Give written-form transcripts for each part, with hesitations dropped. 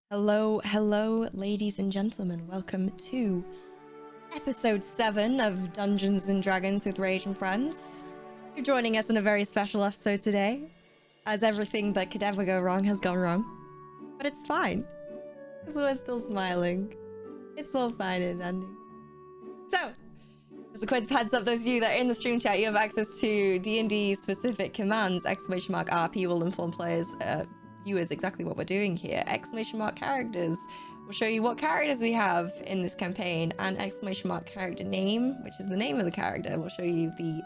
Hello, hello, ladies and gentlemen. Welcome to episode 7 of Dungeons and Dragons with Rage and Friends. You're joining us in a very special episode today, as everything that could ever go wrong has gone wrong. But it's fine, because we're still smiling. It's all fine and dandy. So, just a quick heads up, those of you that are in the stream chat, you have access to D&D specific commands. !RP will inform players, viewers exactly what we're doing here. ! Characters will show you what characters we have in this campaign, and ! Character name, which is the name of the character, will show you the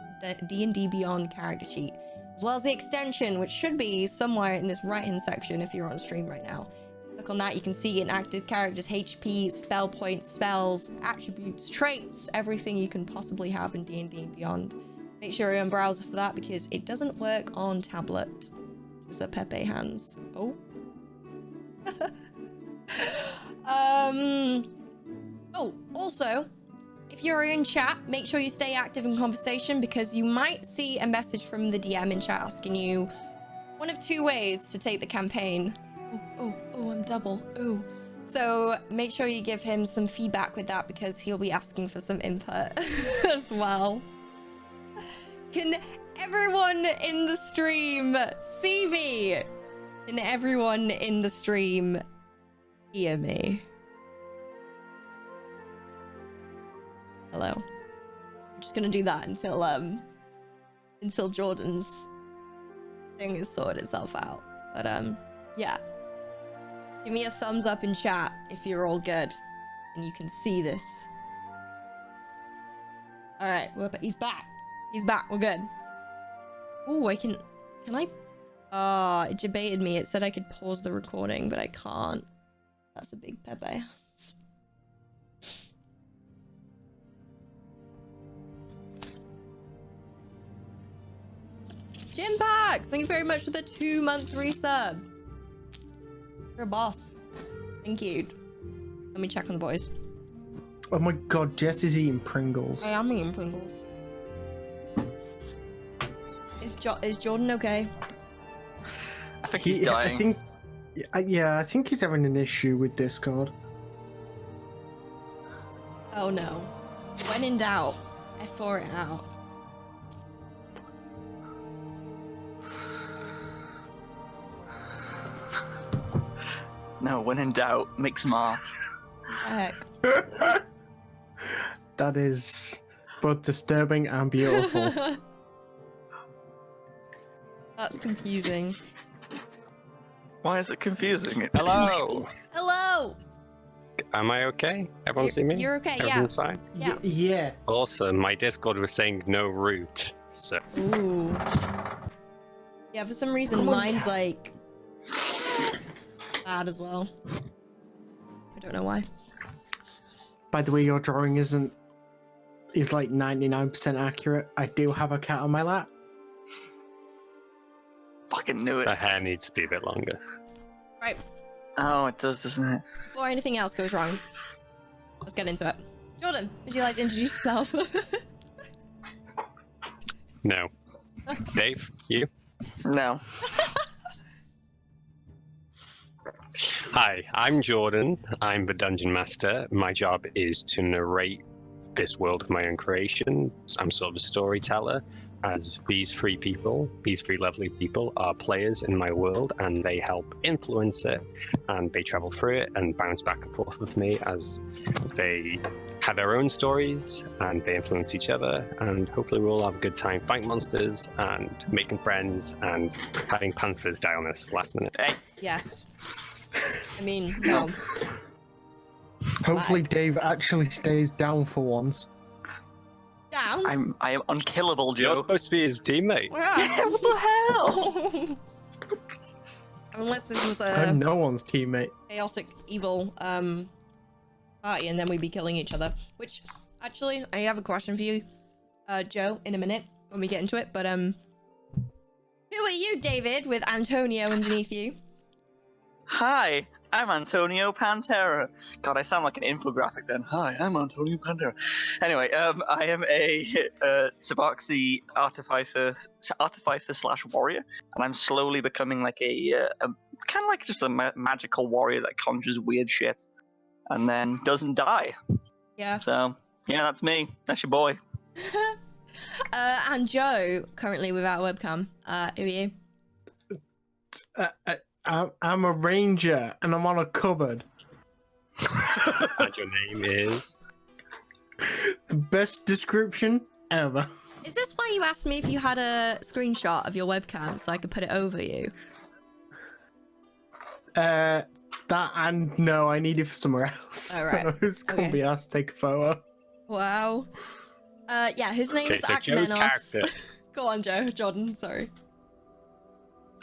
D&D Beyond character sheet, as well as the extension, which should be somewhere in this right hand section if you're on stream right now. Click on that, you can see inactive characters, HP, spell points, spells, attributes, traits, everything you can possibly have in D&D and Beyond. Make sure you're on browser for that because it doesn't work on tablet. Just a Pepe hands. Oh. Oh, also, if you're in chat, make sure you stay active in conversation because you might see a message from the DM in chat asking you one of two ways to take the campaign. Oh, I'm double. Oh. So make sure you give him some feedback with that because he'll be asking for some input as well. Can everyone in the stream see me? Can everyone in the stream hear me? Hello. I'm just gonna do that until Jordan's thing has sorted itself out. But yeah. Give me a thumbs up in chat if you're all good and you can see this. Alright, he's back. He's back, we're good. Oh, can I? It debated me. It said I could pause the recording, but I can't. That's a big Pepe. Jim Pax, thank you very much for the 2-month resub. You're a boss. Thank you. Let me check on the boys. Oh my god, Jess is eating Pringles. I am eating Pringles. Is Jordan okay? I think he's dying. I think he's having an issue with Discord. Oh no. When in doubt, F4 it out. No, when in doubt, make smart. Heck. That is both disturbing and beautiful. That's confusing. Why is it confusing? It's Hello! Hello! Am I okay? Everyone see me? You're okay, Everyone's fine? Yeah. Yeah. Awesome. My Discord was saying no root, so... Ooh. Yeah, for some reason mine's like... bad as well. I don't know why. By the way, your drawing is like 99% accurate. I do have a cat on my lap. Fucking knew it. The hair needs to be a bit longer. Right. Oh, it does, doesn't it? Before anything else goes wrong, let's get into it. Jordan, would you like to introduce yourself? No. Dave, you? No. Hi, I'm Jordan. I'm the Dungeon Master. My job is to narrate this world of my own creation. I'm sort of a storyteller, as these three lovely people are players in my world, and they help influence it, and they travel through it and bounce back and forth with me as they have their own stories and they influence each other, and hopefully we'll all have a good time fighting monsters and making friends and having panthers die on us last minute. Hey! Yes. I mean, no. Hopefully Dave actually stays down for once. Down? I am unkillable, Joe. You're supposed to be his teammate. Yeah. What the hell? Unless this was I'm a no one's teammate. chaotic evil party and then we'd be killing each other. Which, actually, I have a question for you, Joe, in a minute when we get into it. But who are you, David, with Antonio underneath you? Hi, I'm Antonio Pantera. God, I sound like an infographic then. Hi, I'm Antonio Pantera. Anyway, I am a Tabaxi artificer slash warrior, and I'm slowly becoming like a kind of like just a magical warrior that conjures weird shit and then doesn't die. Yeah. So, yeah, that's me. That's your boy. And Joe, currently without a webcam. Who are you? I'm a ranger, and I'm on a cupboard. And your name is? The best description ever. Is this why you asked me if you had a screenshot of your webcam so I could put it over you? That and no, I need it for somewhere else. Oh, right. I was gonna be asked to take a photo. Wow. Yeah, his name is so Joe's Akmenos. character. Go on, Joe. Jordan, sorry.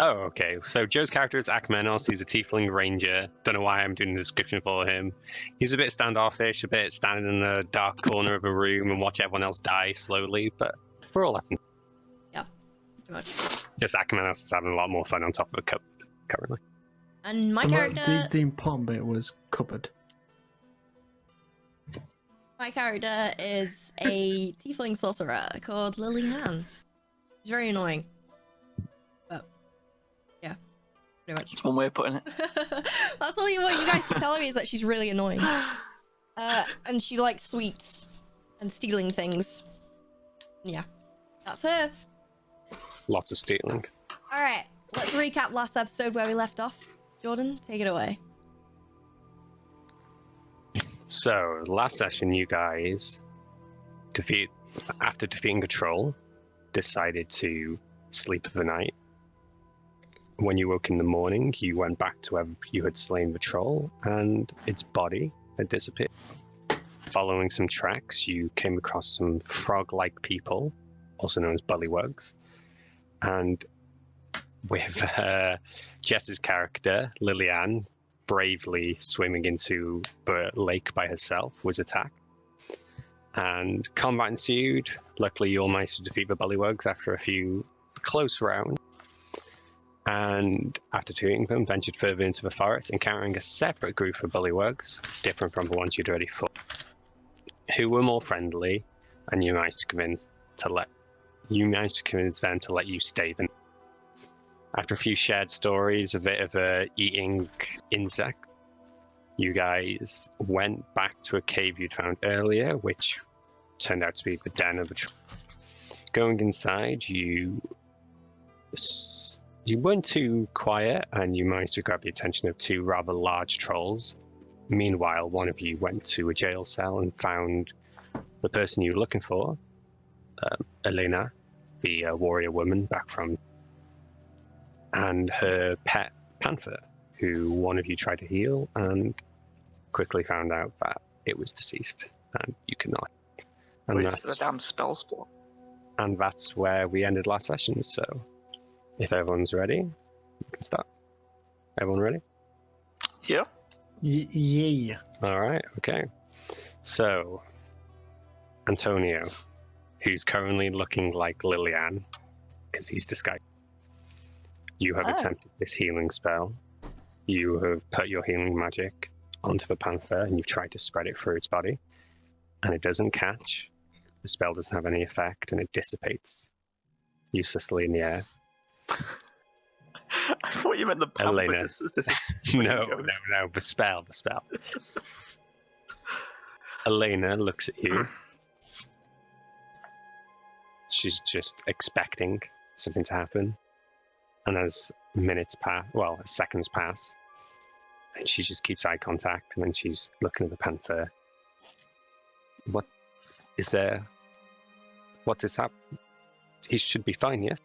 Oh, okay. So Joe's character is Akmenos. He's a tiefling ranger. Don't know why I'm doing the description for him. He's a bit standoffish, a bit standing in a dark corner of a room and watch everyone else die slowly, but we're all having. Yeah, pretty much. Just Akmenos is having a lot more fun on top of a cup currently. And my character... The important bit was cupboard. My character is a tiefling sorcerer called Lillian. She's very annoying. But, yeah, pretty much. That's one way of putting it. That's all you guys keep telling me is that she's really annoying. And she likes sweets and stealing things. Yeah, that's her. Lots of stealing. Alright, let's recap last episode where we left off. Jordan, take it away. So, last session, you guys, after defeating a troll, decided to sleep for the night. When you woke in the morning, you went back to where you had slain the troll, and its body had disappeared. Following some tracks, you came across some frog-like people, also known as bullywugs, and with Jess's character, Lillian, bravely swimming into the lake by herself, was attacked. And combat ensued. Luckily, you all managed to defeat the bullywugs after a few close rounds. And after defeating them, ventured further into the forest, encountering a separate group of bullywugs, different from the ones you'd already fought, who were more friendly, and you managed to convince them to let you stay the night. After a few shared stories, a bit of a eating insect, you guys went back to a cave you'd found earlier, which turned out to be the den of a troll. Going inside, you weren't too quiet, and you managed to grab the attention of two rather large trolls. Meanwhile, one of you went to a jail cell and found the person you were looking for, Elena, the warrior woman back from, and her pet panther, who one of you tried to heal and quickly found out that it was deceased and you could not. And Wait, that's the damn spell spot. And that's where we ended last session. So if everyone's ready, we can start. Everyone ready? Yeah. Yeah. All right. Okay. So Antonio, who's currently looking like Lillian because he's disguised. You have attempted this healing spell. You have put your healing magic onto the panther and you've tried to spread it through its body. And it doesn't catch. The spell doesn't have any effect and it dissipates uselessly in the air. I thought you meant the panther. Elena. No, the spell. Elena looks at you. She's just expecting something to happen. And as seconds pass, and she just keeps eye contact, and then she's looking at the panther. What is there? What has happened? He should be fine, yes?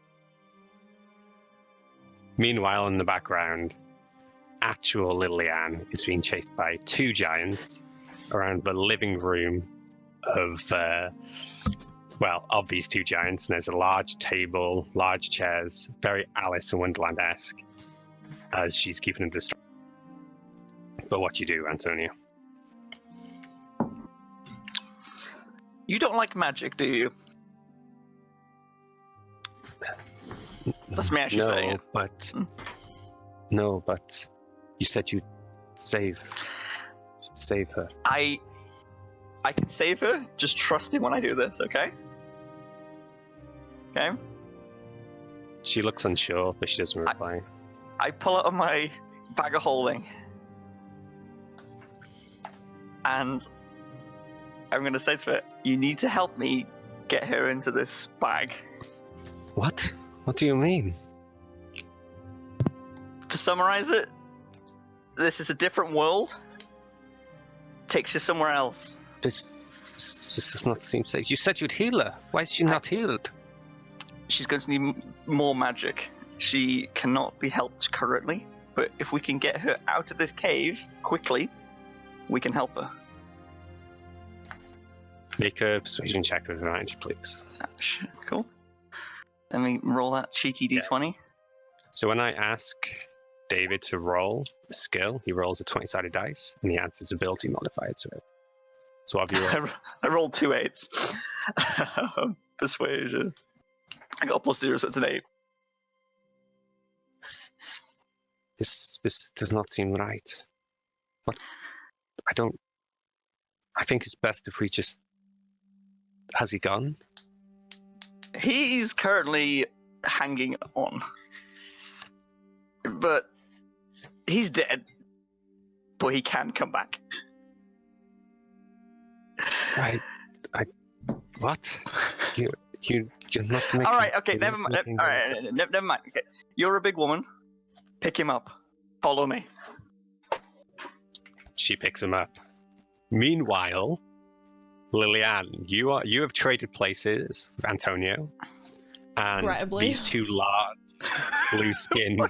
Meanwhile, in the background, actual Lillian is being chased by two giants around the living room of these two giants, and there's a large table, large chairs, very Alice in Wonderland-esque, as she's keeping them distracted. But what you do, Antonio? You don't like magic, do you? That's me actually saying it. No, but you said you'd save her. I can save her. Just trust me when I do this, okay? Okay. She looks unsure, but she doesn't reply. I pull out of my bag of holding. And I'm going to say to it, you need to help me get her into this bag. What? What do you mean? To summarize it, this is a different world. Takes you somewhere else. This does not seem safe. You said you'd heal her. Why is she not healed? She's going to need more magic. She cannot be helped currently, but if we can get her out of this cave quickly, we can help her. Make a persuasion check with advantage, please. Cool. Let me roll that cheeky d20. So when I ask David to roll a skill, he rolls a 20-sided dice, and he adds his ability modifier to it. So what have you rolled? I rolled 2 8s. Persuasion. I got a +0, so it's an 8. This does not seem right. What? I think it's best if we just... Has he gone? He's currently hanging on. But he's dead. But he can come back. What? You're not making... Alright, okay, never mind. Alright, never mind. Okay. You're a big woman. Pick him up. Follow me. She picks him up. Meanwhile, Lillian, you have traded places with Antonio, and Incredibly. these two large, blue-skinned,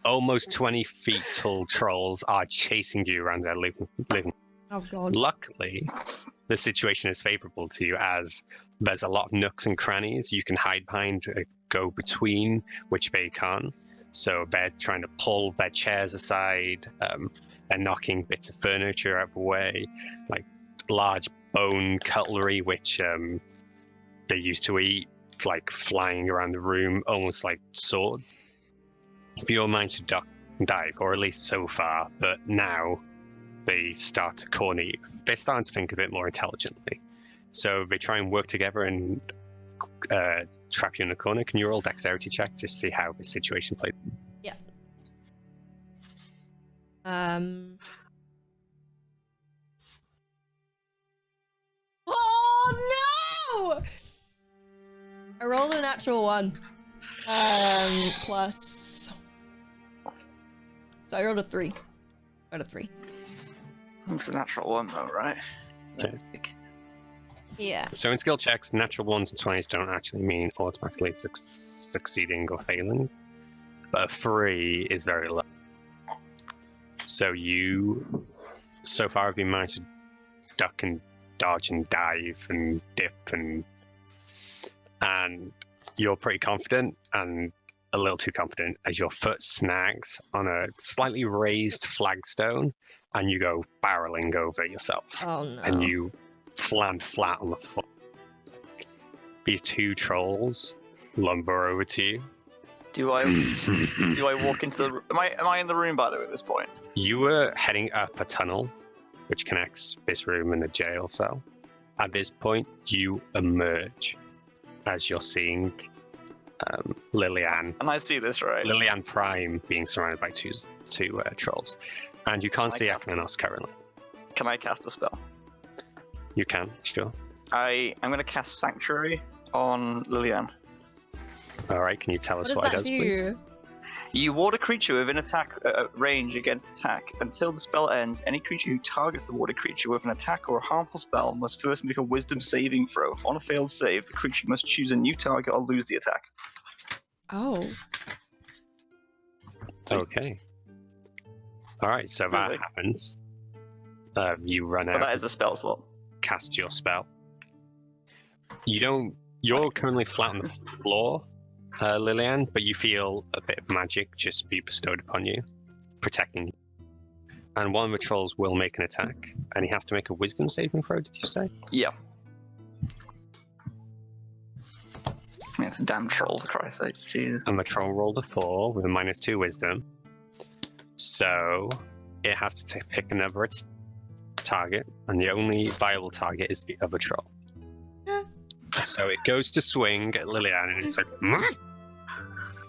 almost 20 feet tall trolls are chasing you around their living. Oh god. Luckily, the situation is favorable to you, as there's a lot of nooks and crannies you can hide behind, go between, which they can't. So they're trying to pull their chairs aside. They're knocking bits of furniture out of the way, like large bone cutlery, which they used to eat, like flying around the room, almost like swords. Your mind should duck and dive, or at least so far, but now they start to corner you. They're starting to think a bit more intelligently. So they try and work together and trap you in the corner. Can you roll dexterity check to see how the situation plays? Yeah. Oh no! I rolled a natural 1. Plus. So I rolled a 3. Out of 3. It's a natural 1 though, right? Okay. Yeah. So in skill checks, natural 1s and 20s don't actually mean automatically succeeding or failing, but a 3 is very low. So you, so far, have been managed to duck and dodge and dive and dip, and you're pretty confident, and a little too confident, as your foot snags on a slightly raised flagstone, and you go barreling over yourself. Oh no. And you land flat on the floor. These two trolls lumber over to you. Do I walk into the? Am I in the room by the way at this point? You were heading up a tunnel, which connects this room and the jail cell. At this point, you emerge as you're seeing Lillian. And I see this, right? Lillian Prime being surrounded by two trolls, and you can't see Athanatos currently. Can I cast a spell? You can, sure. I'm going to cast Sanctuary on Lillian. All right, can you tell us what it does, do? please? You ward a creature within attack range against attack. Until the spell ends, any creature who targets the warded creature with an attack or a harmful spell must first make a wisdom saving throw. On a failed save, the creature must choose a new target or lose the attack. Oh. Okay. All right, so that happens. You run out. But that is a spell slot. Cast your spell. You're currently flat on the floor, Lillian, but you feel a bit of magic just be bestowed upon you, protecting you. And one of the trolls will make an attack, and he has to make a wisdom saving throw, did you say? Yeah. I mean, it's a damn troll, for Christ's sake. Jesus. And the troll rolled a 4 with a -2 wisdom. So it has to pick another target, and the only viable target is the other troll. So it goes to swing at Lillian, and it's like,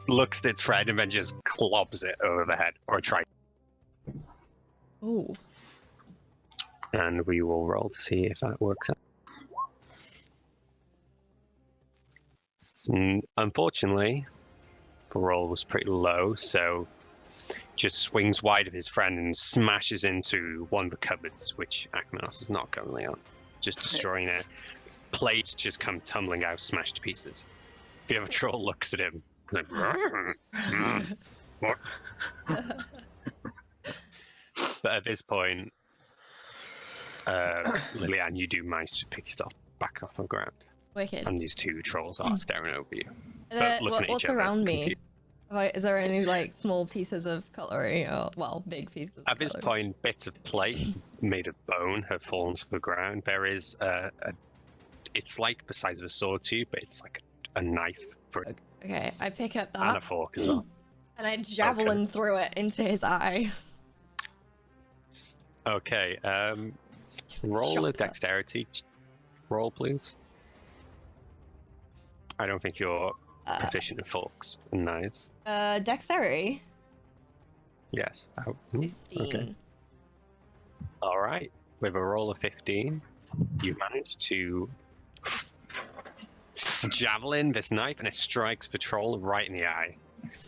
looks at its friend and then just clobs it over the head, or tries. Ooh. And we will roll to see if that works out. Unfortunately, the roll was pretty low, so just swings wide of his friend and smashes into one of the cupboards, which Akmanos is not currently on, just destroying it. Plates just come tumbling out, smashed to pieces. The other troll looks at him, like, what? But at this point, Liliane, you do manage to pick yourself back off the ground, Wicked. and these two trolls are staring over you. What's around me? Is there any like small pieces of cutlery or big pieces? Of At this cutlery? point, bits of plate made of bone have fallen to the ground. There is it's like the size of a sword tube, but it's like a knife for it, Okay, I pick up and a that fork as well. and I javelin through it into his eye. Okay, roll a Shot put. dexterity roll, please. I don't think you're proficient in forks and knives. Dexterity. Yes. Oh, 15. okay. All right. With a roll of 15, you manage to javelin this knife, and it strikes the troll right in the eye.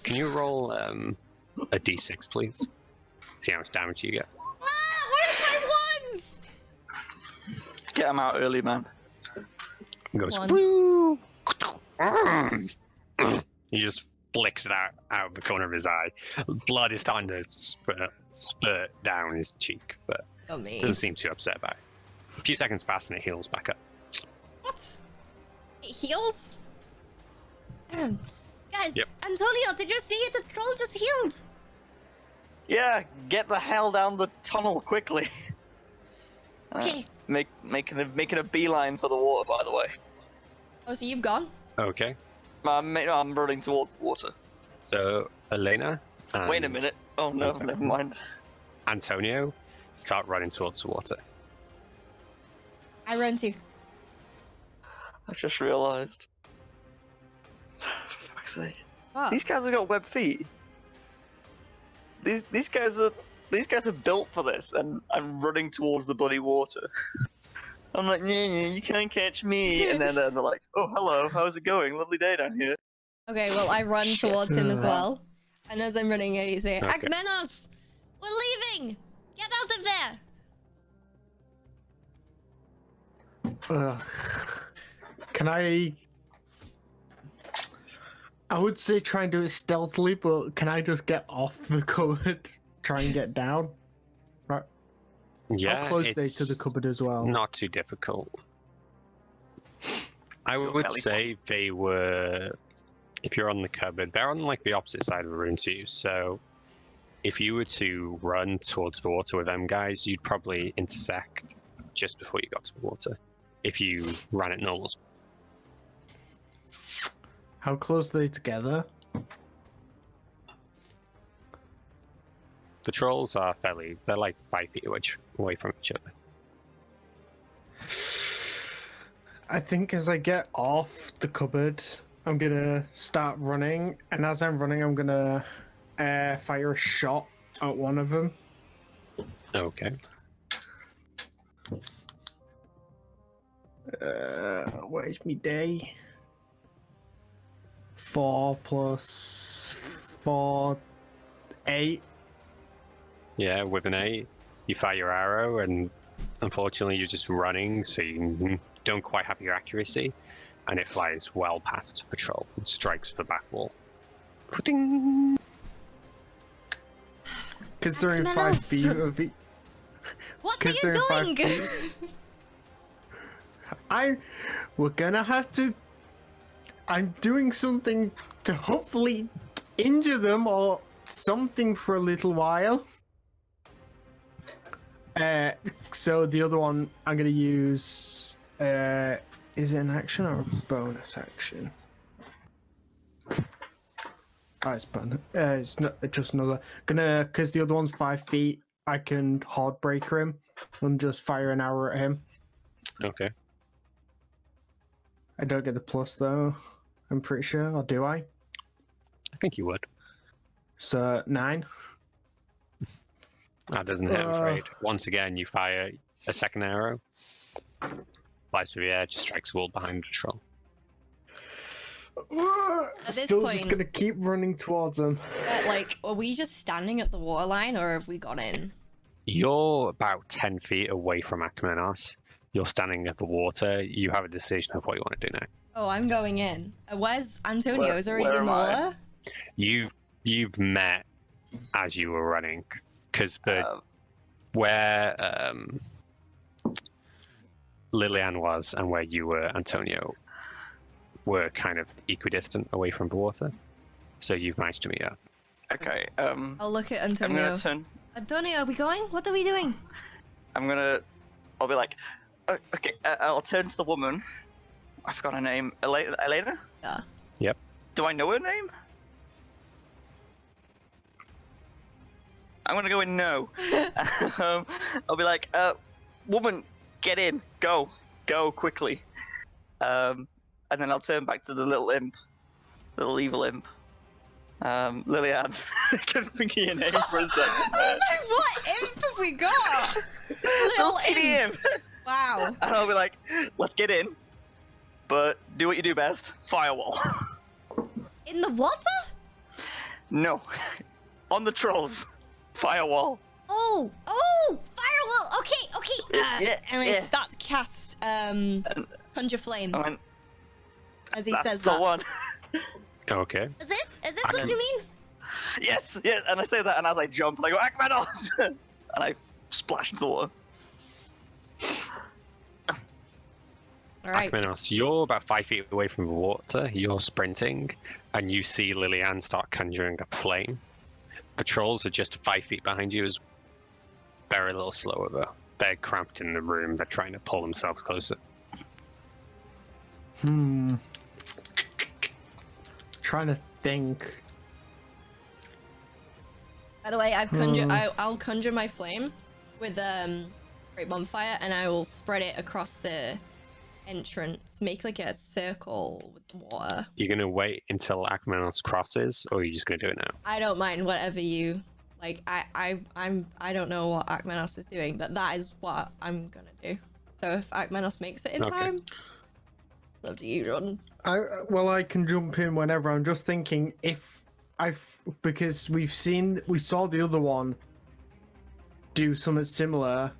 Can you roll a d6, please? See how much damage you get. Where's my ones? Get him out early, man. It goes. One. Woo! He just flicks it out of the corner of his eye. Blood is starting to spurt down his cheek, but Oh me. doesn't seem too upset by it. A few seconds pass and it heals back up. What? It heals? Guys, Yep. Antonio, did you see it? The troll just healed. Yeah, get the hell down the tunnel quickly. Okay. Making a beeline for the water, by the way. Oh, so you've gone? Okay, I'm running towards the water. so Elena and Wait a minute. Oh no, sorry. never mind. Antonio start running towards the water. I run too. I just realised. For fuck's sake. What? These guys have got web feet. These guys are built for this, and I'm running towards the bloody water. I'm like, yeah, you can't catch me. And then they're like, oh, hello, how's it going? Lovely day down here. Okay, well, I run Shit. towards him as well. And as I'm running, I say, Okay. Akmenos! We're leaving! Get out of there! Can I would say try and do it stealthily, but can I just get off the cupboard? Try and get down? Right. Yeah, How close are they it's to the cupboard as well? not too difficult. I would belly say they were, if you're on the cupboard, they're on like the opposite side of the room to you. So if you were to run towards the water with them guys, you'd probably intersect just before you got to the water. If you ran at normal speed. How close are they together? The trolls are they're like 5 feet away from each other. I think as I get off the cupboard, I'm gonna start running, and as I'm running, I'm gonna fire a shot at one of them. Okay. Where's me day? 4 plus 4, 8. Yeah, with an 8, you fire your arrow, and unfortunately you're just running, so you don't quite have your accuracy, and it flies well past the troll and strikes the back wall. Considering 5 feet of it. What are you doing? We're gonna have to. I'm doing something to hopefully injure them or something for a little while. So the other one I'm gonna use. Is it an action or a bonus action? Oh, it's bonus. It's not just another. Because the other one's 5 feet. I can Heartbreaker him and just fire an arrow at him. Okay. I don't get the plus though. I'm pretty sure, or do I? I think you would. So 9. That doesn't hit, I'm afraid. Once again, you fire a second arrow. Flies through the air, just strikes the wall behind the troll. this Still point- just gonna keep running towards him. Like, are we just standing at the waterline, or have we gone in? You're about 10 feet away from Akmenos. You're standing at the water. You have a decision of what you want to do now. Oh, I'm going in. Where's Antonio? Is already where in the am I? water? You've met as you were running, because where Lilian was and where you were, Antonio, were kind of equidistant away from the water. So you've managed to meet up. Okay. I'll look at I'm Antonio. gonna turn. Antonio, are we going? What are we doing? I'll be like, "Oh, okay. I'll turn to the woman. I forgot her name. Elena? Yeah. Yep. Do I know her name? I'm gonna go in no. I'll be like, woman, get in, go quickly. And then I'll turn back to the little imp, little evil imp. Lilian. I couldn't think of your name for a second. I was like, what imp have we got? Little teeny imp. Wow. And I'll be like, let's get in, but do what you do best, firewall. In the water? No, on the trolls, firewall. Oh, firewall. Okay. Yeah, and I yeah. start to cast conjure flame I went, as he that's says the that. one. Is Okay. this what you mean? Yes, and I say that, and as I jump, and I go, Akmenos! And I splash into the water. All right. Akmenos, you're about 5 feet away from the water. You're sprinting, and you see Lilian start conjuring a flame. The trolls are just 5 feet behind you, is very little slower though. They're cramped in the room. They're trying to pull themselves closer. Trying to think. By the way, I'll conjure my flame with great bonfire, and I will spread it across the entrance. Make like a circle with the water. You're gonna wait until Akmenos crosses, or are you just gonna do it now? I don't mind whatever you like. I don't know what Akmenos is doing, but that is what I'm gonna do. So if Akmenos makes it in Okay. time, it's up to you, Jordan. I can jump in whenever. I'm just thinking because we saw the other one do something similar.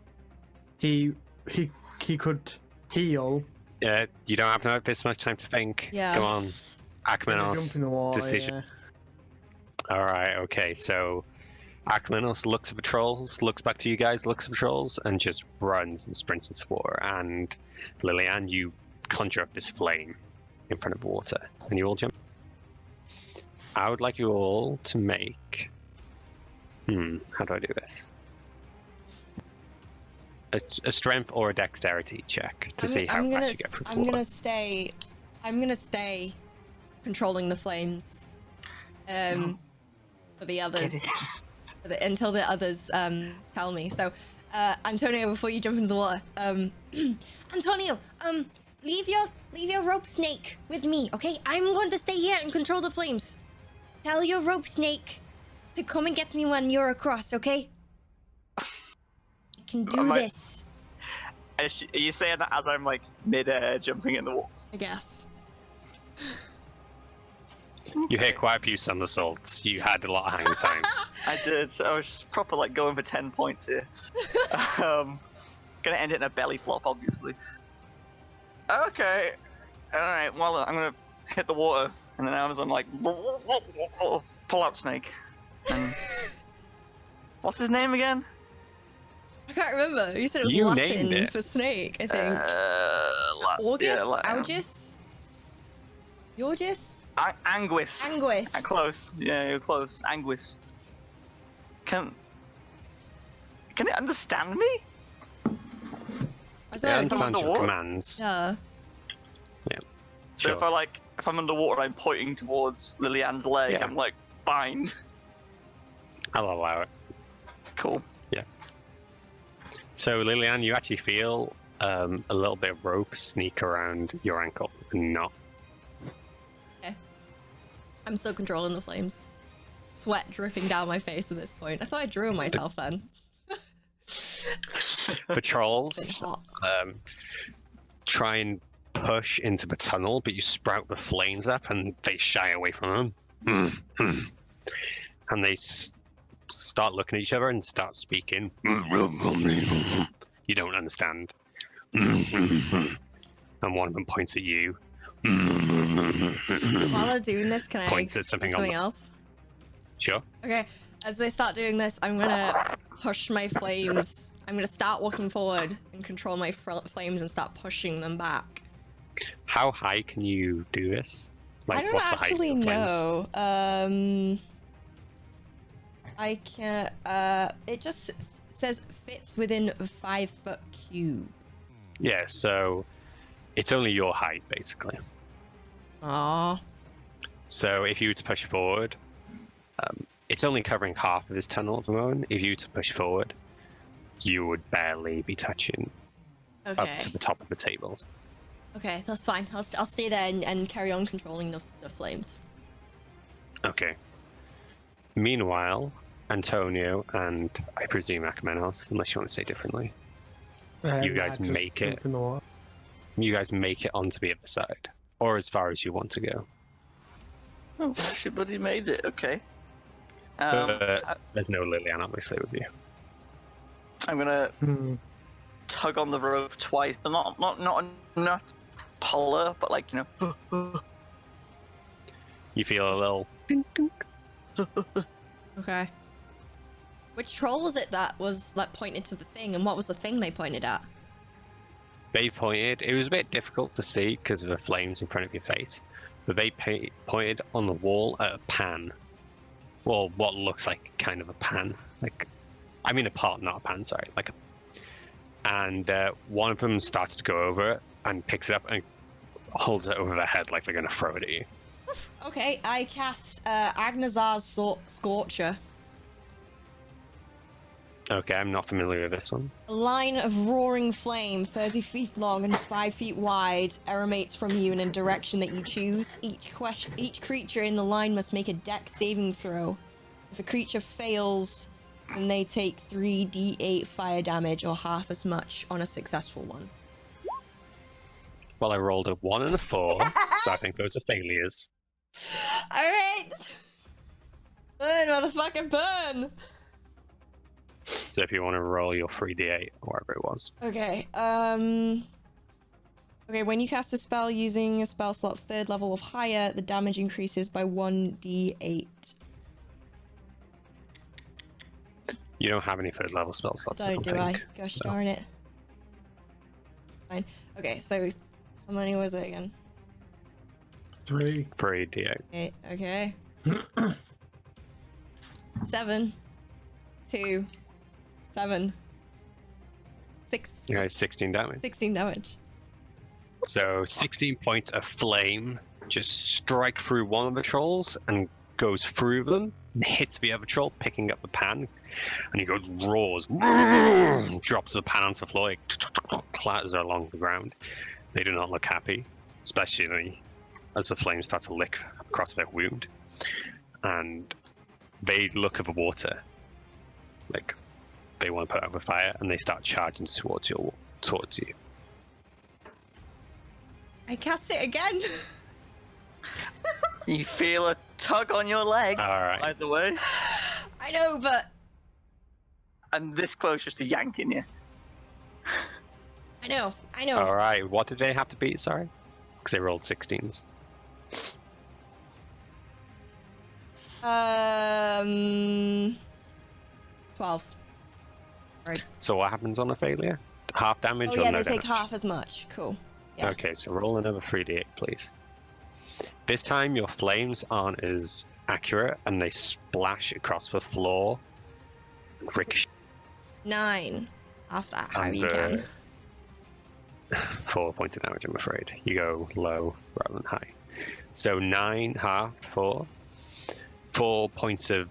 He could heal. Yeah, you don't have this much time to think. Yeah. Come on, Jump Akmenos. in the water. decision. Yeah. All right, okay. So Akmenos looks at the trolls, looks back to you guys, looks at the trolls, and just runs and sprints into water. And Lilian, you conjure up this flame in front of the water, and you all jump. I would like you all to make. How do I do this? A strength or a dexterity check to see how fast you get through the I'm water. gonna stay controlling the flames for the others until the others tell me. So Antonio, before you jump into the water, Antonio, leave your rope snake with me, okay? I'm going to stay here and control the flames. Tell your rope snake to come and get me when you're across, okay? You can do this. Are you saying that as I'm like mid-air jumping in the water? I guess. You hit quite a few somersaults. You had a lot of hang time. I did. So I was just proper like going for 10 points here. Gonna end it in a belly flop, obviously. Okay. Alright, well, I'm gonna hit the water, and then I'm like, pull out snake. And what's his name again? I can't remember. You said it was You Latin named it. for snake, I think. August? Yeah, Latin. August? Yorgis? Anguis. Anguis. Close. Yeah, you're close. Anguis. Can it understand me? I They sorry, understand your underwater? commands. Yeah. So Sure. if I'm underwater, I'm pointing towards Lilian's leg. Yeah. I'm like, bind. I'll allow it. Cool. So Lilian, you actually feel a little bit of rope sneak around your ankle and not. Okay. I'm still controlling the flames. Sweat dripping down my face at this point. I thought I drew myself then. Patrols It's been hot. try and push into the tunnel, but you sprout the flames up and they shy away from them. And they start looking at each other and start speaking. You don't understand. And one of them points at you. While they're doing this, can I Points at do something something on else? Sure. Okay, as they start doing this, I'm gonna push my flames. I'm gonna start walking forward and control my flames and start pushing them back. How high can you do this? I don't what's the height actually of the flames? know. I can't. It just says fits within a 5 foot cube. Yeah, so it's only your height, basically. Aww. So if you were to push forward, it's only covering half of this tunnel at the moment. If you were to push forward, you would barely be touching up Okay. to the top of the tables. Okay, that's fine. I'll stay there and carry on controlling the flames. Okay. Meanwhile, Antonio and I presume Akmenos, unless you want to say differently, you guys just make it. jump in the water. You guys make it onto the other side, or as far as you want to go. Oh, everybody made it. Okay. There's no Lillian, obviously, with you. I'm gonna Hmm. tug on the rope twice, but not pull her, but like, you know. You feel a little dink, dink. Okay. Which troll was it that was like pointed to the thing, and what was the thing they pointed at? They pointed. It was a bit difficult to see because of the flames in front of your face, but they pointed on the wall at a pan. Well, what looks like kind of a pan, like, I mean a pot, not a pan. Sorry, like a. And one of them starts to go over it and picks it up and holds it over their head like they're going to throw it at you. Okay, I cast Agnazar's Scorcher. Okay, I'm not familiar with this one. A line of roaring flame, 30 feet long and 5 feet wide, emanates from you in a direction that you choose. Each creature in the line must make a dex saving throw. If a creature fails, then they take 3d8 fire damage or half as much on a successful one. Well, I rolled a 1 and a 4, so I think those are failures. Alright! Burn, motherfucking burn! So if you want to roll your 3d8 or whatever it was. Okay, okay, when you cast a spell using a spell slot 3rd level or higher, the damage increases by 1d8. You don't have any 3rd level spell slots, I Don't don't do I? think. Gosh so. darn it. Fine. Okay, so how many was it again? 3. 3d8. 8, okay. 7, 2, 7, 6, You guys 16 damage. 16 damage. So 16 points of flame just strike through one of the trolls and goes through them and hits the other troll, picking up the pan, and he goes roars, drops the pan onto the floor, it clatters along the ground. They do not look happy, especially as the flames start to lick across their wound, and they look at the water like they want to put out the fire, and they start charging towards you. I cast it again! You feel a tug on your leg, All right. by the way. I know, but... I'm this close just to yanking you. I know. All right. What did they have to beat? Sorry, because they rolled 16s. 12. Right. So what happens on a failure? Half damage Oh or yeah, no they take damage? half as much. Cool. Yeah. Okay, so roll another 3d8, please. This time your flames aren't as accurate, and they splash across the floor. Ricochet 9. Half that, how and you can. 4 points of damage, I'm afraid. You go low rather than high. So 9, half, 4. 4 points of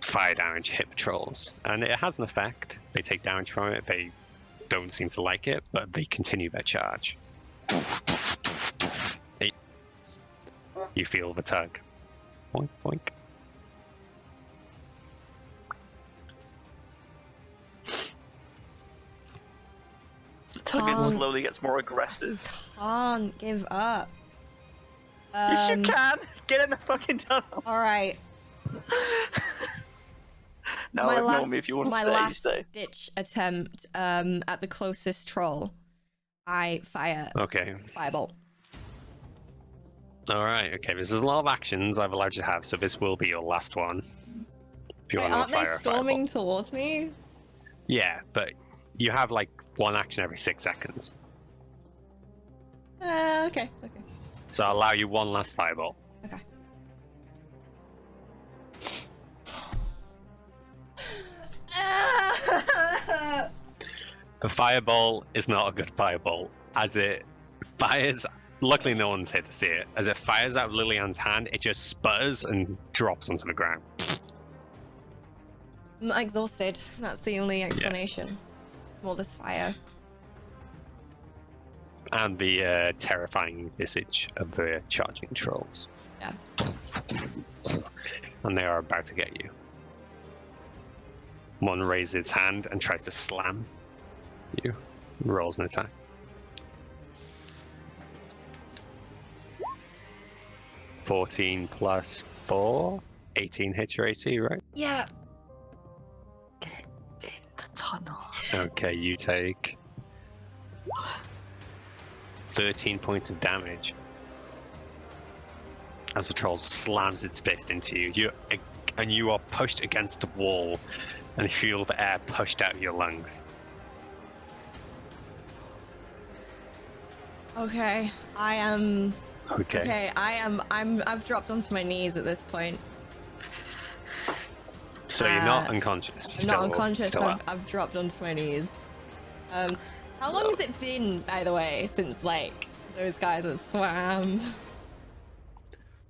fire damage hit the trolls. And it has an effect. They take damage from it. They don't seem to like it, but they continue their charge. You feel the tug. Boink, boink. Tuggan slowly gets more aggressive. Can't give up. Yes, you can! Get in the fucking tunnel! Alright. No, ignore me if you want to stay, you stay. Ditch attempt at the closest troll. I fire Okay. fireball. Alright, okay. There's a lot of actions I've allowed you to have, so this will be your last one. If you Wait, want aren't to they fire storming a fireball. towards me? Yeah, but you have like one action every 6 seconds. Okay. So I'll allow you one last fireball. Okay. The fireball is not a good fireball, as it fires. Luckily, no one's here to see it. As it fires out of Lillian's hand, it just sputters and drops onto the ground. I'm exhausted. That's the only explanation. All this fire. And the terrifying visage of the charging trolls. Yeah. And they are about to get you. One raises its hand and tries to slam you. Rolls an attack. (14 plus 4). 18 hits your AC, right? Yeah. Get in the tunnel. Okay, you take 13 points of damage as the troll slams its fist into you. You are pushed against the wall, and you feel the air pushed out of your lungs. Okay. I am. Okay. Okay. I've dropped onto my knees at this point. So you're not unconscious. I'm not unconscious. I've dropped onto my knees. How long has it been, by the way, since like those guys have swam?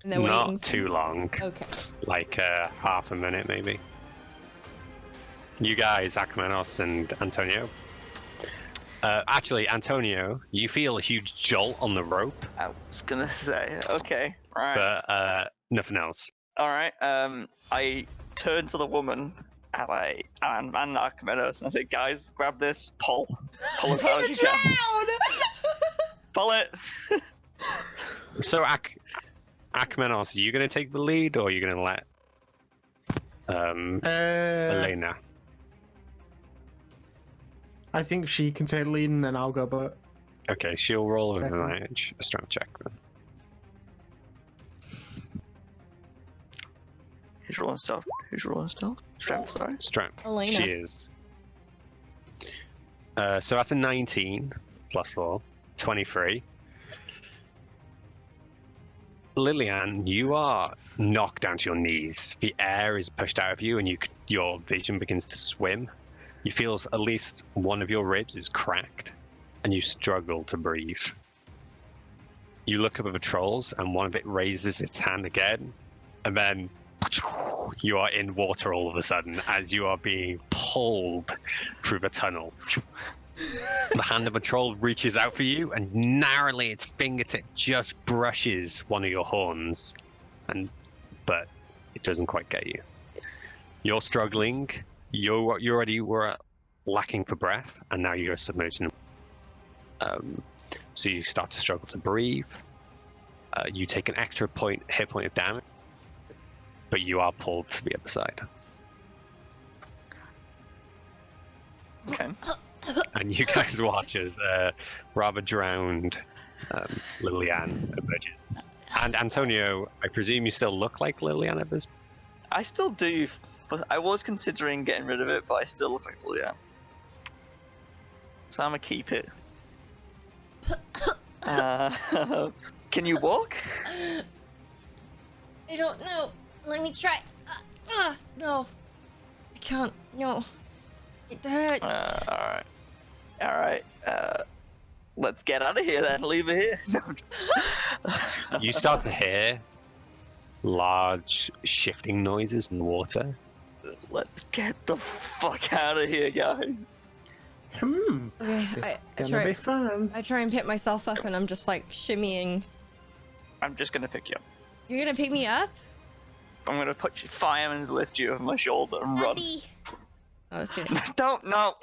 And they're waiting. Not too long. Okay. Like half a minute, maybe. You guys, Akmenos and Antonio. Actually, Antonio, you feel a huge jolt on the rope, I was gonna say, okay, right. but nothing else. Alright, I turn to the woman and Archimedes and I say, guys, grab this, pull as hard as you can. Pull it! So, Akmenos, are you going to take the lead, or are you going to let Elena? I think she can take the lead and then I'll go, but Okay, she'll roll an Second. advantage, a strength check then. Who's rolling stealth? Strength, sorry. Strength. Elena. She is. So that's a 19 plus 4, 23. Lillian, you are knocked down to your knees. The air is pushed out of you, and your vision begins to swim. You feel at least one of your ribs is cracked, and you struggle to breathe. You look up at the trolls, and one of it raises its hand again, and then you are in water all of a sudden as you are being pulled through the tunnel. The hand of a troll reaches out for you, and narrowly its fingertip just brushes one of your horns, but it doesn't quite get you. You're struggling. You already were lacking for breath, and now you're submerged in. So you start to struggle to breathe. You take an extra hit point of damage, but you are pulled to the other side. Okay. And you guys watch as rather drowned Lillian emerges. And Antonio, I presume you still look like Lillian at this point? I still do, but I was considering getting rid of it, but I still look like Lillian. So I'm gonna keep it. Can you walk? I don't know. Let me try. No. I can't. No. It hurts. Alright. Let's get out of here then. Leave it here. You start to hear large shifting noises in the water. Let's get the fuck out of here, guys. Okay, I gonna be fun. I try and pick myself up, and I'm just like shimmying. I'm just gonna pick you up. You're gonna pick me up? put fireman's lift you over my shoulder and run. Andy. Oh, I was kidding. Don't, no.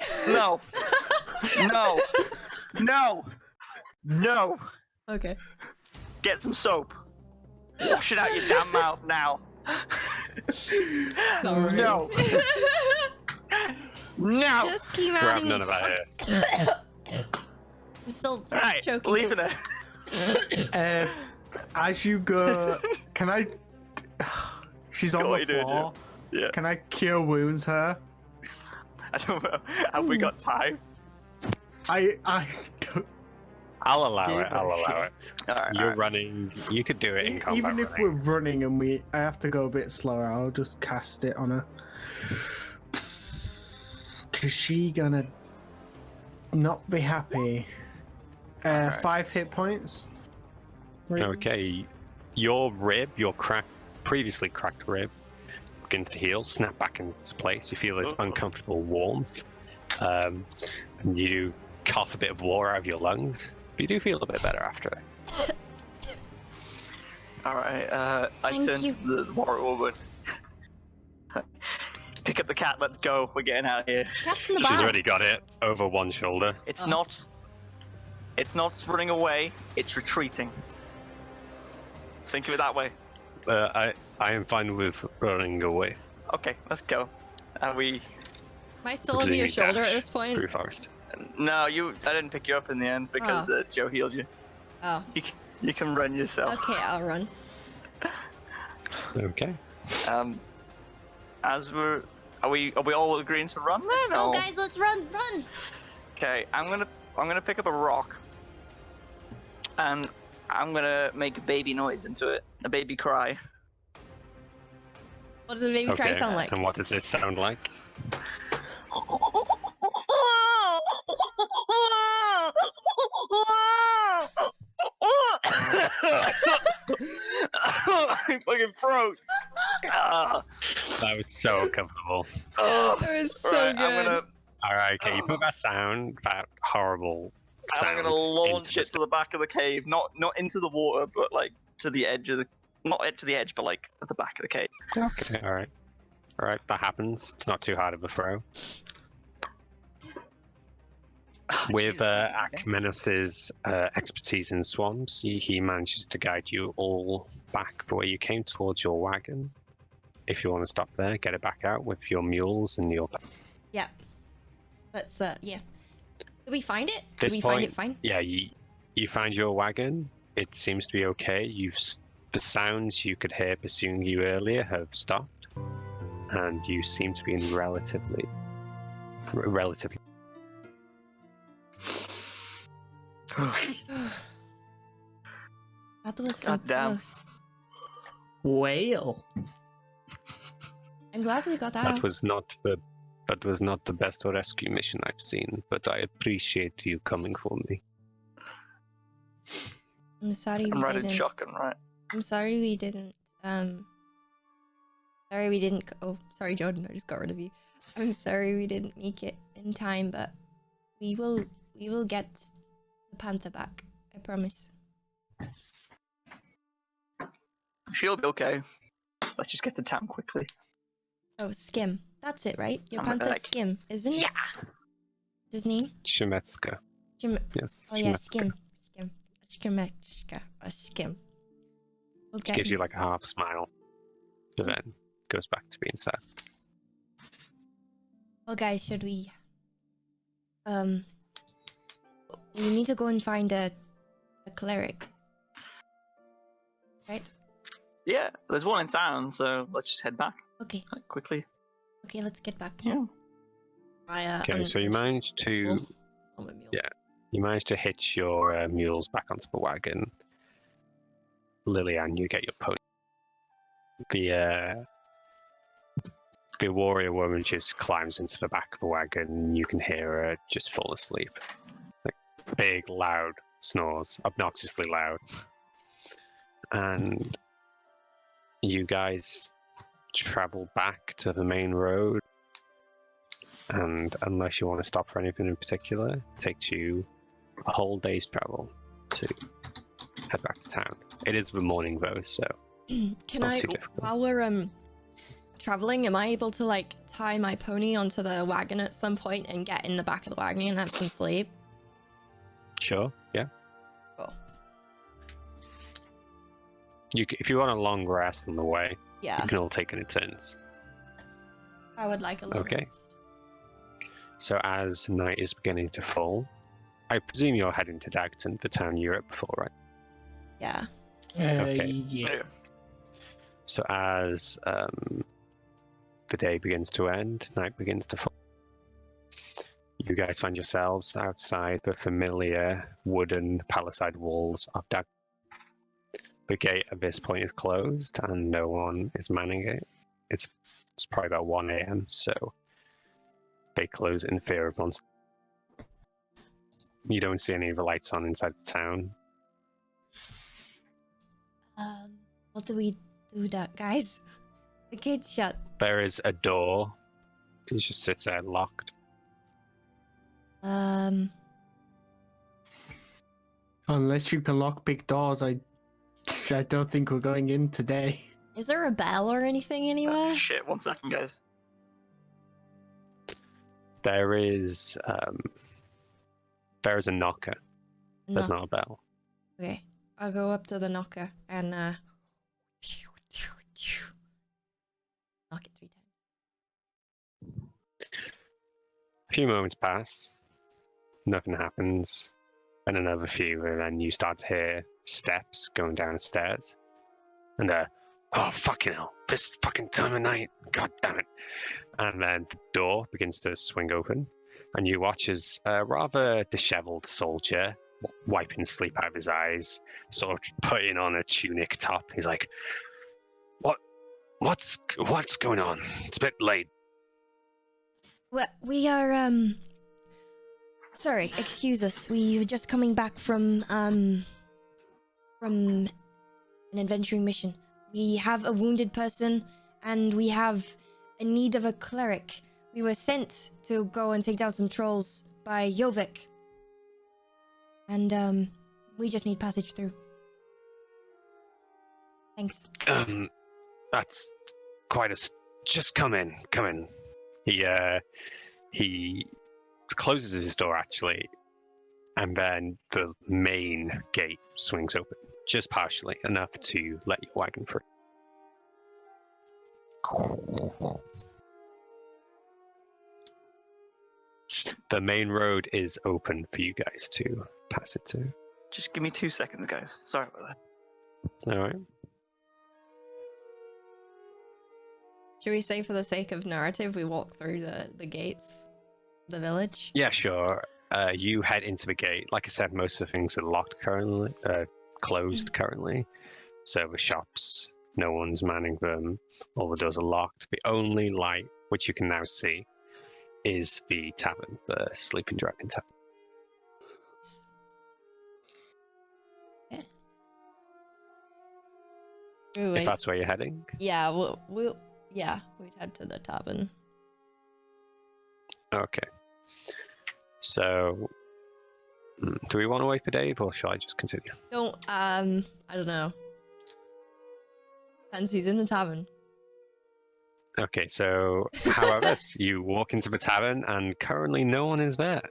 No. Okay. Get some soap. Wash it out your damn mouth now. Sorry. No. No. Just keep out Grab of me. none of that here. I'm still Right, choking. leave it. As you go, can I? She's on Go on, the you do it, floor. Yeah. Can I cure wounds her? I don't know. Have we got time? I don't I'll allow give it. a I'll allow it. shit. Alright, You're running. You could do it in combat. Even if running. we're running and I have to go a bit slower, I'll just cast it on her. Cause she gonna not be happy. Alright. 5 hit points. Okay, your rib, your previously cracked rib, begins to heal, snap back into place. You feel this uncomfortable warmth, and you cough a bit of water out of your lungs. But you do feel a bit better after. Alright, I Thank turn you. to the warrior woman. Pick up the cat, let's go. We're getting out of here. Cat's in the She's bag. already got it over one shoulder. It's Oh. not running away, it's retreating. Think of it that way. I am fine with running away. Okay, let's go. Are we? Am I still on your Presuming shoulder at dash this point? Through forest. No, I didn't pick you up in the end because Joe healed you. Oh. You can run yourself. Okay, I'll run. Okay. As are we all agreeing to run then? Let's go, or- guys. Let's run. Run. Okay, I'm gonna pick up a rock, and I'm gonna make a baby noise into it, a baby cry. What does a baby cry Okay. sound like? And what does this sound like? My fucking throat. Ah. That was so uncomfortable. Oh. That was so Right, good. I'm gonna Alright, okay, you put that sound, that horrible sound. I'm gonna launch into it to the back of the cave, not into the water, but like to the edge of the, not to the edge, but like at the back of the cave. Okay, alright. Alright, that happens. It's not too hard of a throw. With Jesus, okay. Akmenos's expertise in swamps, he manages to guide you all back the way you came towards your wagon. If you want to stop there, get it back out with your mules and your... Yeah. Let's, yeah. Did we find it? Did This we find point- it fine? Yeah, you find your wagon. It seems to be okay. The sounds you could hear pursuing you earlier have stopped, and you seem to be in relatively. That was so Goddamn. close. Whale. I'm glad we got out. That was not the best rescue mission I've seen, but I appreciate you coming for me. I'm sorry I'm we riding didn't. shotgun, right? I'm sorry we didn't. Sorry we didn't. Oh, sorry, Jordan. I just got rid of you. I'm sorry we didn't make it in time, but we will. We will get the panther back. I promise. She'll be okay. Let's just get to town quickly. Oh, Skim. That's it, right? Your I'm panther's back. Skim, isn't it? Yeah. His name? Shemetska. Jim. Yes. Oh yeah, Shemetska. Skim. Skimexka. A Skim. We'll Which get gives you him. like a half smile, but then goes back to being sad. Well, guys, should we? We need to go and find a cleric. Right? Yeah, there's one in town, so let's just head back Okay. like, quickly. Okay, let's get back. Yeah. Okay, so you managed to Oh, my mule. Yeah. you managed to hitch your mules back onto the wagon. Lillian, you get your pony. The warrior woman just climbs into the back of the wagon, and you can hear her just fall asleep. Like big, loud snores, obnoxiously loud. And you guys travel back to the main road. And unless you want to stop for anything in particular, it takes you a whole day's travel to head back to town. It is the morning though, so Can not I, too difficult. while we're traveling, am I able to like tie my pony onto the wagon at some point and get in the back of the wagon and have some sleep? Sure, yeah. Cool. If you want a long rest on the way, Yeah, you can all take it in turns. I would like a long Okay. rest. So as night is beginning to fall, I presume you're heading to Dagton, the town you were at before, right? Yeah. Okay. Yeah. So as the day begins to end, night begins to fall, you guys find yourselves outside the familiar wooden palisade walls of Dagton. The gate at this point is closed and no one is manning it. It's probably about 1 a.m, so they close in fear of monsters. You don't see any of the lights on inside the town. What do we do, guys? The gate's shut. There is a door. It just sits there locked. Unless you can lock big doors, I don't think we're going in today. Is there a bell or anything anywhere? Shit, 1 second, guys. There is a knocker. There's not a bell. Okay, I'll go up to the knocker and knock it 3 times. A few moments pass. Nothing happens. And another few, and then you start to hear steps going down the stairs. And oh fucking hell, this fucking time of night, god damn it. And then the door begins to swing open, and you watch as a rather disheveled soldier, wiping sleep out of his eyes, sort of putting on a tunic top. He's like, what's going on? It's a bit late. Well, we are, sorry, excuse us. We were just coming back from an adventuring mission. We have a wounded person, and we have a need of a cleric. We were sent to go and take down some trolls by Jovik. And, we just need passage through. Thanks. That's quite a... Just come in. He closes his door, actually, and then the main gate swings open, just partially, enough to let your wagon free. The main road is open for you guys to pass it to. Just give me 2 seconds, guys. Sorry about that. All right. Should we say, for the sake of narrative, we walk through the gates, the village? Yeah, sure. You head into the gate. Like I said, most of the things are locked currently, closed currently. So the shops, no one's manning them. All the doors are locked. The only light, which you can now see, is the tavern, the Sleeping Dragon Tavern. Yeah. If that's where you're heading. Yeah, we'd head to the tavern. Okay. So, do we want to wait for Dave, or shall I just continue? I don't know. Depends who's in the tavern. Okay, so how about this? You walk into the tavern, and currently no one is there.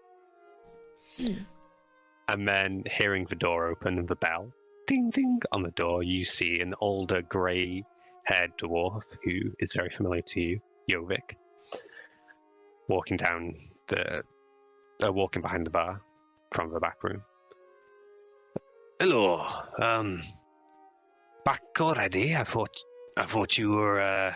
And then, hearing the door open and the bell, ding ding, on the door, you see an older grey-haired dwarf who is very familiar to you, Jovik, walking down walking behind the bar from the back room. Hello, back already? I thought you were,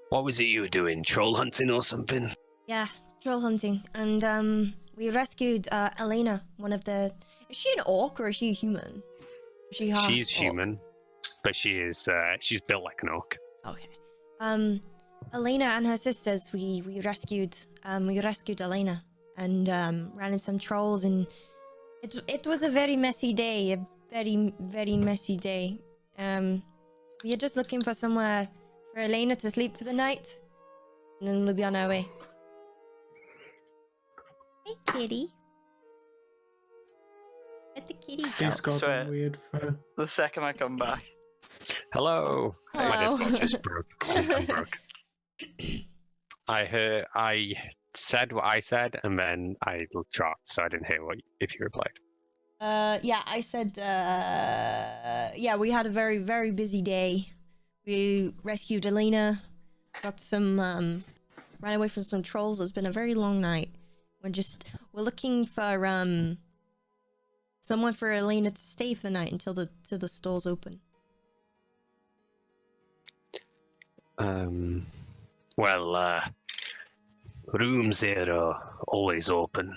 what was it you were doing? Troll hunting or something? Yeah, troll hunting. And, we rescued, Elena, one of the... Is she an orc or is she human? Is she half She's orc? human, but she's built like an orc. Okay. Elena and her sisters, we rescued Elena and, ran into some trolls, and it was a very messy day, a very, very messy day. We are just looking for somewhere for Elena to sleep for the night, and then we'll be on our way. Hey, kitty. Let the kitty go. He's got Swear. a weird fur. The second I come back, Hello. My Hello. Discord just broke. I'm broke. I said what I said, and then I dropped, so I didn't hear if you replied. Yeah, I said, yeah, we had a very, very busy day. We rescued Elena, got some, ran away from some trolls. It's been a very long night. We're looking for, someone for Elena to stay for the night until the store's open. Well, rooms here are always open.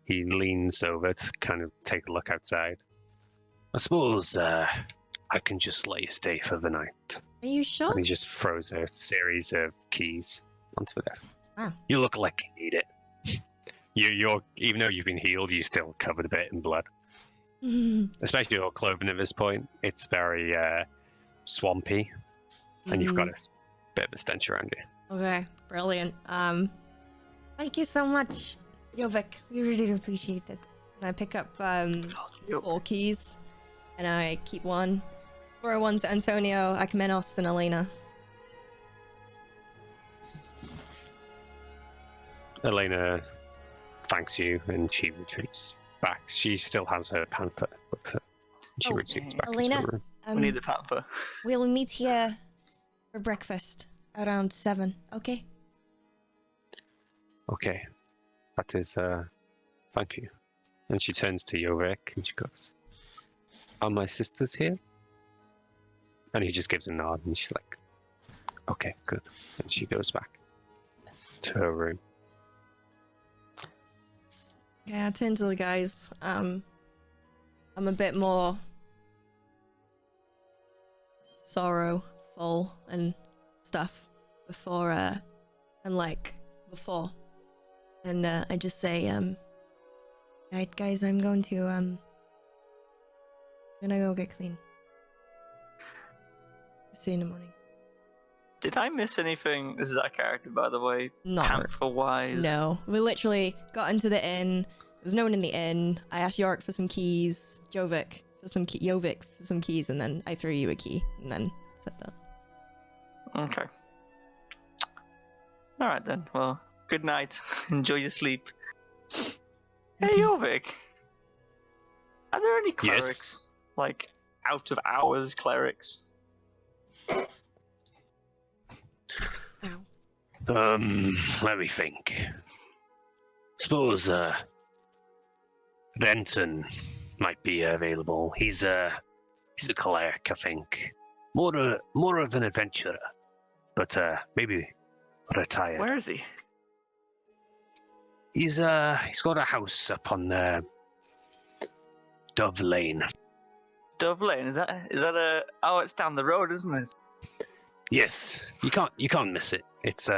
He leans over to kind of take a look outside. I suppose I can just let you stay for the night. Are you sure? And he just throws a series of keys onto the desk. Wow. You look like you need it. You're even though you've been healed, you're still covered a bit in blood. Especially your clothing at this point. It's very swampy, and you've got a bit of a stench around you. Okay, brilliant. Thank you so much, Jovik. We really appreciate it. And I pick up 4 keys, and I keep one. Throw one to Antonio, Akmenos, and Elena. Elena thanks you, and she retreats back. She still has her pamper with her. She retreats back Elena, into her room. We need the pamper. We'll meet here for breakfast around 7, okay? Okay, that is, thank you. And she turns to Jovik and she goes, "Are my sisters here?" And he just gives a nod and she's like, "Okay, good." And she goes back to her room. Yeah, I turn to the guys. I'm a bit more sorrowful and stuff before. And I just say, right, guys, I'm gonna go get clean. See you in the morning. Did I miss anything? This is our character, by the way. Pamphlet-wise. No, we literally got into the inn. There's no one in the inn. I asked Yorick for some keys, Jovik for some keys, and then I threw you a key, and then said that. Okay. All right then. Well, good night. Enjoy your sleep. Hey, Jovik. Are there any clerics? Yes? Like out of hours clerics? Let me think. Suppose Renton might be available. He's a cleric, I think. More of an adventurer, but maybe retired. Where is he? He's got a house up on Dove Lane. Dove Lane? Is that a? Oh, it's down the road, isn't it? Yes, you can't miss it. It's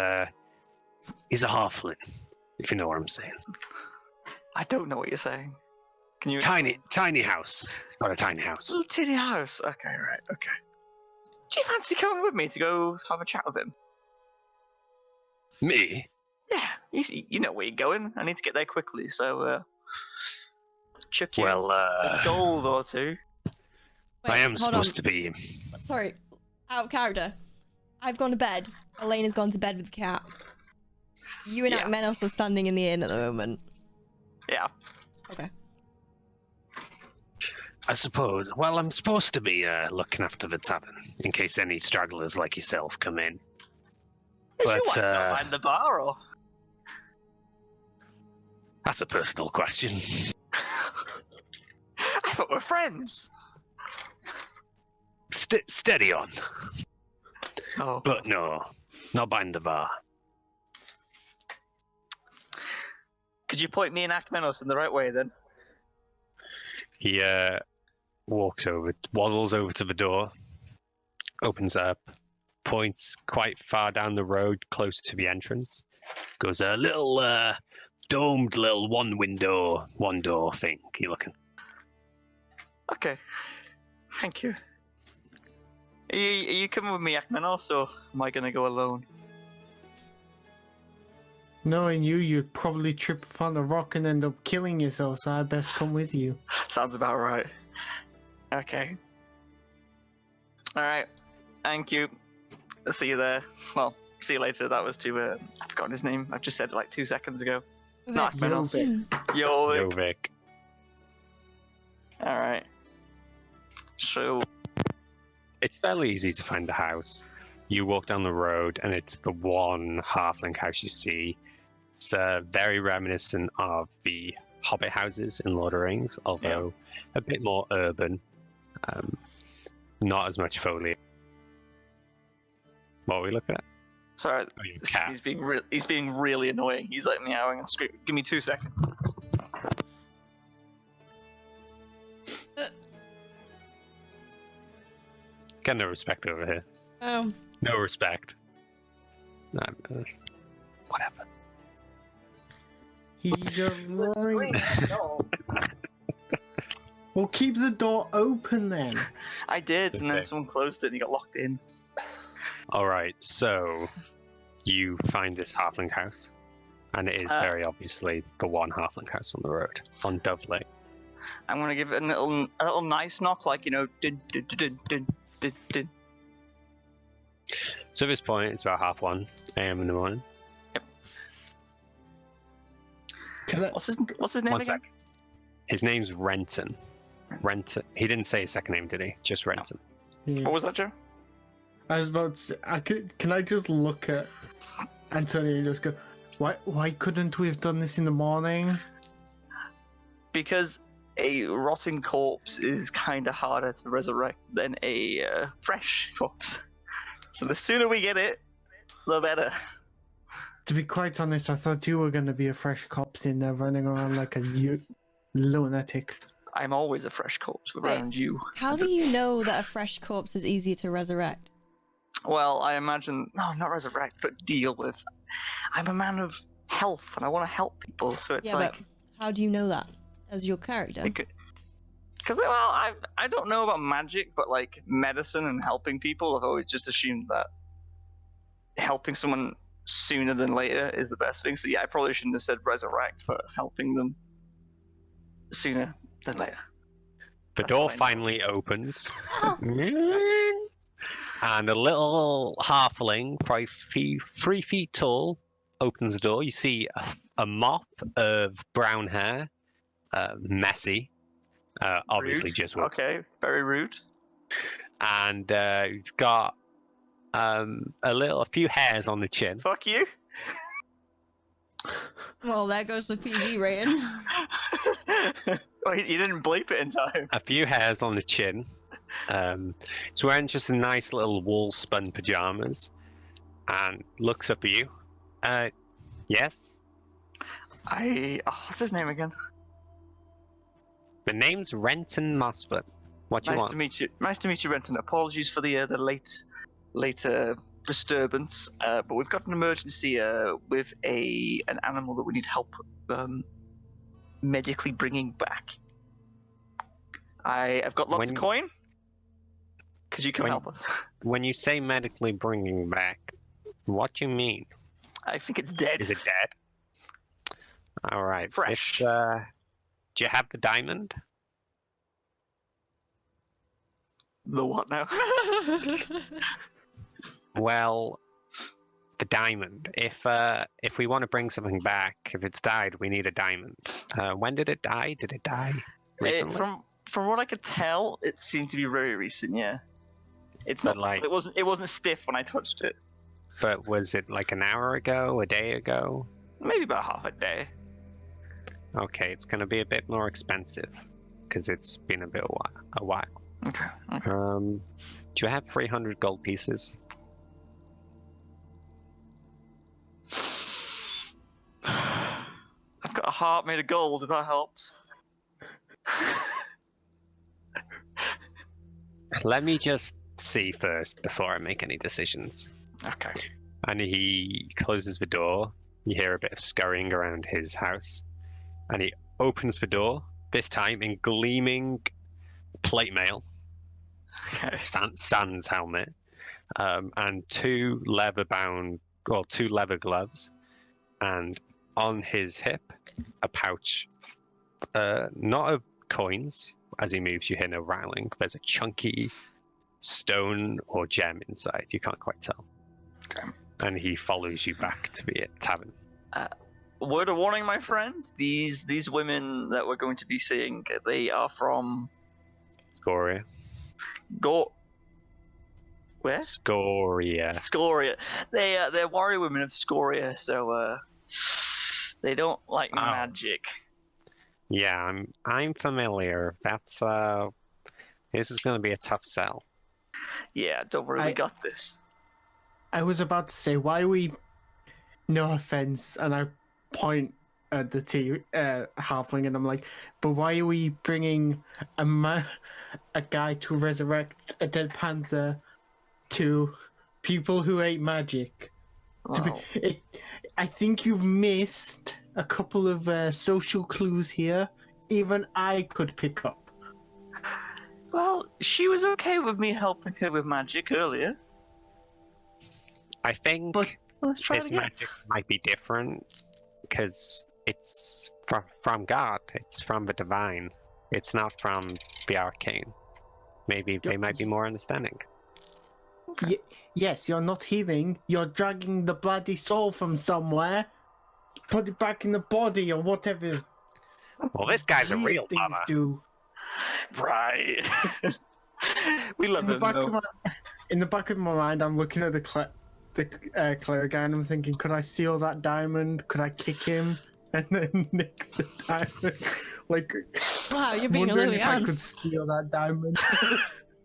he's a halfling, if you know what I'm saying. I don't know what you're saying. Can you? Tiny house. It's got a tiny house. Little tiny house. Okay, right. Okay. Do you fancy coming with me to go have a chat with him? Me? Yeah, you know where you're going. I need to get there quickly, so chuck you a gold or two. I am supposed to be. Sorry, out of character. I've gone to bed. Elena's gone to bed with the cat. You and Akmenos are standing in the inn at the moment. Yeah. Okay. I suppose. Well, I'm supposed to be looking after the tavern in case any stragglers like yourself come in. But you don't mind the bar, or? That's a personal question. I thought we're friends. Steady on. Oh. But no, not behind the bar. Could you point me and Akmenos in the right way then? He waddles over to the door, opens up, points quite far down the road, close to the entrance. Goes a little domed little one door thing. You looking? Okay. Thank you. Are you coming with me, Akmenos, or am I gonna go alone? Knowing you, you'd probably trip upon a rock and end up killing yourself, so I best come with you. Sounds about right. Okay. All right. Thank you. I'll see you there. Well, see you later. That was to I've forgotten his name. I've just said it like 2 seconds ago. No, Vic. Yo, Yo. Vic. All right. So It's fairly easy to find the house. You walk down the road, and it's the one halfling house you see. It's very reminiscent of the Hobbit houses in Lord of the Rings, although a bit more urban. Not as much foliage. What are we looking at? sorry, Oh, your cat. he's being really annoying. He's like meowing and screaming. Give me 2 seconds. Got no respect over here. Oh. No respect. No, whatever. He's a right. Well, keep the door open then. I did, and then Okay. someone closed it and he got locked in. All right, so you find this halfling house, and it is very obviously the one halfling house on the road on Dove Lake. I'm gonna give it a little nice knock, like, you know, dun, dun, dun, dun, dun, dun. So at this point, it's about 1:30 a.m. in the morning. Can I, What's his name One again? sec. His name's Renton. Renton. He didn't say his second name, did he? Just Renton. yeah. What was that, Joe? I was about to say, can I just look at Antonio and just go, why couldn't we have done this in the morning? Because a rotting corpse is kind of harder to resurrect than a fresh corpse. So the sooner we get it, the better. To be quite honest, I thought you were going to be a fresh corpse in there running around like a lunatic. I'm always a fresh corpse around you. How do you know that a fresh corpse is easier to resurrect? Well, I imagine, no, not resurrect, but deal with. I'm a man of health, and I want to help people, so it's Yeah, like... but how do you know that as your character? Because, well, I don't know about magic, but, like, medicine and helping people, I've always just assumed that helping someone sooner than later is the best thing. So, yeah, I probably shouldn't have said resurrect, but helping them sooner than later. The That's door what I know. finally opens. And a little halfling, 3 feet tall, opens the door. You see a mop of brown hair, messy, obviously Rude. just work. Okay, very rude. And he's got a few hairs on the chin. Fuck you. Well, there goes the PG rating. Oh, you didn't bleep it in time. A few hairs on the chin. He's wearing just a nice little wool spun pajamas, and looks up at you. Yes. What's his name again? The name's Renton Mosford. What do you Nice want? to meet you. Nice to meet you, Renton. Apologies for the later disturbance, but we've got an emergency with an animal that we need help medically bringing back. I've got lots of coin. Could you come help us? When you say medically bringing back, what do you mean? I think it's dead. Is it dead? All right. Fresh. Do you have the diamond? The what now? Well, the diamond. If we want to bring something back, if it's died, we need a diamond. When did it die? Did it die recently? From what I could tell, it seemed to be very recent. Yeah. It's But, not like- It wasn't stiff when I touched it. But was it like an hour ago, a day ago? Maybe about half a day. Okay, it's going to be a bit more expensive because it's been a while. Okay. Do you have 300 gold pieces? I've got a heart made of gold, if that helps. Let me just see first before I make any decisions. Okay. And he closes the door. You hear a bit of scurrying around his house. And he opens the door, this time in gleaming plate mail, Okay. sans helmet, and two leather gloves. And on his hip, a pouch, not of coins. As he moves, you hear no rattling. There's a chunky stone or gem inside. You can't quite tell. Okay. And he follows you back to the tavern. Word of warning, my friend. These women that we're going to be seeing, they are from Scoria. Where? Scoria. Scoria. They're warrior women of Scoria, so they don't like magic. Yeah, I'm familiar. That's this is going to be a tough sell. Yeah, don't worry, we got this. I was about to say, why we? No offense, and I point at the halfling, and I'm like, but why are we bringing a guy to resurrect a dead panther to people who hate magic? Wow. I think you've missed a couple of social clues here. Even I could pick up. Well, she was okay with me helping her with magic earlier. I think Let's try it this again. magic might be different because it's from God. It's from the divine. It's not from the arcane. Maybe they might be more understanding. Okay. Yes, you're not healing. You're dragging the bloody soul from somewhere. Put it back in the body or whatever. Well, this guy's a weird real things bummer. do. Right. We love him, though. In the back of my mind, I'm looking at the cleric guy, and I'm thinking, could I steal that diamond? Could I kick him and then nick the diamond? Like, Wow, you're being a wondering if I Lilian. could steal that diamond.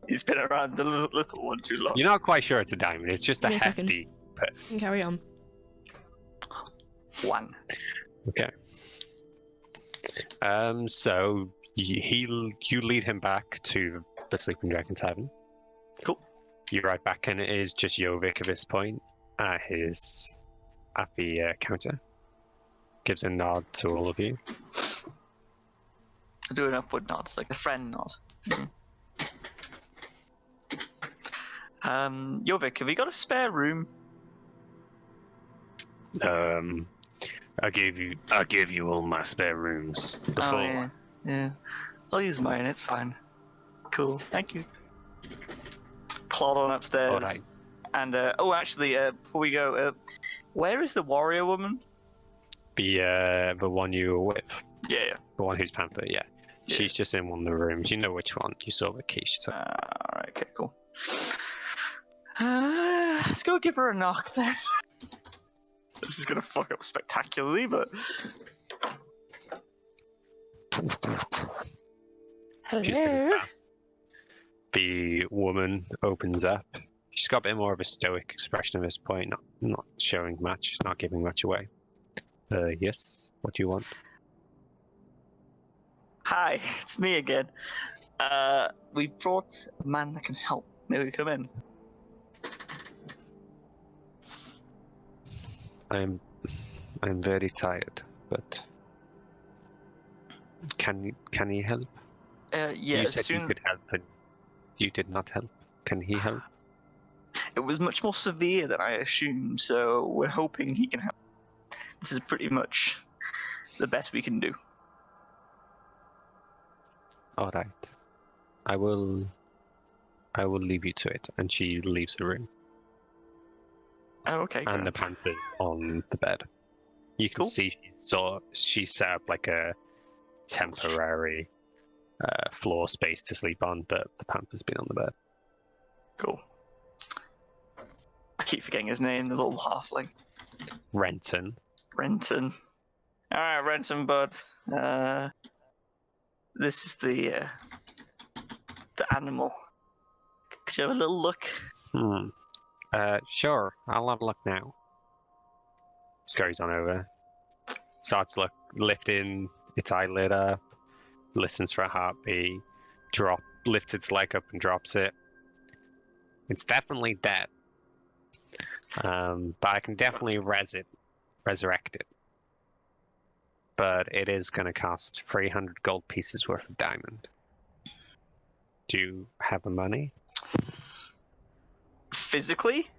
He's been around the little one too long. You're not quite sure it's a diamond. It's just Give a me a second. hefty purse. You can carry on. One. Okay. So you lead him back to the Sleeping Dragon Tavern. Cool. You're right back, and it is just Yovik at this point at the counter. Gives a nod to all of you. I do an upward nod. It's like a friend nod. Yovik, have you got a spare room? I'll give you all my spare rooms. Oh, yeah. I'll use mine, it's fine. Cool, thank you. Plod on upstairs. Alright. And, actually, before we go, where is the warrior woman? The one you were with. Yeah. The one who's Panther, yeah. She's just in one of the rooms. You know which one. You saw the key. Alright, okay, cool. Let's go give her a knock then. This is gonna fuck up spectacularly, but... She's finished Hello? fast. The woman opens up. She's got a bit more of a stoic expression at this point, not showing much, not giving much away. Yes, what do you want? Hi, it's me again. We brought a man that can help. May we come in? I'm very tired, but can he help? Yeah, You said you could help, and you did not help. Can he help? It was much more severe than I assumed, so we're hoping he can help. This is pretty much the best we can do. All right, I will leave you to it. And she leaves the room. Oh, okay. And great. the panther's on the bed. You can Cool. see she set up like a temporary floor space to sleep on, but the panther's been on the bed. Cool. I keep forgetting his name, the little halfling. Renton. Renton. Alright, Renton, bud. This is the animal. Could you have a little look? Sure, I'll have a look now. Scurries on over. Starts lifting its eyelid up, listens for a heartbeat, lifts its leg up and drops it. It's definitely dead. But I can definitely resurrect it. But it is going to cost 300 gold pieces worth of diamond. Do you have the money? Physically?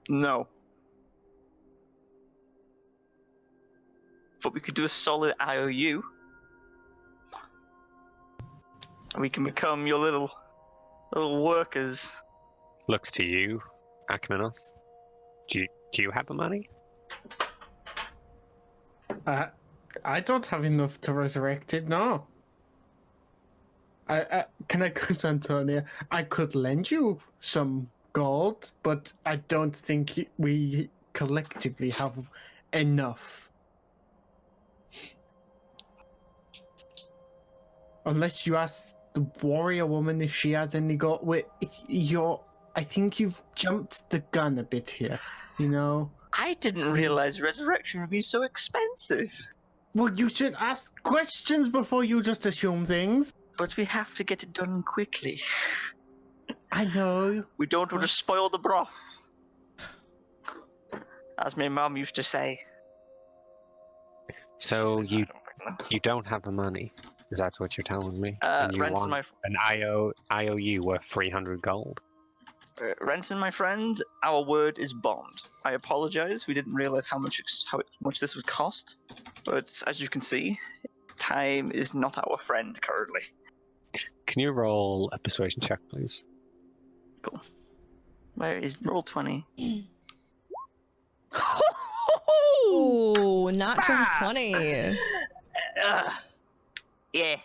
No. But we could do a solid IOU. And we can become your little Little workers. Looks to you, Akmenos. Do you have the money? I don't have enough to resurrect it. No. Can I go to Antonia? I could lend you some gold, but I don't think we collectively have enough. Unless you ask the warrior woman if she has any gold. Wait, I think you've jumped the gun a bit here. You know. I didn't realize resurrection would be so expensive. Well, you should ask questions before you just assume things. But we have to get it done quickly. I know. We don't want to spoil the broth. As my mum used to say. So you don't have the money. Is that what you're telling me? And you Renton, want an IOU worth 300 gold? Renton, my friend, our word is bond. I apologize. We didn't realize how much this would cost. But as you can see, time is not our friend currently. Can you roll a persuasion check, please? Cool. Where is roll 20? Ooh, natural 20. Yeah.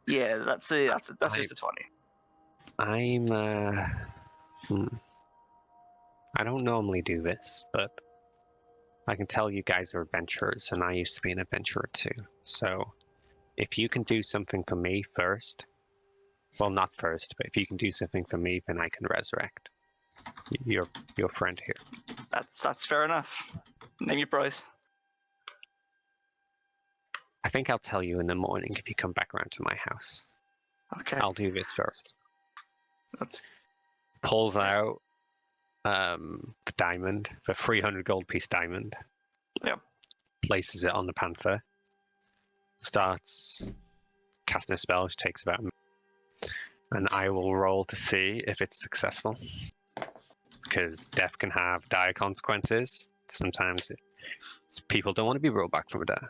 Yeah, that's just a 20. I don't normally do this, but I can tell you guys are adventurers, and I used to be an adventurer too. So, if you can do something for me first, well, not first, but if you can do something for me, then I can resurrect your friend here. That's fair enough. Name your price. I think I'll tell you in the morning if you come back around to my house. Okay. I'll do this first. That's Pulls out the diamond, the 300 gold piece diamond. Yeah. Places it on the panther. Starts casting a spell, which takes about a minute. And I will roll to see if it's successful. Because death can have dire consequences. Sometimes people don't want to be rolled back from death.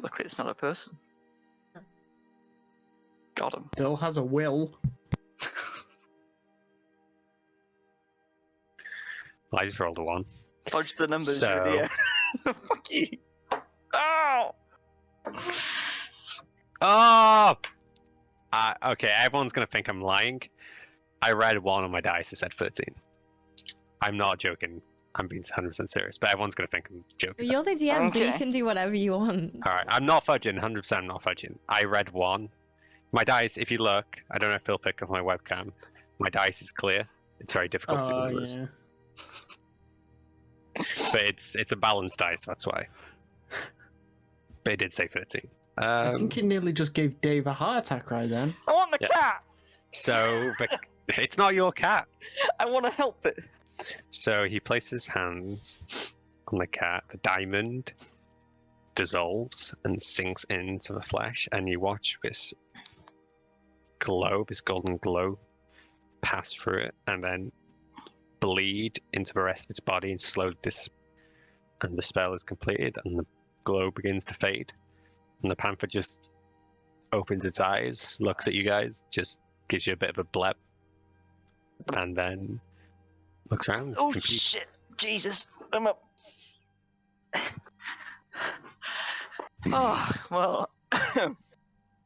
Luckily, it's not a person. Got him. Still has a will. Well, I just rolled a 1. Fudge the numbers, So- you idiot. Fuck you. Oh! Oh! Okay, everyone's going to think I'm lying. I read 1 on my dice, it said 13. I'm not joking. I'm being 100% serious, but everyone's going to think I'm joking. You're the DM, so you Okay. can do whatever you want. Alright, I'm not fudging, 100% I'm not fudging. I read 1. My dice, if you look, I don't know if you'll pick up my webcam, my dice is clear. It's very difficult to see Oh, numbers. yeah. But it's a balanced dice, that's why. But it did say 13. I think you nearly just gave Dave a heart attack right then. I want the Yeah. cat! So, but it's not your cat. I want to help it. So he places hands on the cat. The diamond dissolves and sinks into the flesh, and you watch this glow, this golden glow, pass through it, and then bleed into the rest of its body and slowly and the spell is completed, and the glow begins to fade, and the panther just opens its eyes, looks at you guys, just gives you a bit of a blep, and then looks around. Oh confused. shit! Jesus, I'm up. Oh well.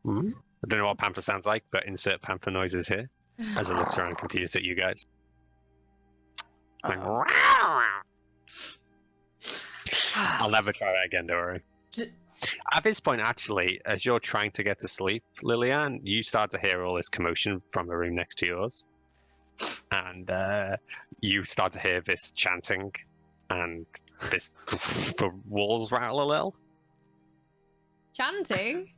Hmm? I don't know what panther sounds like, but insert panther noises here as it looks around confused at you guys. Like, I'll never try that again, don't worry. At this point, actually, as you're trying to get to sleep, Lillian, you start to hear all this commotion from the room next to yours. And you start to hear this chanting, and the walls rattle a little. Chanting?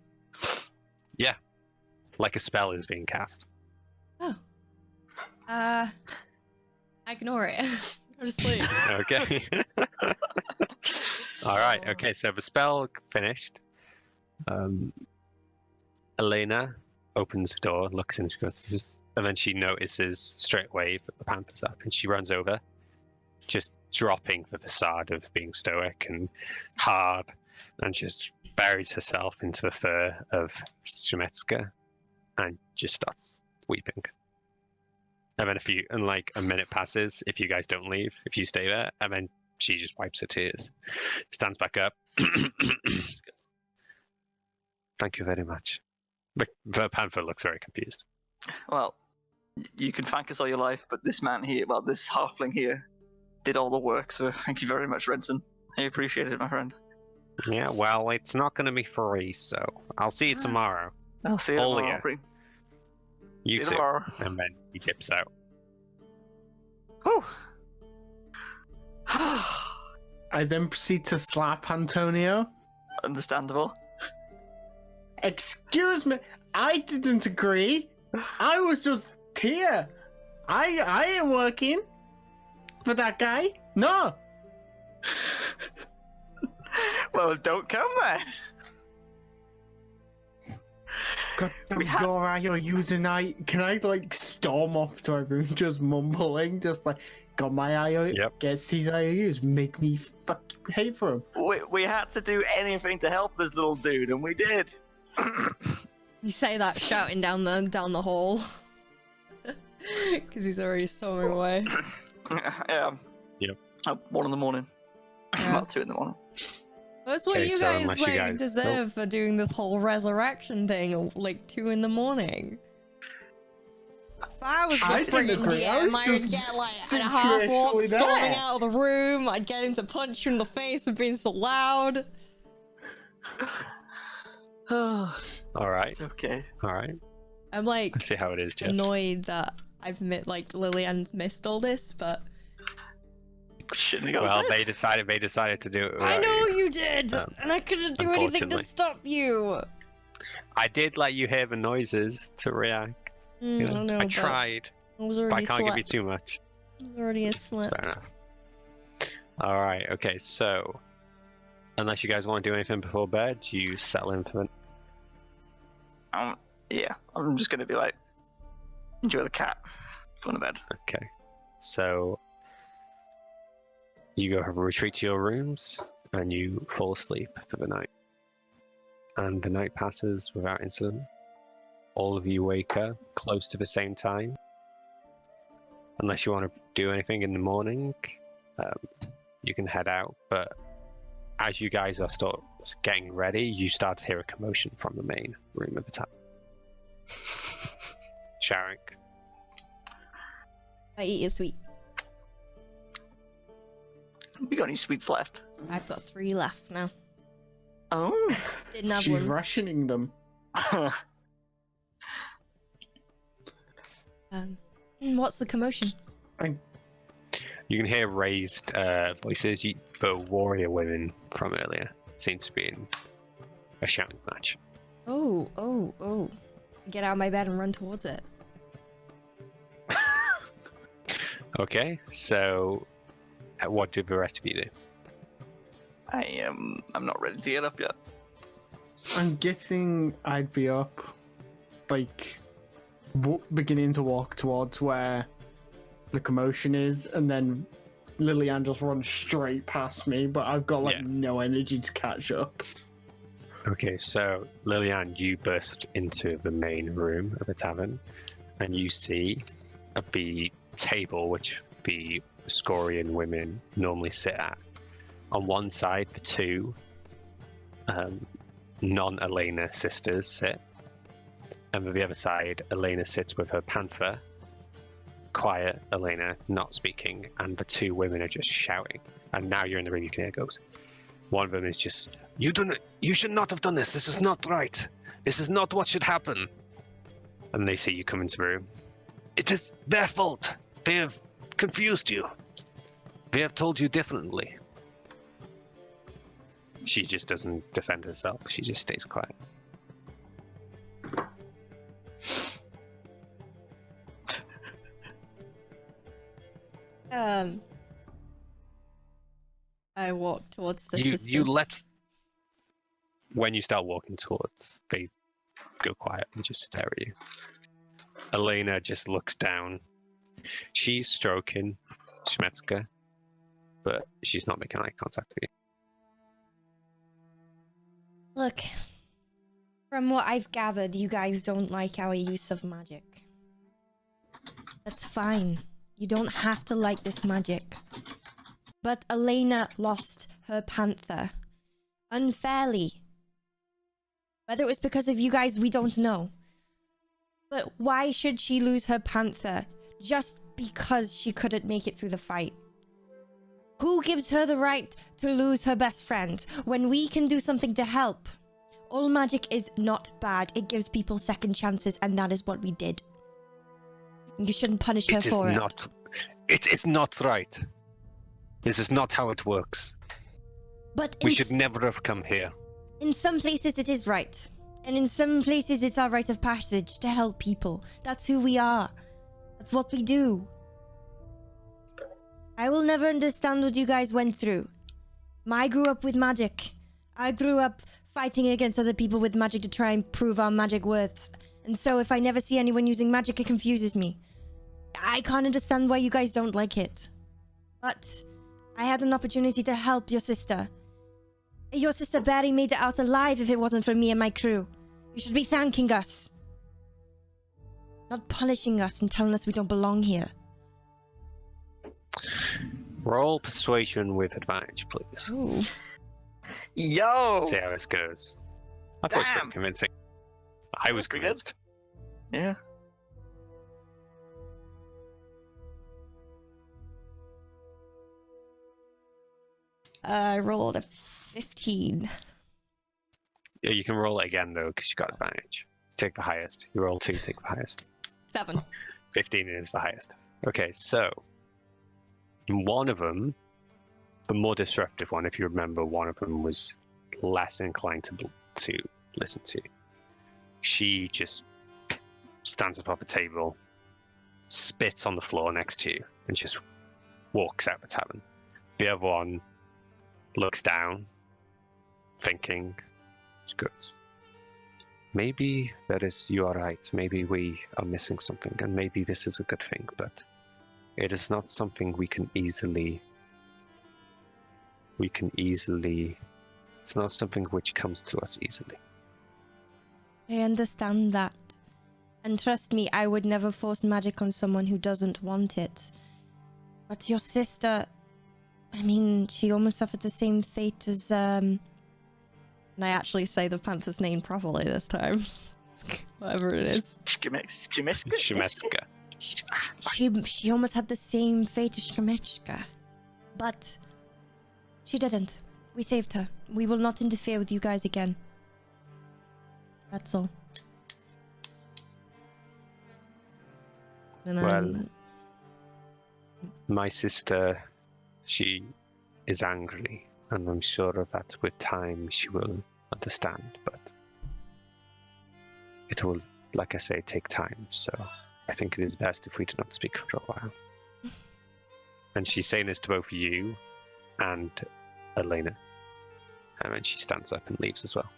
Like a spell is being cast. Oh. Ignore it. Go to sleep. Okay. All right. Okay. So the spell finished. Elena opens the door, looks in, she goes, and then she notices straight away that the panther's up, and she runs over, just dropping the facade of being stoic and hard, and just buries herself into the fur of Shemetska and just starts weeping. And then like a minute passes, if you guys don't leave, if you stay there, and then she just wipes her tears, stands back up. Thank you very much. The panther looks very confused. Well, you can thank us all your life, but this man here, well, this halfling here, did all the work, so thank you very much, Renton. I appreciate it, my friend. Yeah, well, it's not going to be free, so I'll see you tomorrow. I'll see you tomorrow. You too. Tomorrow. And then he dips out. Whew. I then proceed to slap Antonio. Understandable. Excuse me, I didn't agree. I was just here. I ain't working for that guy. No. Well, don't come then. God damn, your eye, you're using eye. Can I like storm off to everyone just mumbling, just like, got my eye out, gets his IOUs, make me fucking hate for him. We had to do anything to help this little dude, and we did. You say that shouting down the hall. Because he's already storming away. Yeah. Yep. 1 in the morning. Yeah. About 2 in the morning. That's what Okay, you so guys unless like you guys- deserve for doing this whole resurrection thing at like 2 in the morning. If I was the I didn't freaking agree, I DM, was I would just get like at a half walk situationally storming there. out of the room. I'd get him to punch you in the face for being so loud. All right. It's okay. All right. I'm like Let's see how it is, Jess. annoyed that I've like Lillian's missed all this, but Shouldn't have Well, got they decided to do it. I without know you. you did, and I couldn't do anything to unfortunately. stop you. I did let you hear the noises to react. You know, I know, I but tried, I was but I already can't give you slept. too much. I was already It's asleep. fair enough. All right. Okay. So, unless you guys want to do anything before bed, you settle in for the. Yeah, I'm just gonna be like, enjoy the cat. Go to bed. Okay. So you go retreat to your rooms and you fall asleep for the night. And the night passes without incident. All of you wake up close to the same time. Unless you want to do anything in the morning, you can head out. But as you guys are start getting ready, you start to hear a commotion from the main room of the town. Sharik. I eat your sweet. We got any sweets left? I've got 3 left now. Oh. Didn't have She's one. rationing them. What's the commotion? You can hear raised voices. The warrior women from earlier seem to be in a shouting match. Oh. Get out of my bed and run towards it. Okay, so what do the rest of you do? I'm not ready to get up yet. I'm guessing I'd be up, like, beginning to walk towards where the commotion is, and then Lillian just runs straight past me, but I've got, like, Yeah. no energy to catch up. Okay, so Lillian, you burst into the main room of the tavern, and you see the table which the Scorian women normally sit at. On one side, the 2 non-Elena sisters sit, and on the other side, Elena sits with her panther, quiet Elena, not speaking, and the 2 women are just shouting. And now you're in the room, you can hear goes. One of them is just, you should not have done this. This is not right. This is not what should happen. And they see you come into the room. It is their fault. They have confused you. They have told you differently. She just doesn't defend herself. She just stays quiet. I walk towards the You sisters. let. When you start walking towards, they go quiet and just stare at you. Elena just looks down. She's stroking Shemetska, but she's not making eye contact with you. Look, from what I've gathered, you guys don't like our use of magic. That's fine. You don't have to like this magic. But Elena lost her panther. Unfairly. Whether it was because of you guys, we don't know. But why should she lose her panther just because she couldn't make it through the fight? Who gives her the right to lose her best friend when we can do something to help? All magic is not bad. It gives people second chances, and that is what we did. You shouldn't punish her for it. It is not right. This is not how it works. But We should never have come here. in some places it is right. And in some places it's our rite of passage to help people. That's who we are. That's what we do. I will never understand what you guys went through. I grew up with magic. I grew up fighting against other people with magic to try and prove our magic worth. And so if I never see anyone using magic, it confuses me. I can't understand why you guys don't like it. But I had an opportunity to help your sister. Your sister barely made it out alive if it wasn't for me and my crew. You should be thanking us. Not punishing us and telling us we don't belong here. Roll persuasion with advantage, please. Ooh. Yo! See how this goes. I thought it was Damn. pretty convincing. I was Pretty good. convinced. Yeah. I rolled a 15. Yeah, you can roll it again though, because you got advantage. Take the highest. You roll 2, take the highest. 7. 15 is the highest. Okay, so one of them, the more disruptive one, if you remember, one of them was less inclined to listen to. She just stands up off the table, spits on the floor next to you, and just walks out the tavern. The other one looks down, thinking, it's good. Maybe you are right. Maybe we are missing something, and maybe this is a good thing, but it is not something we can easily. It's not something which comes to us easily. I understand that. And trust me, I would never force magic on someone who doesn't want it. But your sister, I mean, she almost suffered the same fate as, And I actually say the panther's name properly this time. Whatever it is. Shemiska? She almost had the same fate as Shemechka. But she didn't. We saved her. We will not interfere with you guys again. That's all. And Well, my sister, she is angry, and I'm sure that with time she will understand, but it will, like I say, take time, so I think it is best if we do not speak for a while. And she's saying this to both you and Elena. And then she stands up and leaves as well.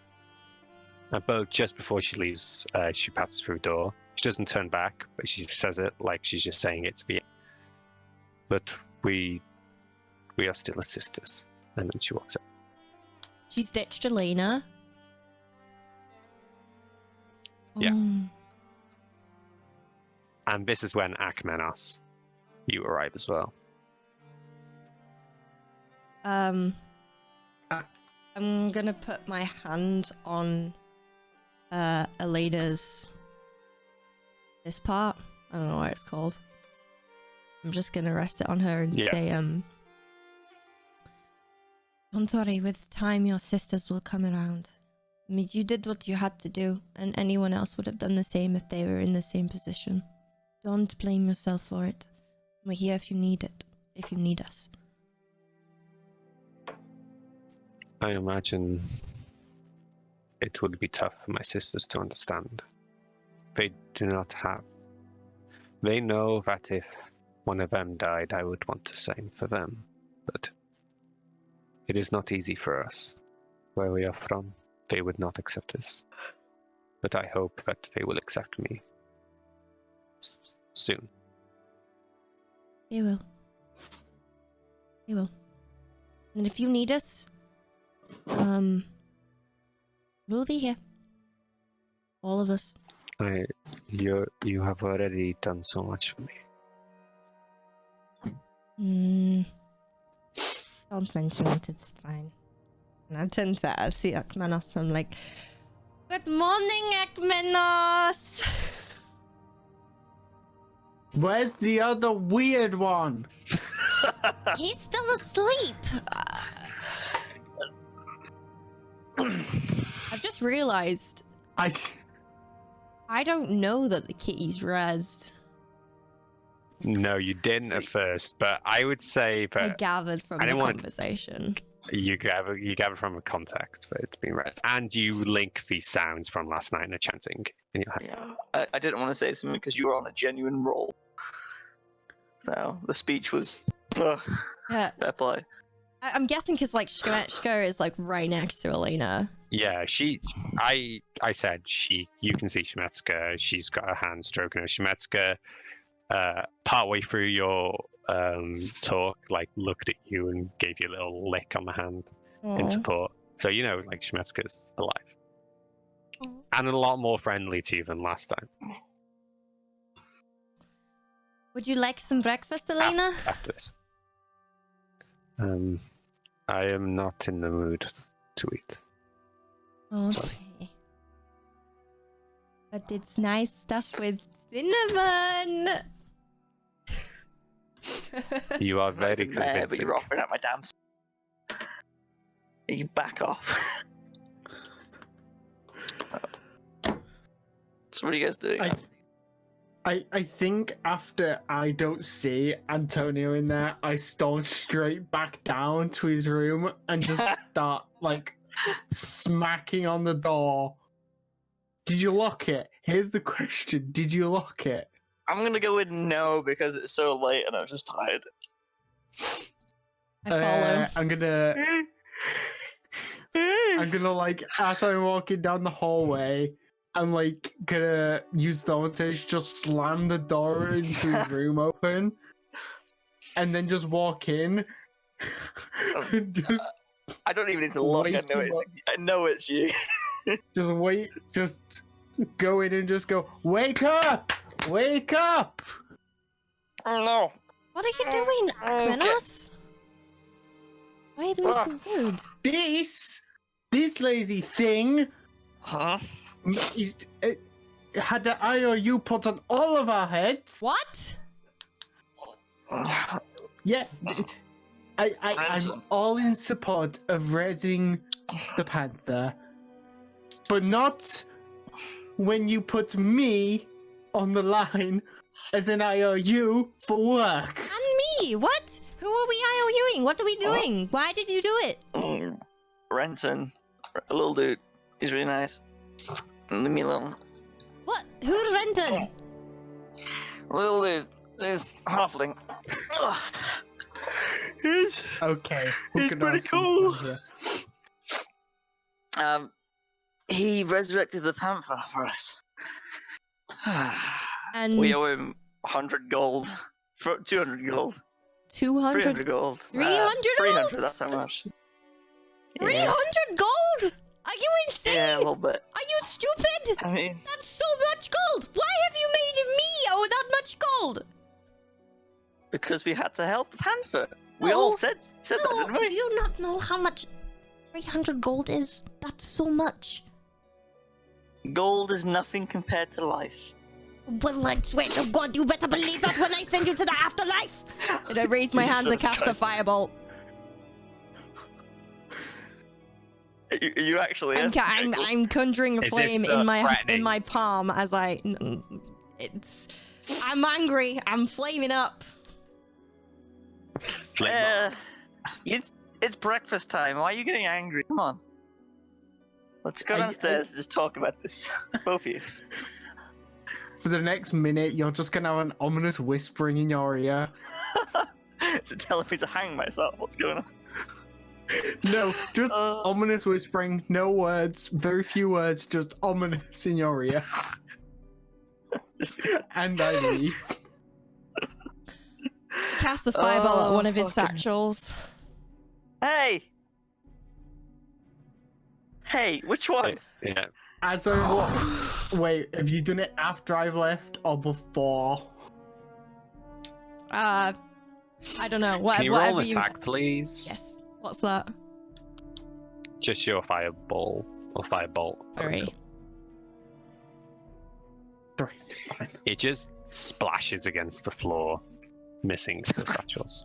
But just before she leaves, she passes through a door. She doesn't turn back, but she says it like she's just saying it to be. But we are still as sisters. And then she walks out. she's ditched Elena. Yeah. Oh. And this is when Akmenos, you arrive as well. I'm gonna put my hand on Elena's this part. I don't know what it's called. I'm just gonna rest it on her and say, don't worry, with time your sisters will come around. I mean, you did what you had to do, and anyone else would have done the same if they were in the same position. Don't blame yourself for it. We're here if you need it, if you need us. I imagine it would be tough for my sisters to understand. They do not have. They know that if one of them died, I would want the same for them. But it is not easy for us. Where we are from, they would not accept us. But I hope that they will accept me soon. They will. They will. And if you need us, We'll be here. All of us. You have already done so much for me. Don't mention it, it's fine. And I turn to see Akmenos. I'm like, good morning, Akmenos! Where's the other weird one? He's still asleep. I've just realized I don't know that the kitty's rezzed. No, you didn't at first, but I would say, I but gathered from I the don't want- conversation. you gather from a context for it to be rest, and you link these sounds from last night and the chanting in your head. Yeah, I didn't want to say something because you were on a genuine roll. So the speech was, Yeah, fair play. I'm guessing because like Shemechka is like right next to Elena. Yeah, I said you can see Shemetska. She's got her hand stroking her. Shemetska, partway through your talk, like looked at you and gave you a little lick on the hand in Aw. support. So you know, like Shemetska's alive Aw. and a lot more friendly to you than last time. Would you like some breakfast, Elena? After this, I am not in the mood to eat. Okay. But it's nice stuff with cinnamon. You are very There, but convincing. you're offering at my damn. You back off. So what are you guys doing? I think after I don't see Antonio in there, I storm straight back down to his room and just start like smacking on the door. Did you lock it? Here's the question: did you lock it? I'm gonna go with no because it's so late and I'm just tired. I follow. I'm gonna like as I'm walking down the hallway, I'm like gonna use the advantage, just slam the door into his room open, and then just walk in. And just I don't even need to look. Wake him up. I know it's you. just go in and just go, wake up! Wake up! Oh no. What are you doing, Akmenos? Why are you being so rude? This lazy thing Huh? is had the IOU put on all of our heads. What? Yeah, I'm Handsome. all in support of raising the Panther, but not when you put me on the line as an IOU for work. And me? What? Who are we IOUing? What are we doing? Why did you do it? Renton, a little dude. He's really nice. Leave me alone. What? Who's Renton? Little dude. There's halfling. He's Okay, He's pretty cool. He resurrected the panther for us. And We owe him 100 gold. For 200 gold. 200? 300 gold. 300 300, that's how much. 300 gold? Are you insane? Yeah, a little bit. Are you stupid? I mean, That's so much gold. Why have you made me owe that much gold? because we had to help the panther. We No. all said that, No, didn't do we? you not know how much 300 gold is? That's so much. Gold is nothing compared to life. Well, I swear to God, you better believe that when I send you to the afterlife. And I raise my hand to Jesus cast a Christ. fireball. You actually? I'm conjuring a Is flame this, in my threatening? palm as I'm angry. I'm flaming up. It's breakfast time. Why are you getting angry? Come on. Let's go downstairs and just talk about this. Both of you. For the next minute, you're just gonna have an ominous whispering in your ear. Is it telling me to hang myself? What's going on? No, just ominous whispering, no words, very few words, just ominous in your ear. Just, And I leave. Cast a fireball at one of his fucking- satchels. hey! Hey, which one? Yeah. As I wait, have you done it after I've left or before? I don't know. Can you roll Whatever an you. attack, please? Yes. What's that? Just your fireball or firebolt. Sorry. Three. Fine. It just splashes against the floor, missing the satchels.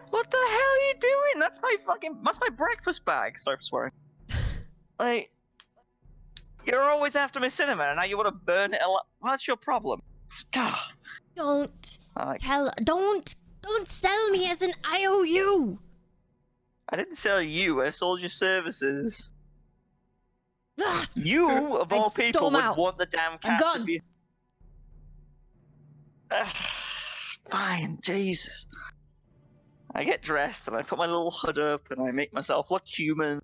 What the hell are you doing? That's my breakfast bag. Sorry for swearing. Like, you're always after my cinnamon, and now you want to burn it. What's your problem? God. Don't Like, don't sell me as an IOU. I didn't sell you. I sold you services. Ah, You, of all storm people, would out. want the damn I'm cat to gone. be. Fine, Jesus. I get dressed and I put my little hood up and I make myself look human.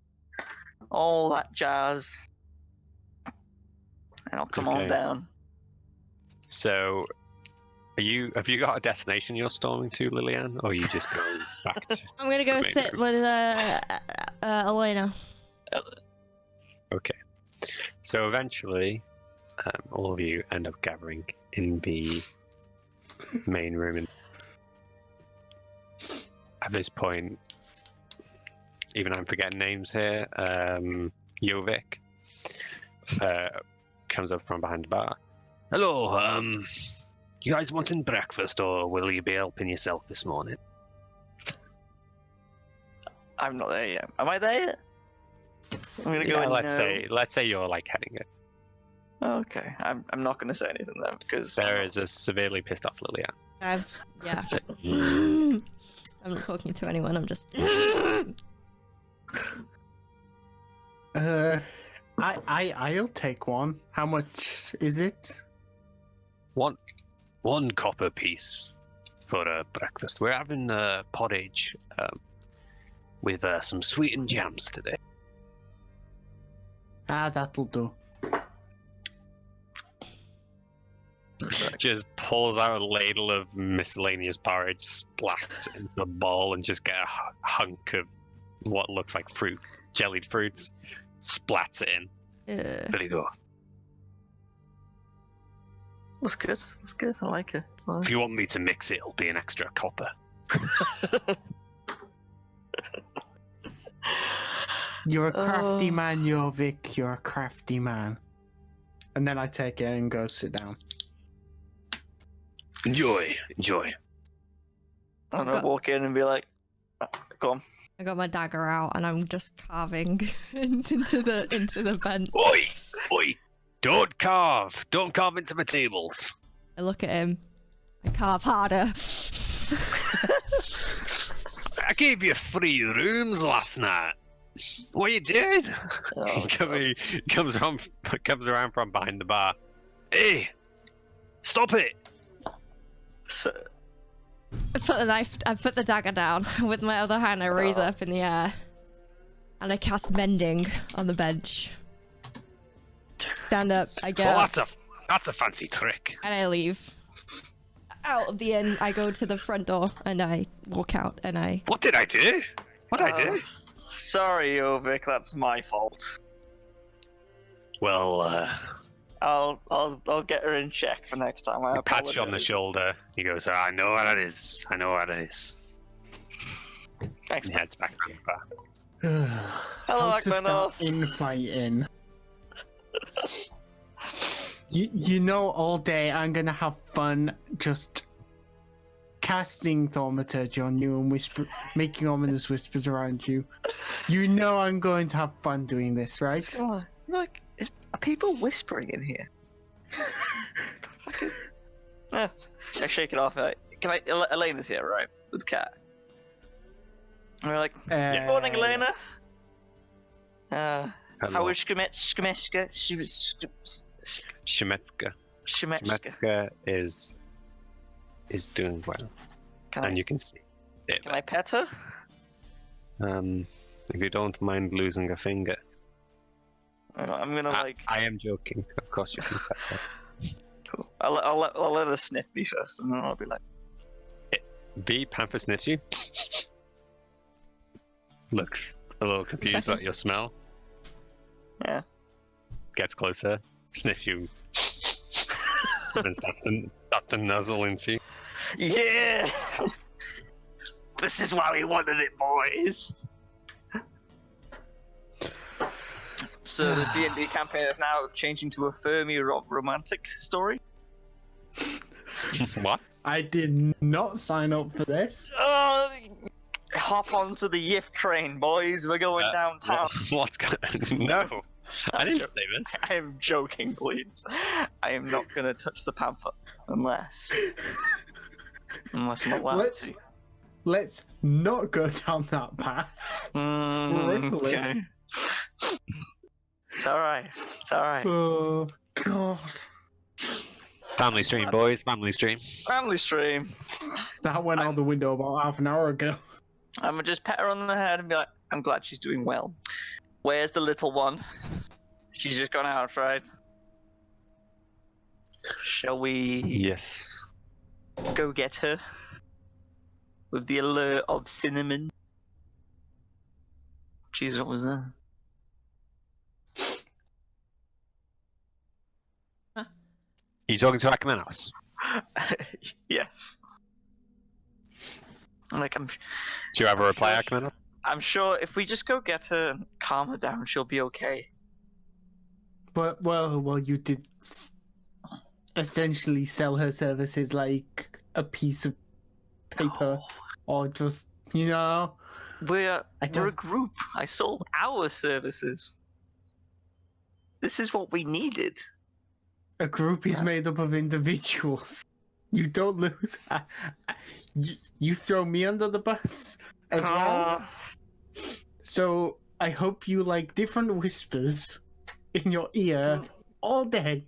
All that jazz. And I'll come on Okay. down. So, have you got a destination you're storming to, Lillian, or are you just going back to? I'm gonna go the main sit room? with Elena. Okay. So eventually, all of you end up gathering in the main room. And at this point, even I'm forgetting names here. Jovik comes up from behind the bar. Hello, you guys wanting breakfast, or will you be helping yourself this morning? I'm not there yet. Am I there yet? I'm gonna go Yeah, in let's say you're like heading it. Okay, I'm not gonna say anything then because There is a severely pissed off Lillian. Yeah. I'm not talking to anyone. I'm just. I'll take one. How much is it? One copper piece for breakfast. We're having porridge with some sweetened jams today. That'll do. Just pulls out a ladle of miscellaneous porridge, splats into a ball, and just get a hunk of what looks like fruit, jellied fruits, splats it in. There you go. That's good. That's good. I like it. If you want me to mix it, it'll be an extra copper. You're a crafty man, Jovik. You're a crafty man. And then I take it and go sit down. Enjoy. I'm gonna walk in and be like, go on. I got my dagger out and I'm just carving into the bench. Oi! Don't carve into my tables. I look at him. I carve harder. I gave you 3 rooms last night. What are you doing? Oh, He comes around from behind the bar. Hey, stop it! So, I put the dagger down. With my other hand, I raise it up in the air. And I cast mending on the bench. Stand up, I get Well, up, that's a fancy trick. and I leave. Out of the inn, I go to the front door, and I walk out, and I... What did I do? sorry, Jovik, that's my fault. Well, I'll get her in check for next time. I he pats you on the apologize. shoulder. He goes, I know what it is. Thanks. And he heads back to the bar. Hello, How to start Akmanos. infighting. You know, all day I'm gonna have fun just casting thaumaturgy on you and making ominous whispers around you. You know I'm going to have fun doing this, right? Come on. Look, are people whispering in here? I shake it off. Elena's here, right? With the cat. And we're like, good morning, Elena. How is Shkemeska? Shemetska is doing well, and you can see it. Can I pet her? If you don't mind losing a finger. I'm gonna I am joking. Of course you can pet her. Cool. I'll let her sniff me first, and then I'll be like, The panther sniffs you. Looks a little confused about your smell. Yeah. Gets closer, sniffs you, and starts to nuzzle into you. Yeah! This is why we wanted it, boys! So this D&D campaign is now changing to a Fermi romantic story. What? I did not sign up for this. Hop onto the Yiff train, boys. We're going downtown. What's going? No, I didn't say this. I am joking, please. I am not going to touch the panther unless I'm allowed to. Let's not go down that path. Really? Okay. It's alright. It's alright. Oh God. Family stream, boys. Family stream. Family stream. That went out the window about half an hour ago. I'm gonna just pet her on the head and be like, I'm glad she's doing well. Where's the little one? She's just gone out, right? Shall we Yes. go get her? With the allure of cinnamon. Jeez, what was that? You talking to Akmenos? Yes. Like Do you have a reply, Akmenos? I'm sure if we just go get her and calm her down, she'll be okay. But well, you did essentially sell her services like a piece of paper, or just We're a don't- group. I sold our services. This is what we needed. a group is made up of individuals. You don't lose. You throw me under the bus as well. So I hope you like different whispers in your ear all day.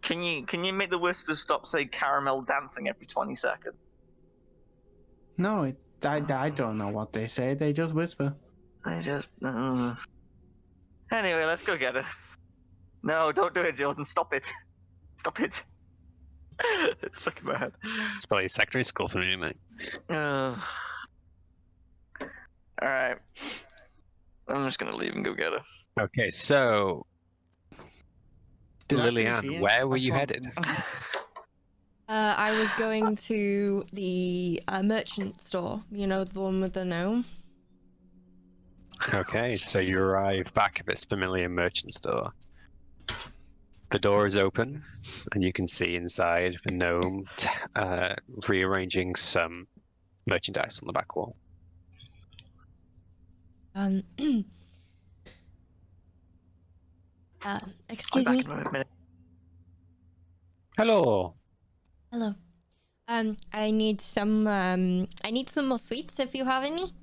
Can you make the whispers stop saying caramel dancing every 20 seconds? No, I don't know what they say. They just whisper. I just Anyway, let's go get her. No, don't do it, Jordan. Stop it. Stop it. It's stuck in my head. It's probably secondary school for me, mate. Alright. I'm just gonna leave and go get her. Okay, so Did I finish Lillian, eating? where were That's you not- headed? I was going to the merchant store. You know, the one with the gnome. Okay, so you arrive back at this familiar merchant store. The door is open, and you can see inside the gnome rearranging some merchandise on the back wall. Excuse I'll be me. back in a minute. Hello. Hello. I need some more sweets if you have any.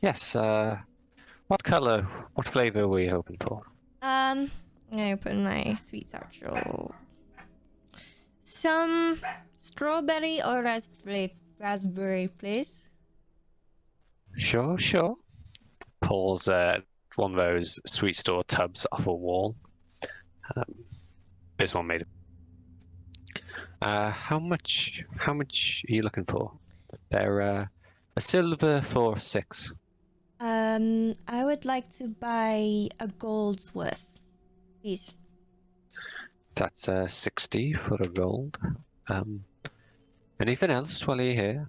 Yes. What color? What flavor were you hoping for? I open my sweet satchel. Some strawberry or raspberry, please. Sure, sure. Pulls one of those sweet store tubs off a wall. This one made it. How much are you looking for? They're a silver for 6. I would like to buy a gold's worth, please. That's 60 for a gold. Anything else while you're here?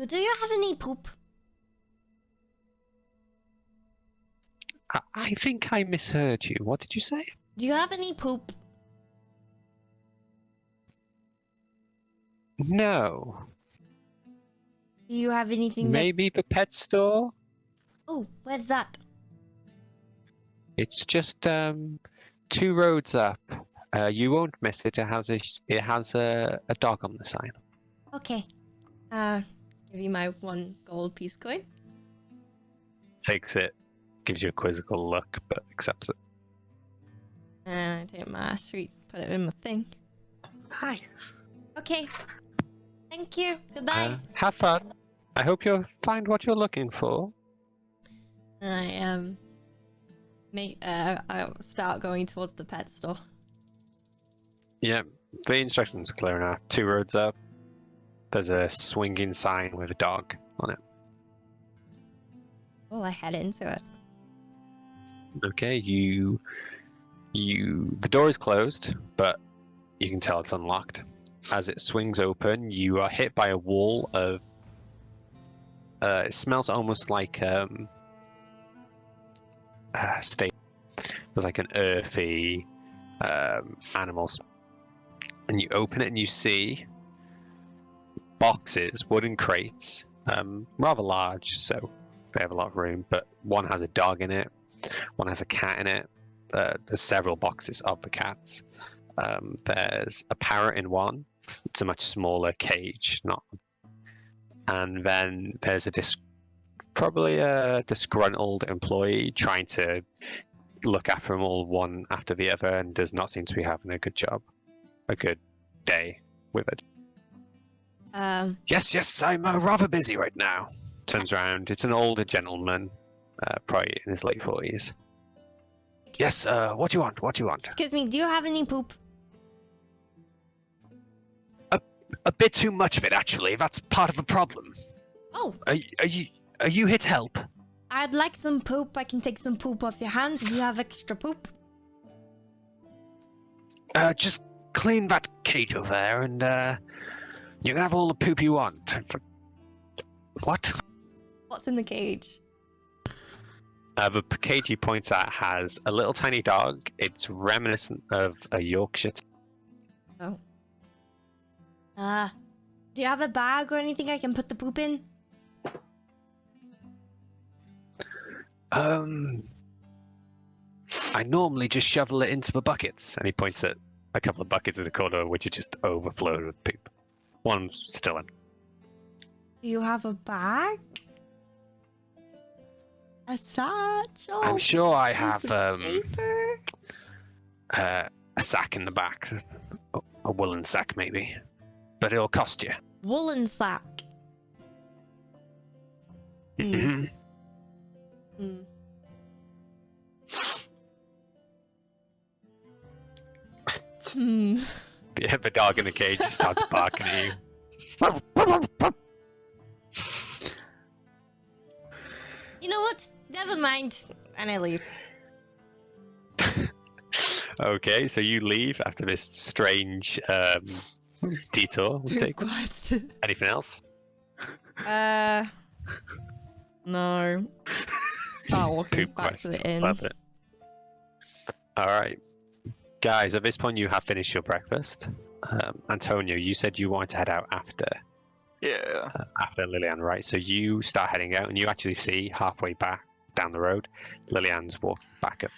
Do you have any poop? I think I misheard you. What did you say? Do you have any poop? No. Do you have anything Maybe the pet store? Oh, where's that? It's just 2 roads up. You won't miss it. It has a dog on the sign. Okay. Give you my 1 gold piece coin. Takes it, gives you a quizzical look, but accepts it. And I take my sweets, put it in my thing. Hi. Okay. Thank you. Goodbye. Have fun. I hope you'll find what you're looking for. And I start going towards the pet store. Yeah, the instructions are clear enough. 2 roads up. There's a swinging sign with a dog on it. Well, I head into it. Okay, the door is closed, but you can tell it's unlocked. As it swings open, you are hit by a wall of. It smells almost like steak. There's like an earthy animal, and you open it and you see boxes, wooden crates, rather large, so they have a lot of room. But one has a dog in it, one has a cat in it. There's several boxes of the cats. There's a parrot in one. It's a much smaller cage, and then there's probably a disgruntled employee trying to look after them all one after the other, and does not seem to be having a good day with it. Yes, I'm rather busy right now. Turns around, it's an older gentleman, probably in his late 40s. Yes, what do you want? Excuse me, do you have any poop? A bit too much of it, actually. That's part of the problem. Oh, Are you here to help? I'd like some poop. I can take some poop off your hands if you have extra poop. Just clean that cage over there, and you can have all the poop you want. What? What's in the cage? The cage he points at has a little tiny dog. It's reminiscent of a Yorkshire. Oh. Do you have a bag or anything I can put the poop in? I normally just shovel it into the buckets, and he points at a couple of buckets in the corner, which are just overflowed with poop. One's still in. Do you have a bag? A satchel? I'm sure I Piece have of paper? a sack in the back, a woolen sack maybe, but it'll cost you. Woolen sack. Mhm. Hmm. Hmm. Yeah, the dog in the cage starts barking at you. You know what? Never mind. And I leave. Okay, so you leave after this strange detour. We'll take. Quest. Anything else? No. Start walking Poop back to quest. the inn. Love it. All right, guys. At this point, you have finished your breakfast. Antonio, you said you wanted to head out after Yeah. after Lillian, right? So you start heading out, and you actually see halfway back down the road, Lillian's walking back up.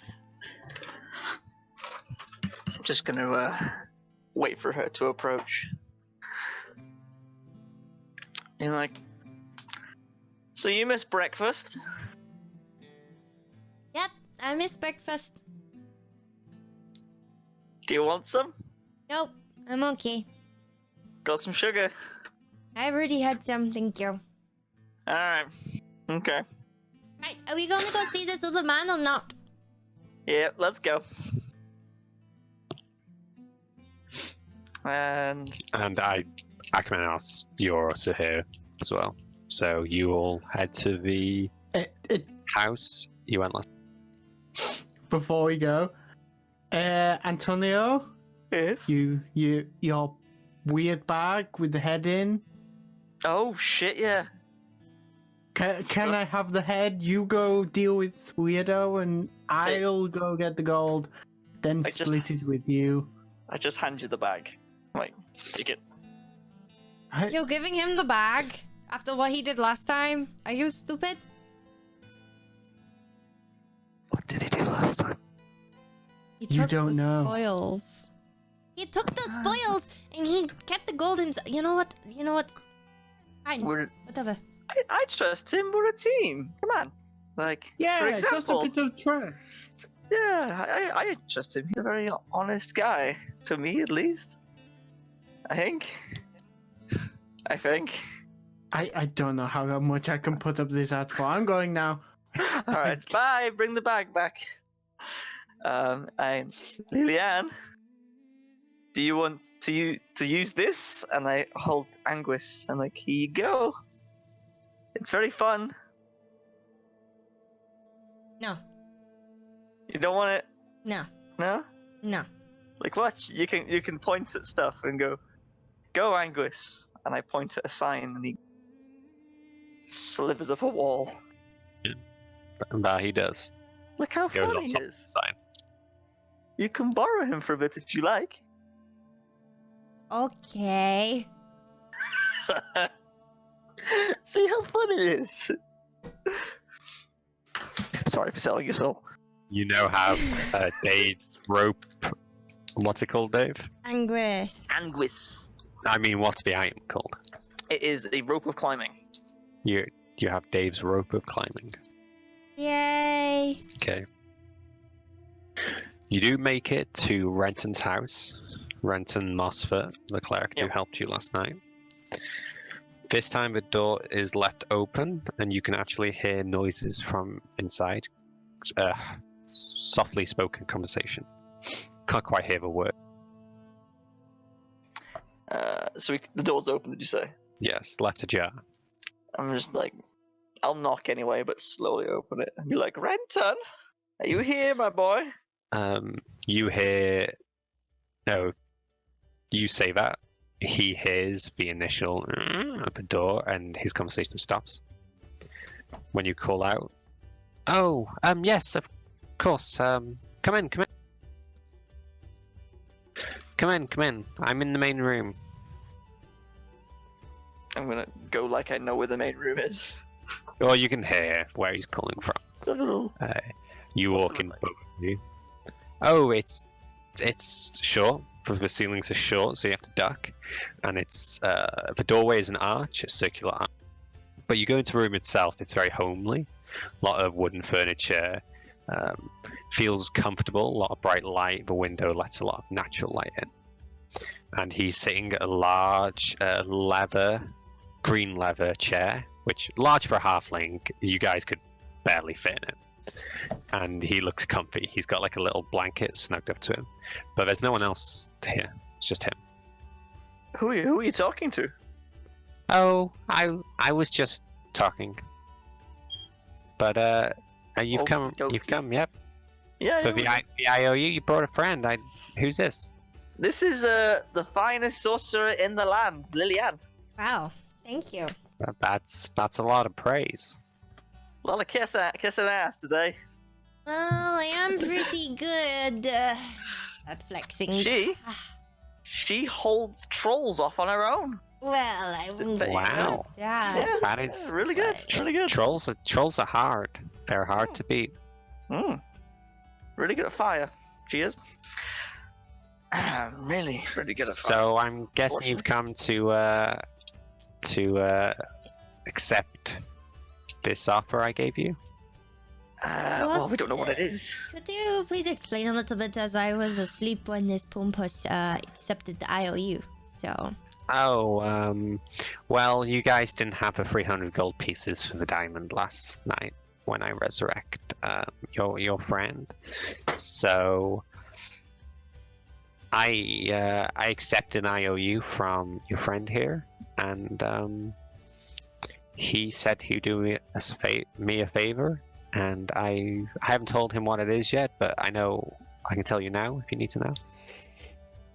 I'm just gonna wait for her to approach. And like, so you missed breakfast? Yep, I missed breakfast. Do you want some? Nope, I'm okay. Got some sugar? I've already had some, thank you. Alright. Okay. Right, are we gonna go see this other man or not? Yeah, let's go. And Akmenos, you're also here as well. So you all head to the house you went last. Before we go, Antonio, yes. your weird bag with the head in. Oh shit! Yeah. Can I have the head? You go deal with Weirdo, and I'll go get the gold. Then split it with you. I just hand you the bag. Like, take it. You're giving him the bag after what he did last time? Are you stupid? What did he do last time? He You took don't the know. spoils. He took the spoils and he kept the gold himself. You know what? Fine. Whatever. I trust him. We're a team. Come on. Like, for Yeah, example, just a bit of trust. Yeah, I trust him. He's a very honest guy. To me, at least. I think. I don't know how much I can put up this ad for. I'm going now. Alright, bye. Bring the bag back. I'm Liliane. do you want to use this? And I hold Anguis. I'm like, here you go. It's very fun. No. You don't want it? No. No? No. Like what? You can point at stuff and go Anguis, and I point at a sign, and he slivers up a wall. That he does. Look how Goes funny on he top of the is. sign. You can borrow him for a bit if you like. Okay. See how funny it is. Sorry for selling your soul. You now have Dave's rope. What's it called, Dave? Anguis. Anguis. I mean, what's the item called? It is the rope of climbing. You have Dave's rope of climbing. Yay. Okay. You do make it to Renton's house. Renton Mosfet, the cleric who helped you last night. This time the door is left open and you can actually hear noises from inside. Softly spoken conversation. Can't quite hear the word. The door's open, did you say? Yes, left ajar. I'm just like, I'll knock anyway, but slowly open it and be like, Renton, are you here, my boy? You hear... No, you say that. He hears the initial at the door and his conversation stops. When you call out, "Oh, yes, of course, come in. Come in. I'm in the main room." I'm gonna go like I know where the main room is. Or you can hear where he's calling from. You What's walk the in. room You. Oh, it's short. The ceilings are short, so you have to duck. And it's the doorway is an arch, a circular arch. But you go into the room itself, it's very homely. A lot of wooden furniture. Feels comfortable, a lot of bright light. The window lets a lot of natural light in. And he's sitting at a large green leather chair, which large for a halfling, you guys could barely fit in it. And he looks comfy. He's got like a little blanket snugged up to him. But there's no one else here. It's just him. Who are you talking to? Oh, I was just talking. But you've come, yep. Yeah. For the IOU, you brought a friend. Who's this? This is the finest sorcerer in the land, Lillian. Wow. Thank you. That's a lot of praise. A lot of kissing ass today. Well, I am pretty good at flexing. She holds trolls off on her own. Well, I wouldn't say Wow. that. That is really good. Really good. Trolls are hard. They're hard to beat. Really good at fire. She is. Really good at fire. So I'm guessing you've come to accept this offer I gave you. Well, we don't know what it is. Could you please explain a little bit, as I was asleep when this Pompous accepted the IOU, so... Oh, well, you guys didn't have the 300 gold pieces for the diamond last night when I resurrect your friend. So I accept an IOU from your friend here, and he said he'd do me a favor, and I haven't told him what it is yet, but I know I can tell you now if you need to know.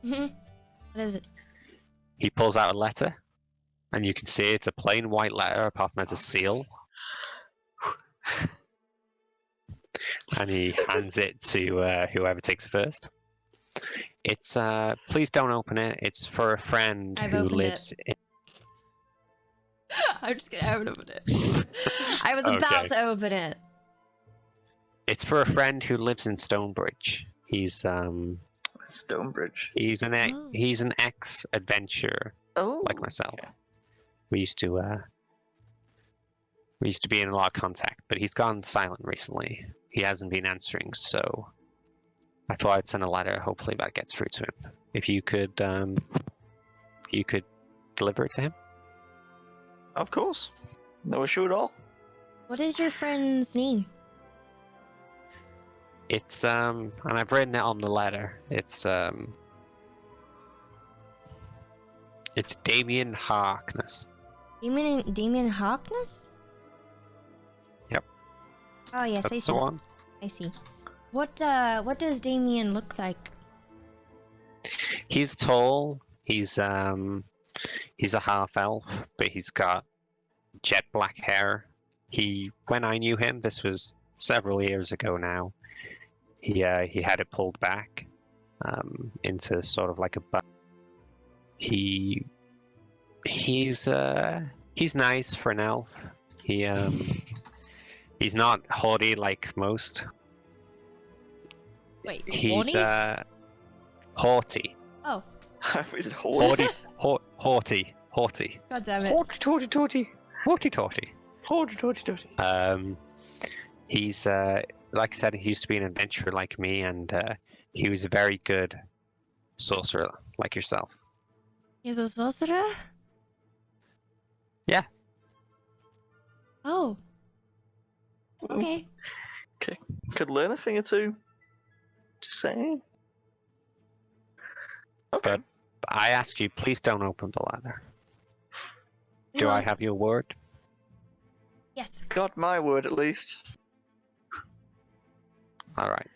What is it? He pulls out a letter, and you can see it's a plain white letter, apart from there's a seal. And he hands it to whoever takes it first. It's please don't open it. It's for a friend who lives in... I'm just gonna open it. I was about to open it. It's for a friend who lives in Stonebridge. He's Stonebridge. He's an ex-adventurer like myself. Okay. We used to be in a lot of contact, but he's gone silent recently. He hasn't been answering, so I thought I'd send a letter. Hopefully that gets through to him. If you could deliver it to him. Of course. No issue at all. What is your friend's name? It's and I've written it on the letter. It's It's Damien Harkness. Damien Harkness? Yep. Oh yes, I That's see. the one. I see. What does Damien look like? He's tall. He's a half elf, but he's got jet black hair. When I knew him, this was several years ago now. He had it pulled back into sort of like a bun. He's nice for an elf. He's not haughty like most. Wait, He's horny? haughty. Oh, Is it haughty? Haughty. god damn it. Haughty. He's like I said, he used to be an adventurer like me, and he was a very good sorcerer like yourself. He's a sorcerer? Yeah. Oh. Okay. Could learn a thing or two. Just saying. Okay. But I ask you, please don't open the ladder. We Do I won't. have your word? Yes. Got my word at least. All right.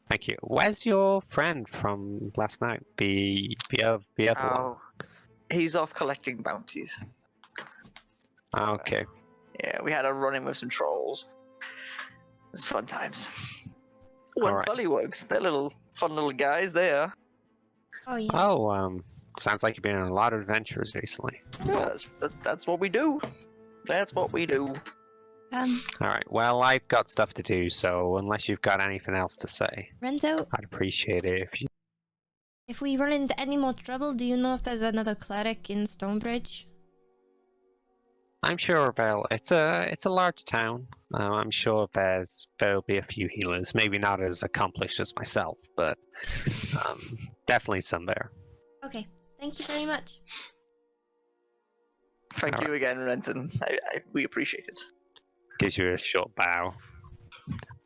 Thank you. Where's your friend from last night? The other one. Oh, he's off collecting bounties. Okay. Yeah, we had a run in with some trolls. It was fun times. Oh, and Alright. bullywugs. They're fun little guys there. Oh yeah. Oh, sounds like you've been on a lot of adventures recently. Yeah, that's what we do. That's what we do. All right. Well, I've got stuff to do, so unless you've got anything else to say, Rento, I'd appreciate it if you. if we run into any more trouble, do you know if there's another cleric in Stonebridge? I'm sure it's a large town. I'm sure there'll be a few healers. Maybe not as accomplished as myself, but definitely some there. Okay. Thank you very much. Thank Alright. you again, Renton. We appreciate it. Gives you a short bow.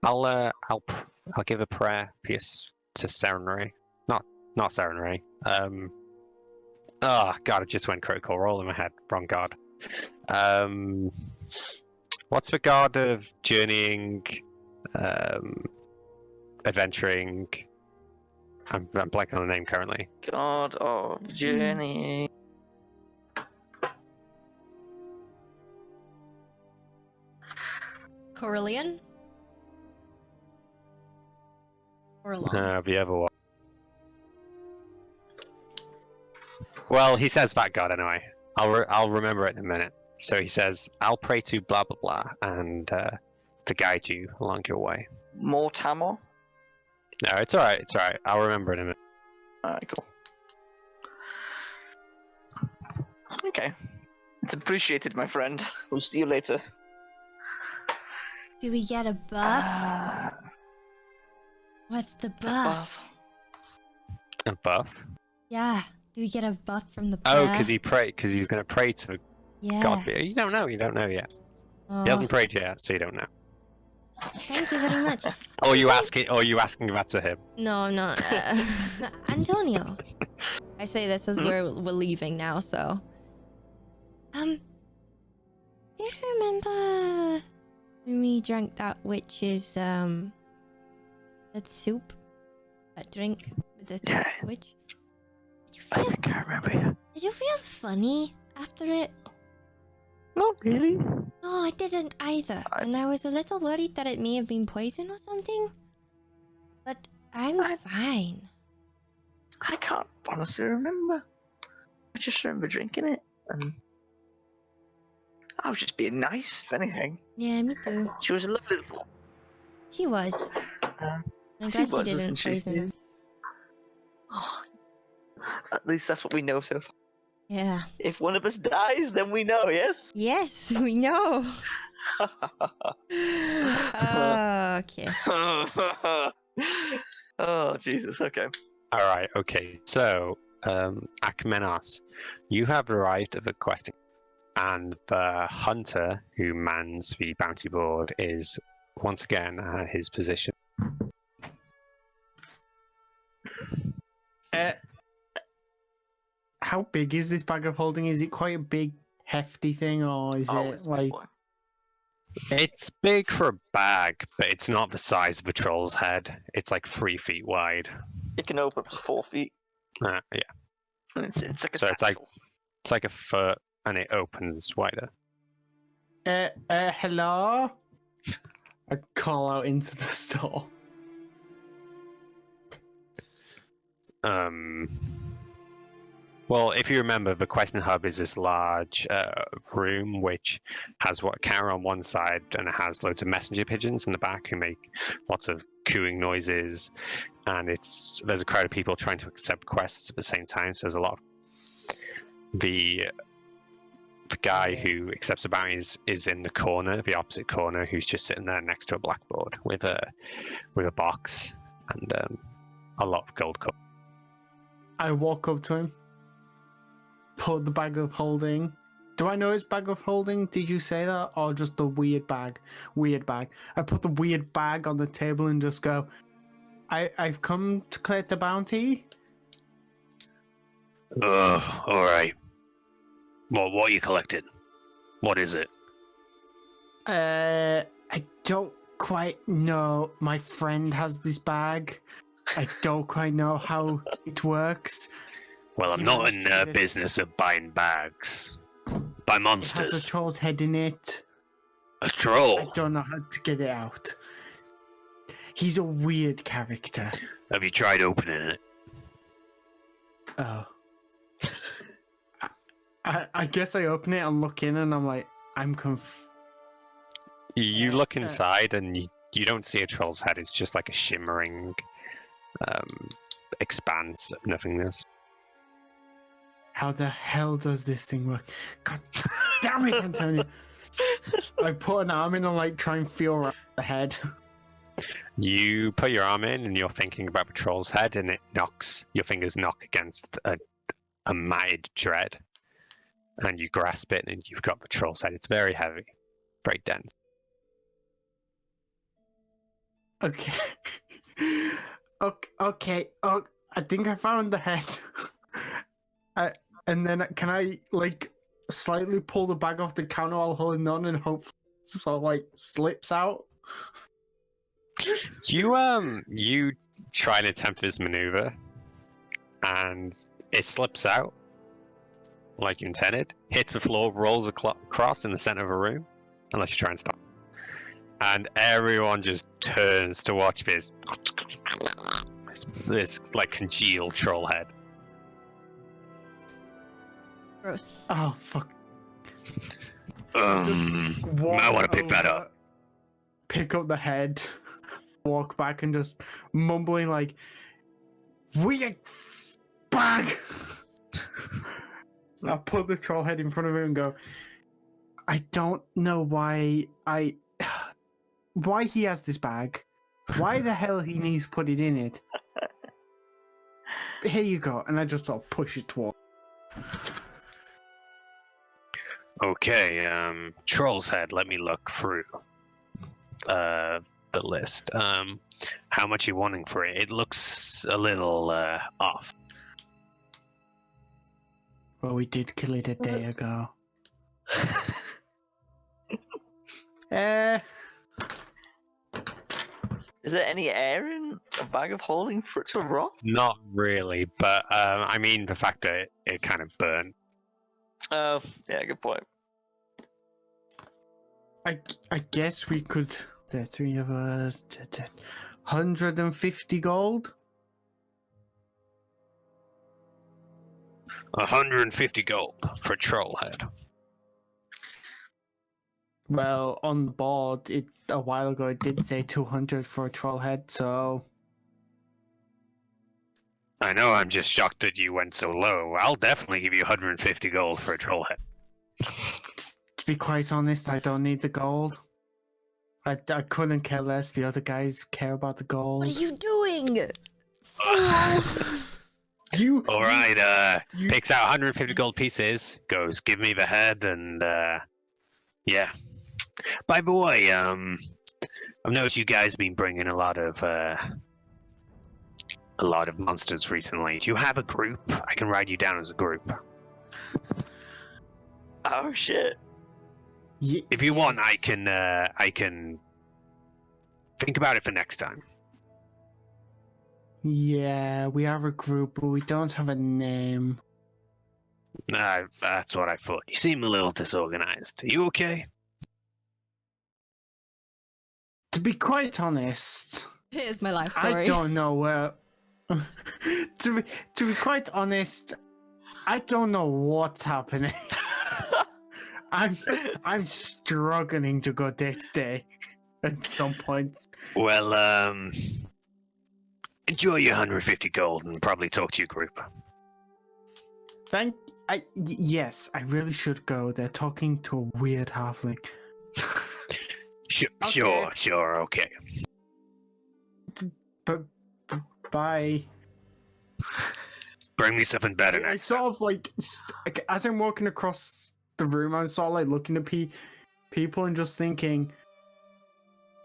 I'll give a prayer piece to Serenray. Not Serenray. Oh god, it just went critical roll in my head. Wrong god. What's the god of journeying, adventuring? I'm blanking on the name currently. God of journey. Corellian? Corellon. The other one. Well, he says that god anyway. I'll remember it in a minute. So he says, "I'll pray to blah blah blah," and to guide you along your way. Mortamo? No, it's all right. It's all right. I'll remember it in a minute. Alright, cool. Okay. It's appreciated, my friend. We'll see you later. Do we get a buff? What's the buff? A buff? Yeah. Do we get a buff from the Oh, prayer? because he's going to pray to Yeah. God. You don't know. You don't know yet. Oh, He hasn't prayed yet, so you don't know. thank you very much. Or you asking that to him? No, I'm not. Antonio. I say this as we're leaving now, so. Do you remember when we drank that witch's that soup? That drink with the Yeah. witch? I think I remember you. Did you feel funny after it? Not really. No, I didn't either. And I was a little worried that it may have been poison or something. But I'm fine. I can't honestly remember. I just remember drinking it, and I was just being nice, if anything. Yeah, me too. She was a lovely little. She was. I'm She glad she was, didn't wasn't she? poison us. Oh, at least that's what we know so far. Yeah. If one of us dies, then we know, yes? Yes, we know. Okay. Oh, Jesus, okay. All right. Okay. So, Akmenos, you have arrived at the questing, and the hunter who mans the bounty board is once again at his position. how big is this bag of holding? Is it quite a big, hefty thing, or is Oh, it it's like? boy. It's big for a bag, but it's not the size of a troll's head. It's like 3 feet wide. It can open up to 4 feet. Yeah. And it's like a So it's like- satchel. It's like a foot, and it opens wider. Hello? I call out into the store. Well, if you remember, the Question Hub is this large room which has a camera on one side, and it has loads of messenger pigeons in the back who make lots of cooing noises, and there's a crowd of people trying to accept quests at the same time. So there's a lot of the guy who accepts the bounties is in the corner, the opposite corner, who's just sitting there next to a blackboard with a box and a lot of gold coins. I walk up to him, put the bag of holding. Do I know it's bag of holding? Did you say that? Or just the weird bag? Weird bag. I put the weird bag on the table and just go, I've come to collect the bounty. Oh, alright. Well, what are you collecting? What is it? I don't quite know. My friend has this bag. I don't quite know how it works. Well, I'm You not managed in to the get it. business of buying bags. By It has monsters. a troll's head in it. A I troll? don't know how to get it out. He's a weird character. Have you tried opening it? Oh. I guess I open it and look in and I'm like, I'm You look inside and you don't see a troll's head. It's just like a shimmering expanse of nothingness. How the hell does this thing work? God damn it, Antonio. I put an arm in and like try and feel around the head. You put your arm in and you're thinking about the troll's head, and your fingers knock against a matted dread. And you grasp it and you've got the troll's head. It's very heavy, very dense. Okay. Okay. Oh, I think I found the head. And then can I like slightly pull the bag off the counter while holding on and hope it sort of like slips out? You try and attempt this maneuver, and it slips out like you intended, hits the floor, rolls across in the center of a room, unless you try and stop. And everyone just turns to watch this like congealed troll head. Gross. Oh fuck. I want to pick that up. Pick up the head, walk back, and just mumbling like, "Weird bag." I put the troll head in front of him and go, "I don't know why he has this bag. Why the hell he needs to put it in it? Here you go." And I just sort of push it toward. Okay, troll's head. Let me look through the list. How much are you wanting for it? It looks a little off. Well, we did kill it a day ago. Is there any air in a bag of holding for it to rot? Not really, but I mean the fact that it kind of burned. Oh, yeah, good point. I guess we could. The three of us. 150 gold. 150 gold for a troll head. Well, on the board, a while ago it did say 200 for a troll head, so I know, I'm just shocked that you went so low. I'll definitely give you 150 gold for a troll head. to be quite honest, I don't need the gold. I couldn't care less. The other guys care about the gold. What are you doing? Fool! You Alright, you- picks out 150 gold pieces, goes, give me the head, and yeah. By the way, I've noticed you guys have been bringing a lot of a lot of monsters recently. Do you have a group? I can write you down as a group. Oh shit. If you want, I Yes. can think about it for next time. Yeah, we have a group, but we don't have a name. That's what I thought. You seem a little disorganized. Are you okay? To be quite honest, Here's my life story. I don't know where. to be quite honest, I don't know what's happening. I'm struggling to go day to day at some points. Well, enjoy your 150 gold and probably talk to your group. Yes, I really should go. They're talking to a weird halfling. Sure, okay. But bye. Bring me something better I next sort of like as I'm walking across the room, I'm sort of like looking at people and just thinking,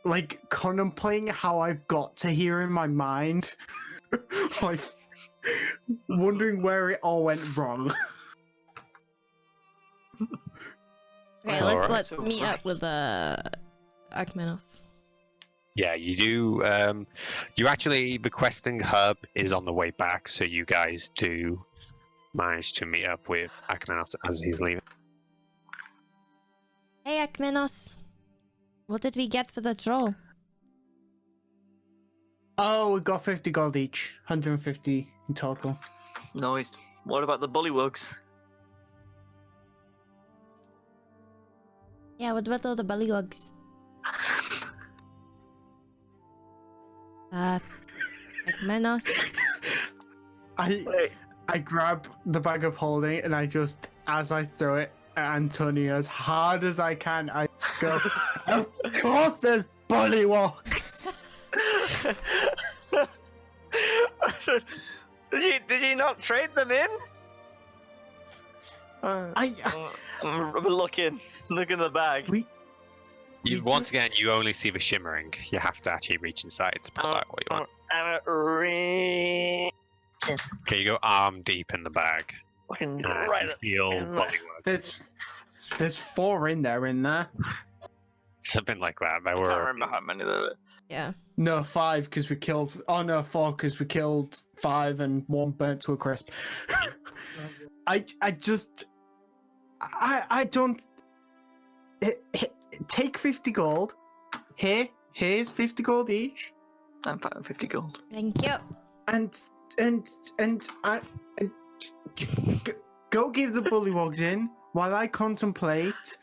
like contemplating how I've got to here in my mind, like wondering where it all went wrong. Okay, Alright. let's So meet right. up with Akmenos. Yeah, you do. You actually, the questing hub is on the way back, so you guys do manage to meet up with Akmenos as he's leaving. Hey Akmenos, what did we get for the troll? Oh, we got 50 gold each, 150 in total. Nice. What about the bullywugs? Yeah, what about all the bullywugs? Akmenos. I grab the bag of holding and I just, as I throw it at Antonio as hard as I can, I go, of course there's bullywugs! Did you not trade them in? I'm Look in the bag. We Once just- again, you only see the shimmering. You have to actually reach inside to pull out what you want. Okay, you go arm deep in the bag. Fucking And right you up. feel in bullywug. there's 4 in there. Something like that. There I can't were. remember how many there were. Yeah. No, 5 because we killed. Oh no, 4 because we killed 5 and 1 burnt to a crisp. I don't. Take 50 gold. Here's 50 gold each, I'm 50 gold. Thank you. and go give the bullywugs in while I contemplate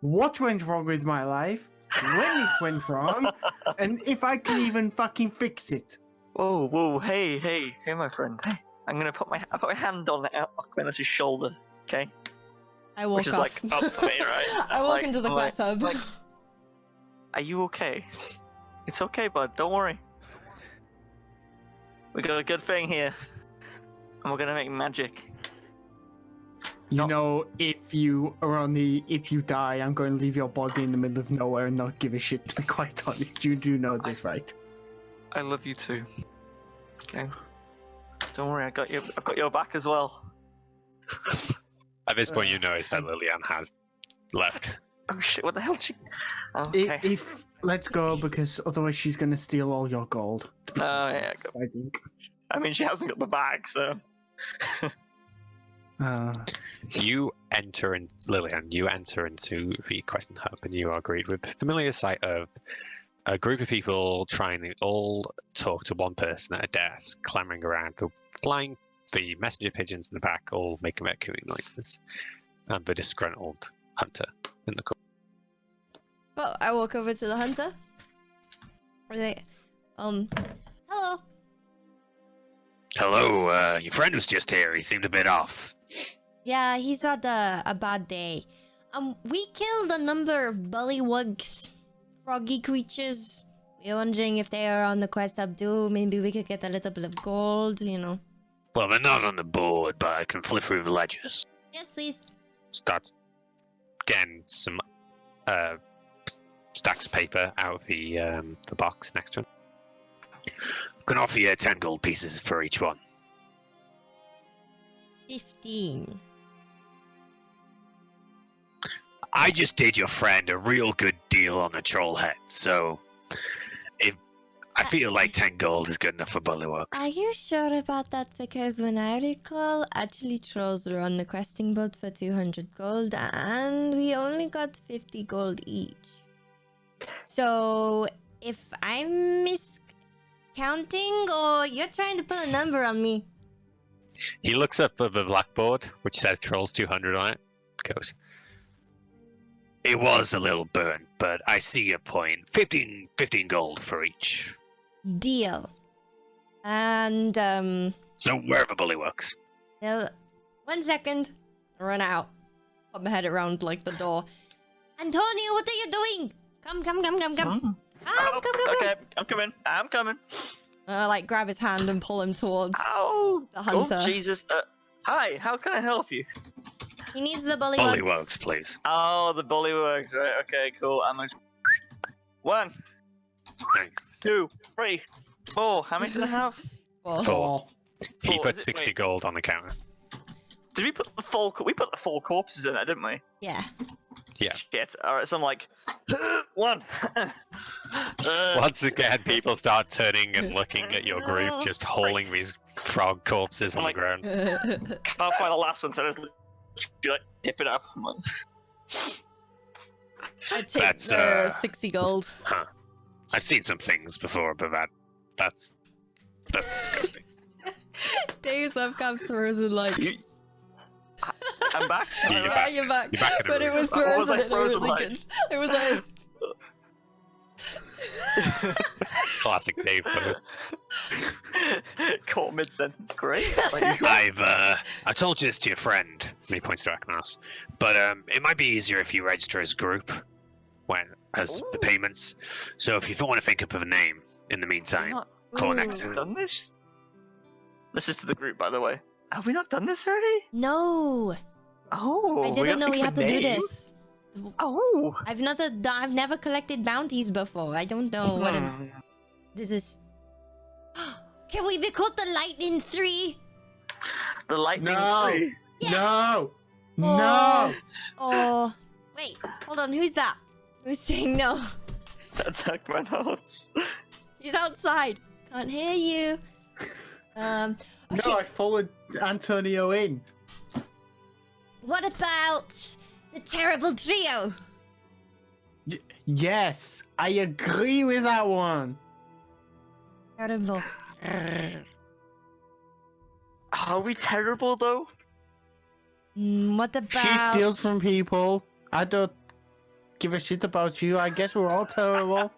what went wrong with my life, when it went wrong, and if I can even fucking fix it. Whoa, hey, my friend. Hey, I'm gonna put my hand on Aquinus's shoulder, okay? I walk Which is off. like up for me, right? I walk into the I'm quest hub. like, are you okay? It's okay, bud. Don't worry. We got a good thing here, and we're gonna make magic. You know, if you die, I'm going to leave your body in the middle of nowhere and not give a shit. To be quite honest, you do know this, right? I love you too. Okay. Don't worry, I've got your back as well. At this point, you notice that Lillian has left. Oh shit! What the hell? Okay. If let's go, because otherwise she's going to steal all your gold. to be Oh, quite yeah, honest, I think. I mean, she hasn't got the bag, so. You enter in Lillian. You enter into the questing hub, and you are greeted with the familiar sight of a group of people trying to all talk to one person at a desk, clamoring around, flying the messenger pigeons in the back, all making their cooing noises, and the disgruntled hunter in the corner. Well, I walk over to the hunter. Hello. Hello, your friend was just here. He seemed a bit off. Yeah, he's had a bad day. We killed a number of bullywugs, froggy creatures. We were wondering if they are on the quest hub too. Maybe we could get a little bit of gold, you know. Well, they're not on the board, but I can flip through the ledgers. Yes, please. Starts getting some stacks of paper out of the box next to him. Can offer you 10 gold pieces for each one. 15. I just did your friend a real good deal on the troll head, so if I feel like 10 gold is good enough for Bullywugs. Are you sure about that? Because when I recall, actually trolls were on the questing boat for 200 gold, and we only got 50 gold each. So, if I'm miscounting, or you're trying to put a number on me. He looks up at the blackboard, which says Trolls 200 on it, goes, it was a little burnt, but I see your point. 15 gold for each. Deal. And, So wherever Bullywugs. well, 1 second. I run out. Put my head around, like, the door. Antonio, what are you doing? Come. Come. Okay, I'm coming. Like, grab his hand and pull him towards Ow! the hunter. Oh, Jesus. Hi, how can I help you? He needs the bullywugs. Bullywugs, please. Oh, the bullywugs, right? Okay, cool. I'm gonna... 1, 2, 3, 4. How many did I have? Four. He Four, put is it? 60 Wait. gold on the counter. Did we put the full? We put the full corpses in there, didn't we? Yeah. Yeah. Shit. All right. So I'm like, 1. Once again, people start turning and looking at your group, just hauling these frog corpses on the ground. Can't find the last one, so I just like tip it up. I'm like, I take That's, the 60 gold. Huh. I've seen some things before, but that's disgusting. Dave's webcam's frozen, like... I'm back. Yeah, you're Yeah, back. you're back. You're back in the But it room. was What was frozen. I frozen really like? good. It was nice. Classic Dave pose. Caught mid-sentence, great. Like usual. I've told you this to your friend, and he points to Akmanos, but it might be easier if you register as a group as the payments. So if you want to think up of a name in the meantime, call next Have we time. done this? This is to the group, by the way. Have we not done this already? No. Oh, I didn't know we had to do this. Oh. I've never collected bounties before. I don't know what this is. Can we be called the Lightning 3? The lightning No. tree. No! Oh. No! Oh, wait, hold on. Who's that? Who's saying no? That's Akmanos. He's outside. Can't hear you. Okay. No, I followed Antonio in. What about the terrible trio? Yes, I agree with that one. Terrible. Are we terrible though? What about? She steals from people. I don't give a shit about you. I guess we're all terrible.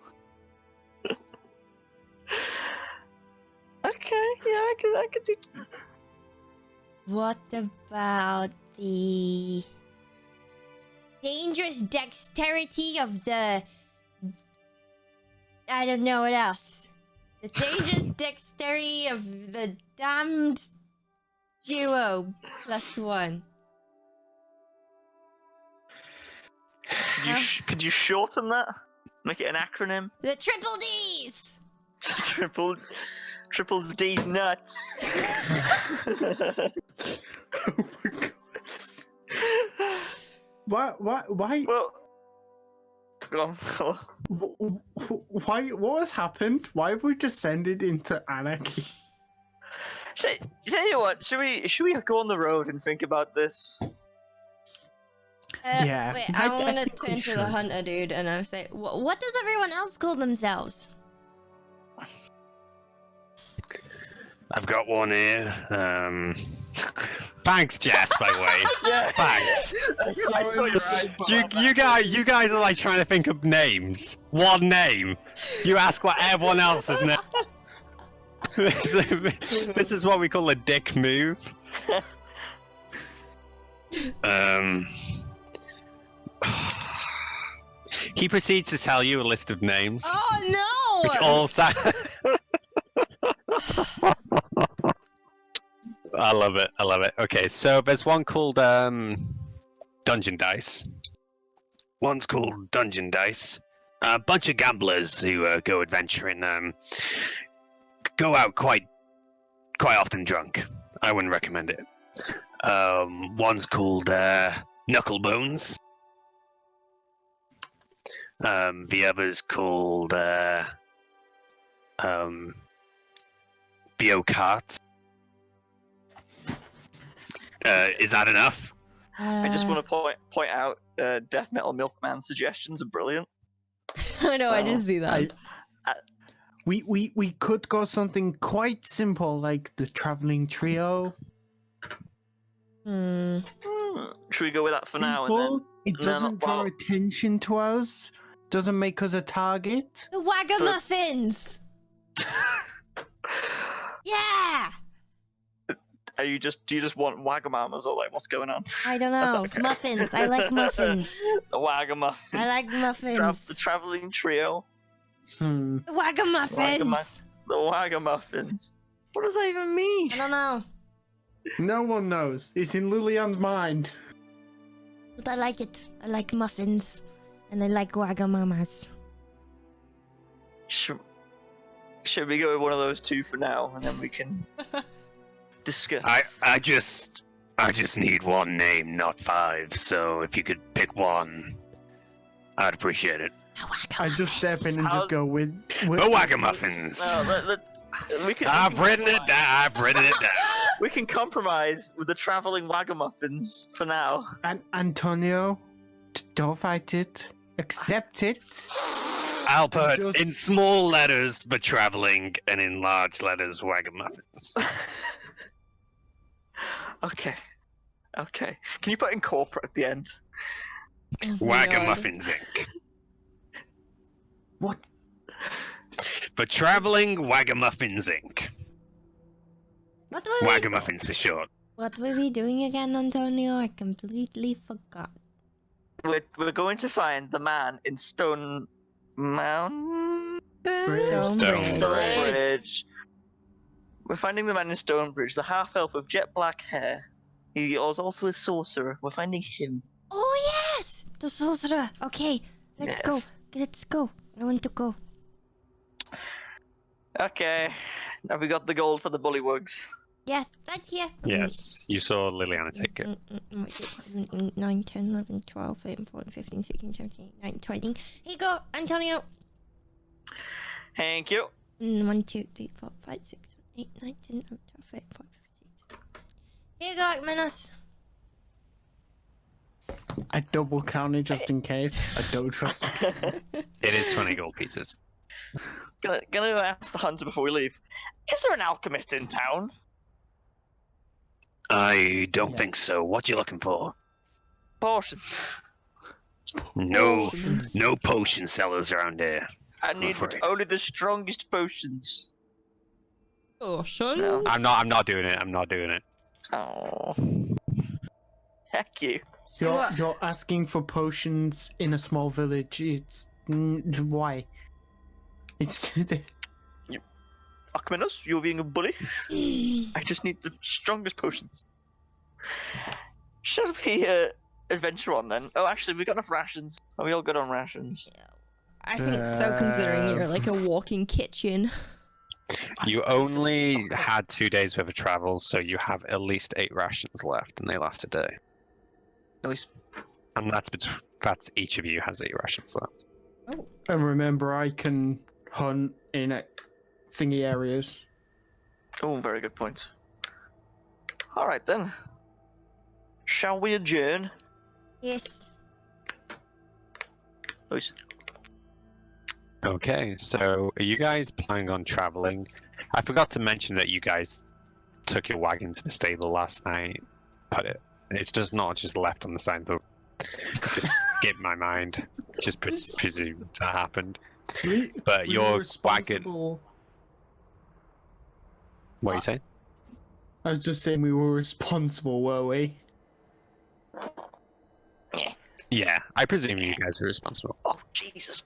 Okay, yeah, I could do. What about the dangerous dexterity of the... I don't know what else. The dangerous dexterity of the damned duo +1. Could you shorten that? Make it an acronym? The triple Ds! Triple D's nuts. Oh my god. Why? Well, go on. Why? What has happened? Why have we descended into anarchy? Say you what? Should we go on the road and think about this? Yeah, Wait, I I want to think we turn to the should. hunter dude and I say, what does everyone else call themselves? I've got one here. Thanks, Jess, by the way. Yeah. Thanks. I saw your eyes. You guys are like trying to think of names. One name. You ask what everyone else is name. This is what we call a dick move. He proceeds to tell you a list of names, Oh no! which all sound. I love it. Okay, so there's one called Dungeon Dice. One's called Dungeon Dice. A bunch of gamblers who go adventuring. go out quite often drunk. I wouldn't recommend it. One's called Knucklebones. The other's called Biocart. Is that enough? I just want to point out Death Metal Milkman suggestions are brilliant. I know, I So, did see that. We could go something quite simple like the traveling trio. Should we go with that for now? And Simple, then it doesn't draw well- attention to us. Doesn't make us a target. The Wagamuffins! Yeah! do you just want Wagamamas or like what's going on? I don't That's know. okay. Muffins. I like muffins. The Wagamuffin. I like muffins. The traveling trio. Hmm. The Wagamuffins! The Wagamuffins. What does that even mean? I don't know. No one knows. It's in Lillian's mind. But I like it. I like muffins. And I like Wagamamas. Should we go with one of those two for now, and then we can discuss? I just need one name, not 5. So if you could pick one, I'd appreciate it. I just step in and How's- just go with The Wagamuffins. No, we can. I've written it down. I've written it down. We can compromise with the traveling Wagamuffins for now. And Antonio, don't fight it. Accept it. I'll put Just- in small letters but traveling and in large letters Wagamuffins. Okay. Can you put in corporate at the end? Oh my God. Wagamuffins Inc. What? But traveling Wagamuffins Inc. What were we? Wagamuffins for short. What were we doing again, Antonio? I completely forgot. We're going to find the man in Stone Mountain. Stonebridge. Stonebridge. We're finding the man in Stonebridge, the half elf with jet black hair. He was also a sorcerer. We're finding him. Oh yes, the sorcerer. Okay, let's go. Yes. Let's go. I want to go. Okay. Now we got the gold for the bullywugs. Yes, right here. Yes, you saw Liliana take it. 9, 10, 11, 12, 13, 14, 15, 16, 17, 18, 19, 20. Here you go, Antonio. Thank you. 1, 2, 3, 4, 5, 6, 7, 8, 9, 10, 11, 12, 13, 14, 15, 16. Here you go, Menace. I double counted just in case. I don't trust it. It is 20 gold pieces. Gonna ask the hunter before we leave. Is there an alchemist in town? I don't think so. What you looking for? Potions. No potion sellers around here. I need afraid. only the strongest potions. Oh, son. No. I'm not doing it. I'm not doing it. Oh. Heck you. You're asking for potions in a small village. It's why? It's Akmenos, you're being a bully. I just need the strongest potions. Shall we adventure on then? Oh, actually, we got enough rations. Are we all good on rations? I think so, considering you're like a walking kitchen. You only had 2 days worth of travel, so you have at least 8 rations left, and they last a day. At least. And that's each of you has 8 rations left. Oh. and remember, I can hunt in thingy areas. Oh, very good point. All right then. Shall we adjourn? Yes. Nice. Okay, so are you guys planning on traveling? I forgot to mention that you guys took your wagon to the stable last night. But it's just not just left on the side of the. Just skip my mind. Just presume that happened. But We your were wagon. responsible- What are you saying? I was just saying we were responsible, were we? Yeah, I presume you guys are responsible. Oh, Jesus.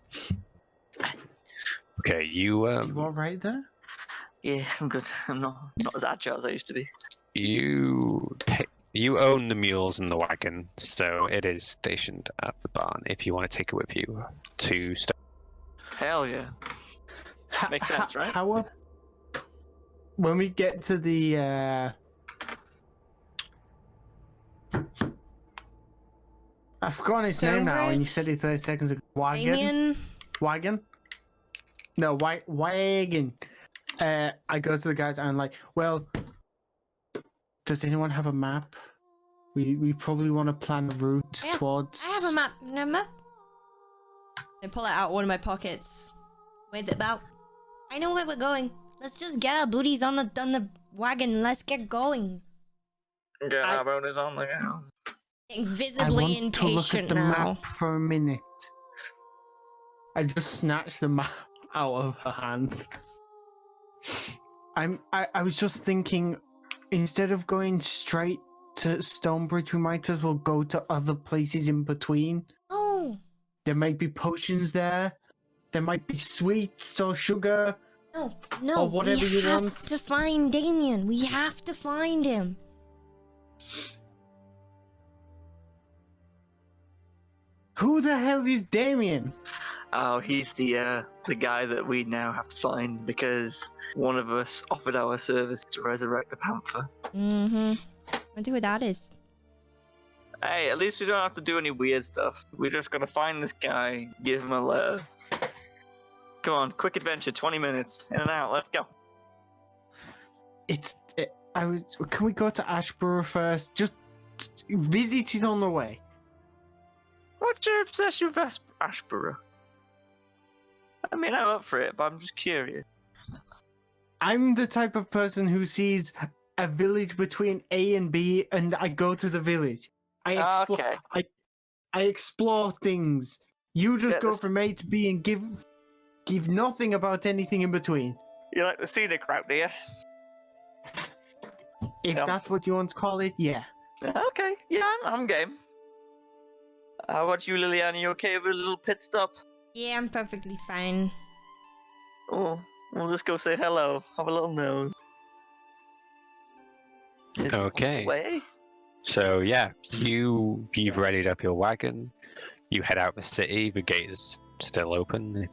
Okay, you You all right there? Yeah, I'm good. I'm not as agile as I used to be. you own the mules and the wagon, so it is stationed at the barn. If you want to take it with you to. Hell yeah. Makes sense, right? when we get to the I've forgotten his name now, and you said it 30 seconds ago. Wagon? No, wagon. I go to the guys and I'm like, well, does anyone have a map? We probably want to plan a route towards. I have a map. Remember? I pull it out one of my pockets. With it about. I know where we're going. Let's just get our booties on the wagon. Let's get going. Get our booties on the ground. Visibly impatient to look at the now. map for a minute. I just snatched the map out of her hand. I was just thinking, instead of going straight to Stonebridge, we might as well go to other places in between. Oh. There might be potions there. There might be sweets or sugar. No, or whatever you want. We have to find Damien. We have to find him. Who the hell is Damien? Oh, he's the guy that we now have to find because one of us offered our service to resurrect the panther. Mm-hmm. I wonder who that is. Hey, at least we don't have to do any weird stuff. We're just gonna find this guy, give him a letter. Come on, quick adventure, 20 minutes, in and out, let's go. Can we go to Ashborough first? Just visit it on the way. What's your obsession with Ashborough? I mean, I'm up for it, but I'm just curious. I'm the type of person who sees a village between A and B, and I go to the village. I explore things. You just go from A to B and give nothing about anything in between. You like the scenic route, do you? If that's what you want to call it, yeah. Okay, yeah, I'm game. How about you, Liliana? You okay with a little pit stop? Yeah, I'm perfectly fine. Oh, we'll just go say hello. Have a little nose. Okay. Way? So yeah, you've readied up your wagon. You head out the city. The gate is still open.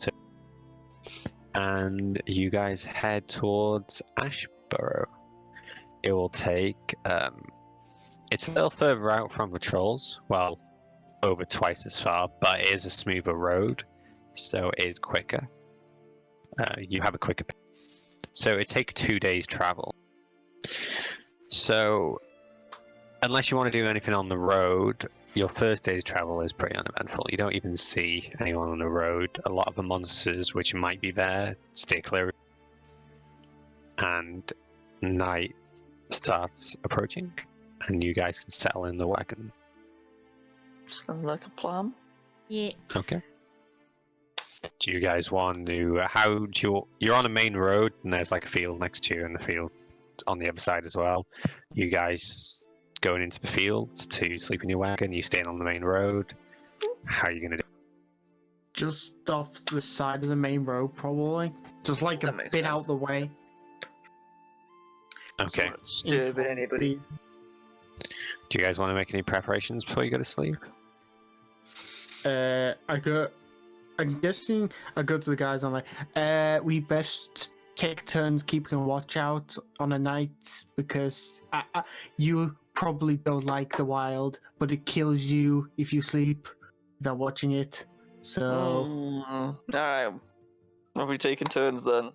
And you guys head towards Ashborough. It will take. It's a little further out from the trolls. Well, over twice as far, but it is a smoother road, so it is quicker. You have a quicker. So it takes 2 days travel. So, unless you want to do anything on the road, your first day's travel is pretty uneventful. You don't even see anyone on the road. A lot of the monsters which might be there stay clear. And night starts approaching, and you guys can settle in the wagon. Sounds like a plan. Yeah. Okay. Do you guys want to? You're on a main road, and there's like a field next to you, and the field on the other side as well. You guys going into the fields to sleep in your wagon? You staying on the main road? How are you gonna do? Just off the side of the main road, probably. Just like a bit out the way. Okay. Disturbing anybody. Do you guys want to make any preparations before you go to sleep? I'm guessing I go to the guys. I'm like, we best take turns keeping a watch out on a night because you probably don't like the wild, but it kills you if you sleep without watching it. So, all right, are we taking turns then?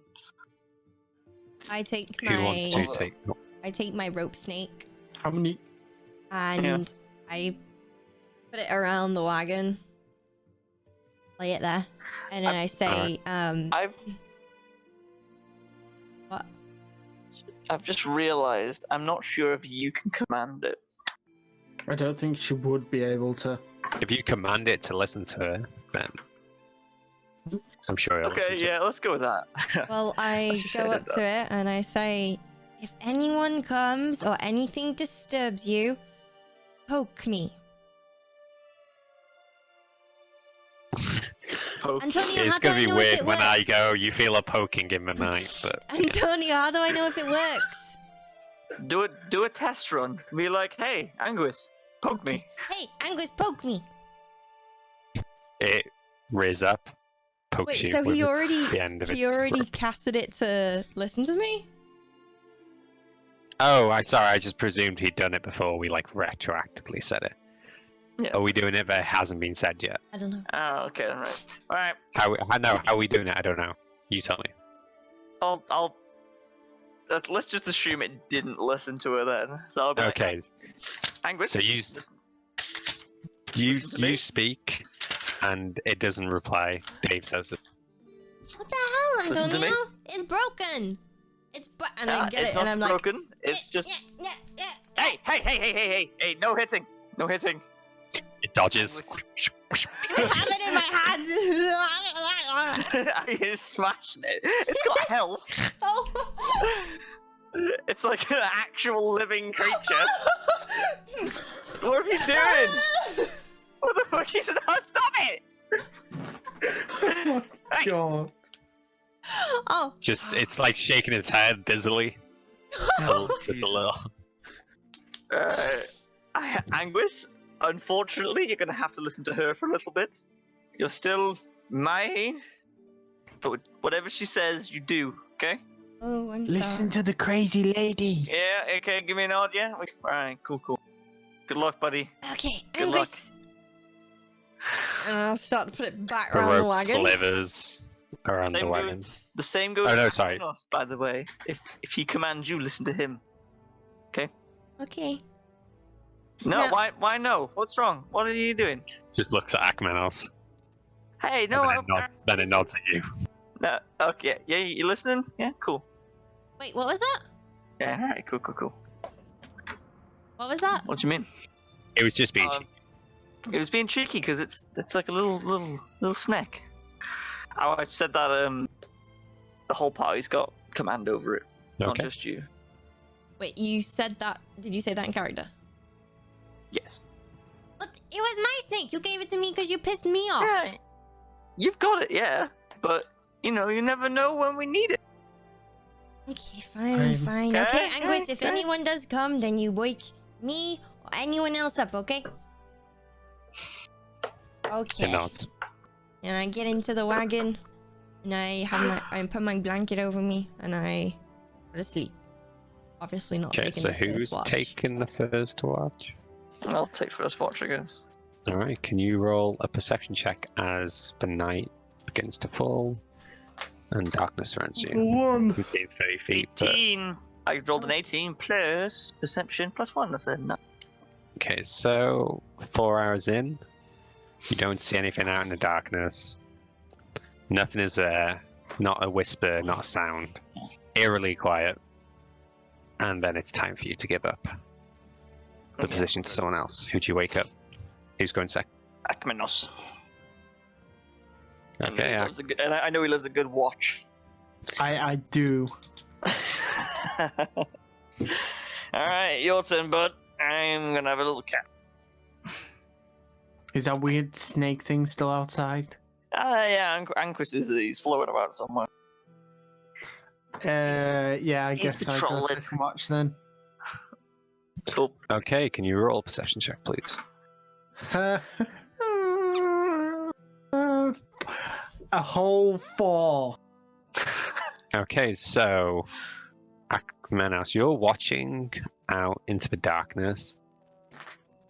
I take Who wants to take? I take my rope snake how many? and I put it around the wagon, lay it there, and then I say, What? I've just realised I'm not sure if you can command it. I don't think she would be able to. If you command it to listen to her, then I'm sure it'll listen Okay, to yeah, let's go with that. Well, I Let's just go edit up that. to it and I say, if anyone comes or anything disturbs you, poke me. Antonio, It's how do gonna I be know if weird it when I works? go. You feel a poking in the night, but yeah. Antonio, how do I know if it works? Do a test run. Be like, hey, Anguis, poke me. Hey, Angus, poke me. It rears up, pokes Wait, you so with he already the end of he its already rope. casted it to listen to me? Oh, sorry. I just presumed he'd done it before we like retroactively said it. Yeah. Are we doing it but it hasn't been said yet? I don't know. Oh, okay, all right. How are we doing it? I don't know. You tell me. I'll let's just assume it didn't listen to her then. So I'll be Okay. like, Anguish, So listen to you me. speak, and it doesn't reply. Dave says it. What the hell, Listen to me. Antonio? It's broken. And I get it's it, and not I'm like, broken. It's just hey, no hitting. It dodges. I have it in my hand. I just smashing it. It's got health. Oh. It's like an actual living creature. What are you doing? What the fuck is that? Stop it! Oh my god. Oh. Just it's like shaking its head dizzily. Just a little. Anguis, unfortunately, you're gonna have to listen to her for a little bit. You're still my, but whatever she says, you do. Okay? Oh, I'm Listen to the crazy lady. Yeah. Okay. Give me a nod. Yeah. All right. Cool. Good luck, buddy. Okay, Good luck. Angus. And I'll start to put it back The around the rope wagon. slivers around Same the wagon. The same goes Oh, no, for sorry. Thanos, by the way. If he commands you, listen to him. Okay. No, No. why no? What's wrong? What are you doing? Just looks at Akmenos. Hey, no, Then it nods at you. no. Okay, yeah, you listening? Yeah, cool. Wait, what was that? Yeah, all right, cool. What was that? What do you mean? It was just being cheeky. It was being cheeky because it's like a little snack. Oh, I've said that the whole party's got command over it, not Okay. just you. Wait, you said that? Did you say that in character? Yes. But it was my snake. You gave it to me because you pissed me off. Yeah, you've got it, yeah, but you never know when we need it. Okay, fine. Okay, Okay, Angus, if okay. anyone does come, then you wake me or anyone else up, okay? It Okay. nods. And I get into the wagon, and I put my blanket over me, and I go to sleep. Obviously not Okay, taking so the first who's watch. taking the first watch? I'll take first watch, I guess. Alright, can you roll a perception check as the night begins to fall and darkness surrounds you? One. You see 30 feet, but 18. I rolled an 18 plus perception plus 1. That's a 9. okay, so 4 hours in, you don't see anything out in the darkness. Nothing is there, not a whisper, not a sound. Eerily quiet. And then it's time for you to give up the position to someone else. Who do you wake up? Who's going second? Akmenos. Okay, And I know he loves a good watch. I do. Alright, your turn, bud. I'm gonna have a little cat. Is that weird snake thing still outside? Yeah, Anquist he's floating about somewhere. Yeah, I He's guess I go patrolling. second watch then. Cool. Okay, can you roll a perception check, please? A whole 4. Okay, so Akmenos, you're watching out into the darkness,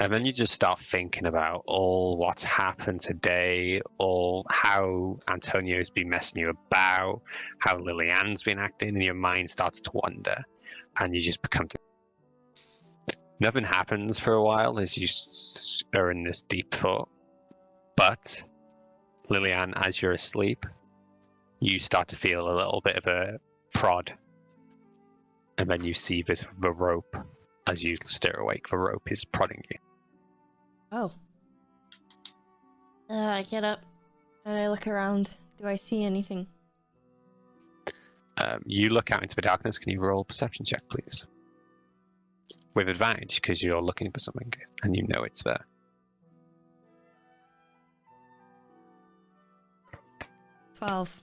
and then you just start thinking about all what's happened today, all how Antonio's been messing you about, how Lilianne's been acting, and your mind starts to wander, and you just become. Nothing happens for a while as you are in this deep thought, but Lilianne, as you're asleep, you start to feel a little bit of a prod, and then you see the rope as you stir awake. The rope is prodding you. Oh. I get up and I look around. Do I see anything? You look out into the darkness. Can you roll a perception check, please? With advantage, because you're looking for something and you know it's there. 12.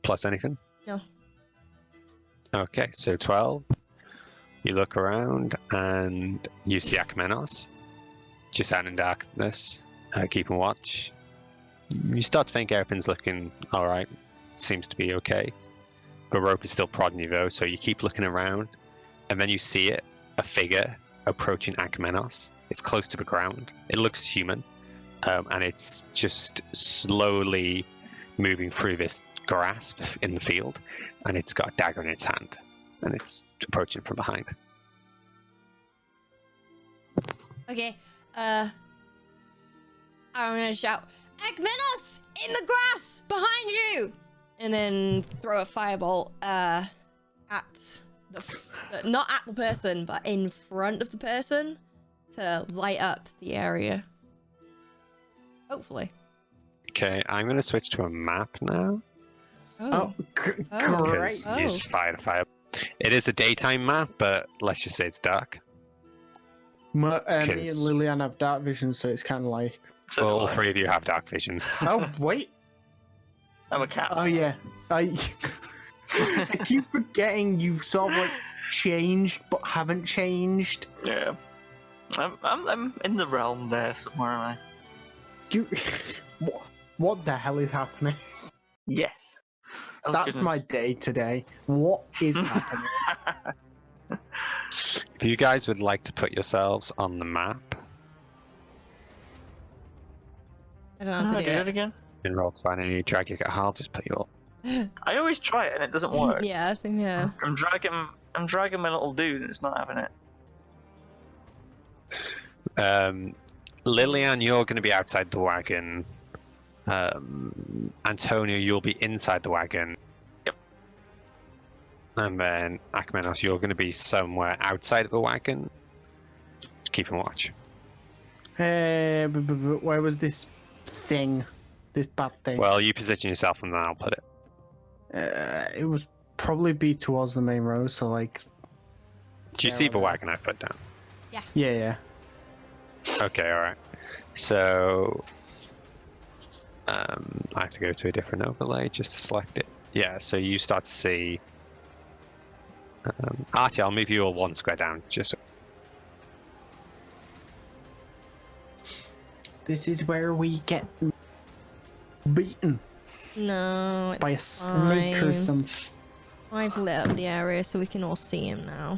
Plus anything? No. Okay, so 12. You look around and you see Akmenos just out in darkness, keeping watch. You start to think everything's looking alright, seems to be okay. The rope is still prodding you though, so you keep looking around, and then you see it, a figure approaching Akmenos. It's close to the ground. It looks human, and it's just slowly moving through this grasp in the field, and it's got a dagger in its hand, and it's approaching from behind. Okay, I'm gonna shout, Akmenos! In the grass! Behind you! And then throw a firebolt at not at the person, but in front of the person to light up the area. Hopefully. Okay, I'm going to switch to a map now. Oh, great. Because you just fired a fire. It is a daytime map, but let's just say it's dark. Me and Lillian have dark vision, so it's kind of like... So Well, do all I. three of you have dark vision. Oh, wait. I'm a cat. Oh, yeah. I keep forgetting you've sort of like changed, but haven't changed. Yeah. I'm in the realm there somewhere, am I? You... What the hell is happening? Yes. Oh, That's goodness. my day today. What is happening? If you guys would like to put yourselves on the map, I don't know how to do it. again? in Roll20 and you drag your I'll just put you all. I always try it and it doesn't work. Yeah, same here. I'm dragging my little dude and it's not having it. Lillian, you're going to be outside the wagon. Antonio, you'll be inside the wagon. Yep. And then Akmenos, you're going to be somewhere outside of the wagon. Just keep and watch. Hey, where was this thing? This bad thing? Well, you position yourself and then I'll put it. It would probably be towards the main road, so like... Do you see the wagon I put down? Yeah. Okay, alright. So... I have to go to a different overlay just to select it. Yeah, so you start to see... Artie, I'll move you all one square down, just so... This is where we get beaten No, it's by a snake or fine. something. I've lit up the area so we can all see him now.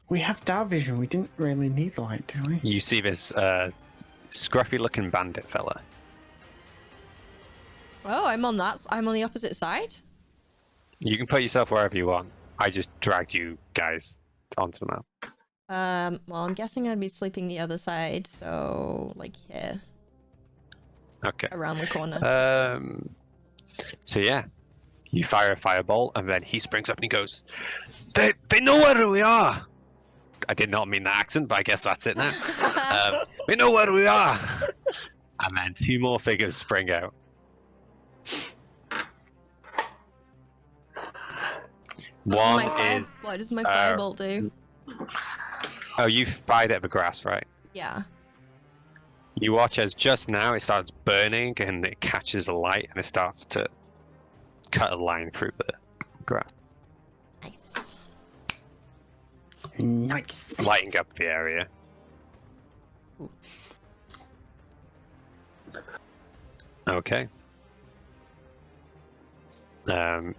We have dark vision. We didn't really need light, do we? You see this scruffy-looking bandit fella. Oh, I'm on the opposite side? You can put yourself wherever you want. I just dragged you guys onto the map. Well, I'm guessing I'd be sleeping the other side, so, like, here. Okay. Around the corner. So yeah, you fire a firebolt, and then he springs up and he goes, They know where we are! I did not mean that accent, but I guess that's it now. We know where we are! And then two more figures spring out. One is... What does my firebolt do? Oh, you fired at the grass, right? Yeah. You watch as just now it starts burning and it catches the light and it starts to cut a line through the grass, Nice. Nice. lighting up the area. Ooh. Okay.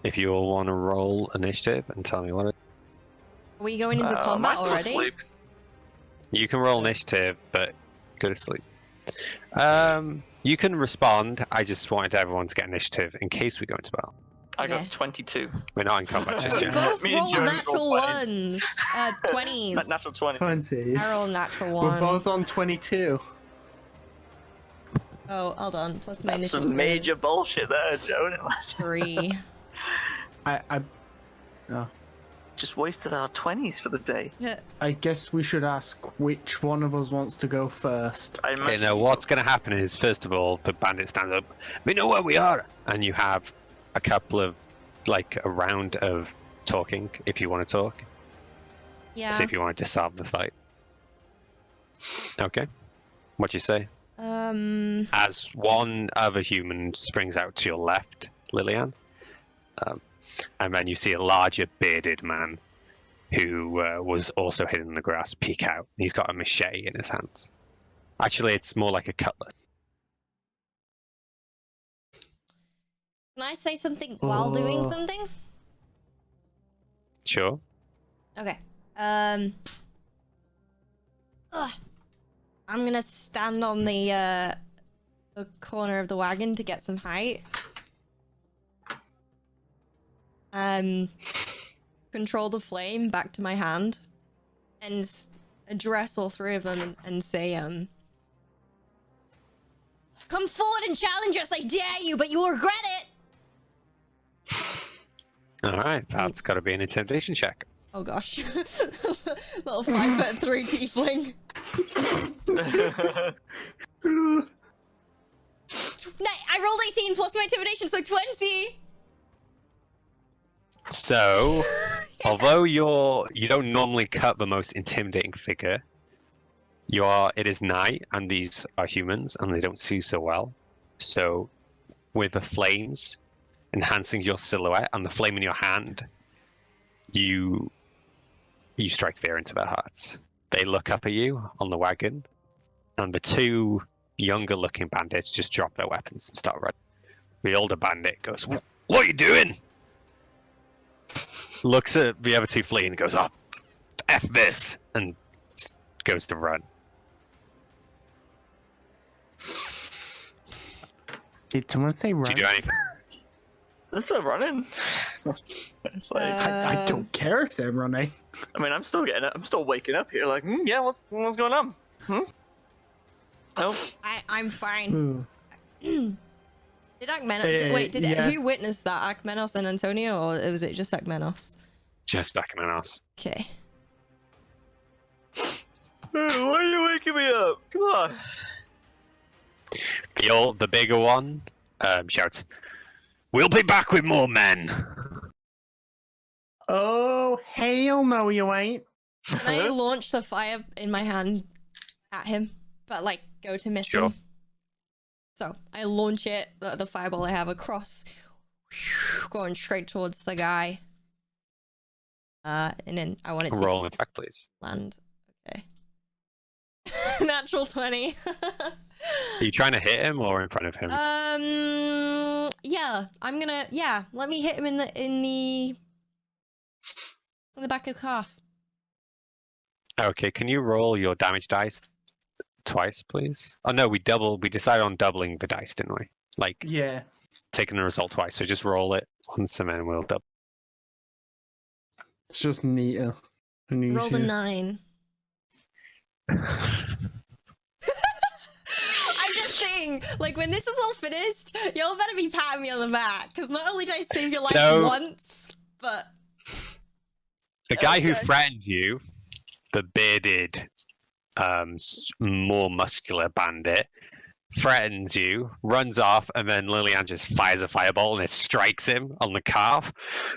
If you all want to roll initiative and tell me what it... Are we going into Am I combat still already? asleep? You can roll initiative, but go to sleep. You can respond. I just wanted everyone to get initiative in case we go into battle. I Okay. got 22. We're not in combat just We yet. both Me and rolled Joe natural rolled 20s. ones. 20s. Natural 20. 20s. I rolled natural We're one. both on 22. Oh, hold on. Plus my That's initiative. some major bullshit there, Joe. 3. Just wasted our 20s for the day. I guess we should ask which one of us wants to go first. I Okay, imagine now what's going to happen is, first of all, the bandit stands up. We know where we are, and you have a couple of, like, a round of talking if you want to talk. Yeah. See if you want to disarm the fight. Okay. What do you say? As one other human springs out to your left, Lillian, and then you see a larger bearded man who was also hidden in the grass peek out. He's got a machete in his hands. Actually, it's more like a cutlass. Can I say something while doing something? Sure. Okay. I'm gonna stand on the corner of the wagon to get some height. Control the flame back to my hand, and address all three of them and say, come forward and challenge us, I dare you, but you will regret it! Alright, that's got to be an intimidation check. Oh gosh. Little 5'3" tiefling. I rolled 18 plus my intimidation, so 20! So, although you don't normally cut the most intimidating figure, it is night, and these are humans, and they don't see so well. So, with the flames enhancing your silhouette and the flame in your hand, you strike fear into their hearts. They look up at you on the wagon, and the two younger-looking bandits just drop their weapons and start running. The older bandit goes, "What are you doing?" Looks at the other two fleeing and goes, "Oh, F this," and goes to run. Did someone say run? Do you do anything? That's not running. It's like, I don't care if they're running. I mean, I'm still waking up here. Like, yeah, what's going on? Oh, I'm fine. Did Akmenos... wait, who witnessed that? Akmenos and Antonio, or was it just Akmenos? Just Akmenos. Okay. why are you waking me up? Come on. The bigger one shouts, "We'll be back with more men." Oh, hell no, you ain't. Can I launch the fire in my hand at him, but like go to miss him? So I launch it, the fireball I have across, going straight towards the guy. And then I want it to roll an attack, please. Land. Okay. Natural 20. Are you trying to hit him or in front of him? Yeah, I'm gonna. Yeah, let me hit him in the back of the calf. Okay, can you roll your damage dice twice, please? Oh no, we decided on doubling the dice, didn't we? Like, Yeah. taking the result twice. So just roll it once and then we'll double. It's just neater. Roll the 9. I'm just saying, like, when this is all finished, y'all better be patting me on the back, because not only did I save your life once, but... The guy who threatened you, the bearded, more muscular bandit, threatens you, runs off, and then Lillian just fires a fireball and it strikes him on the calf.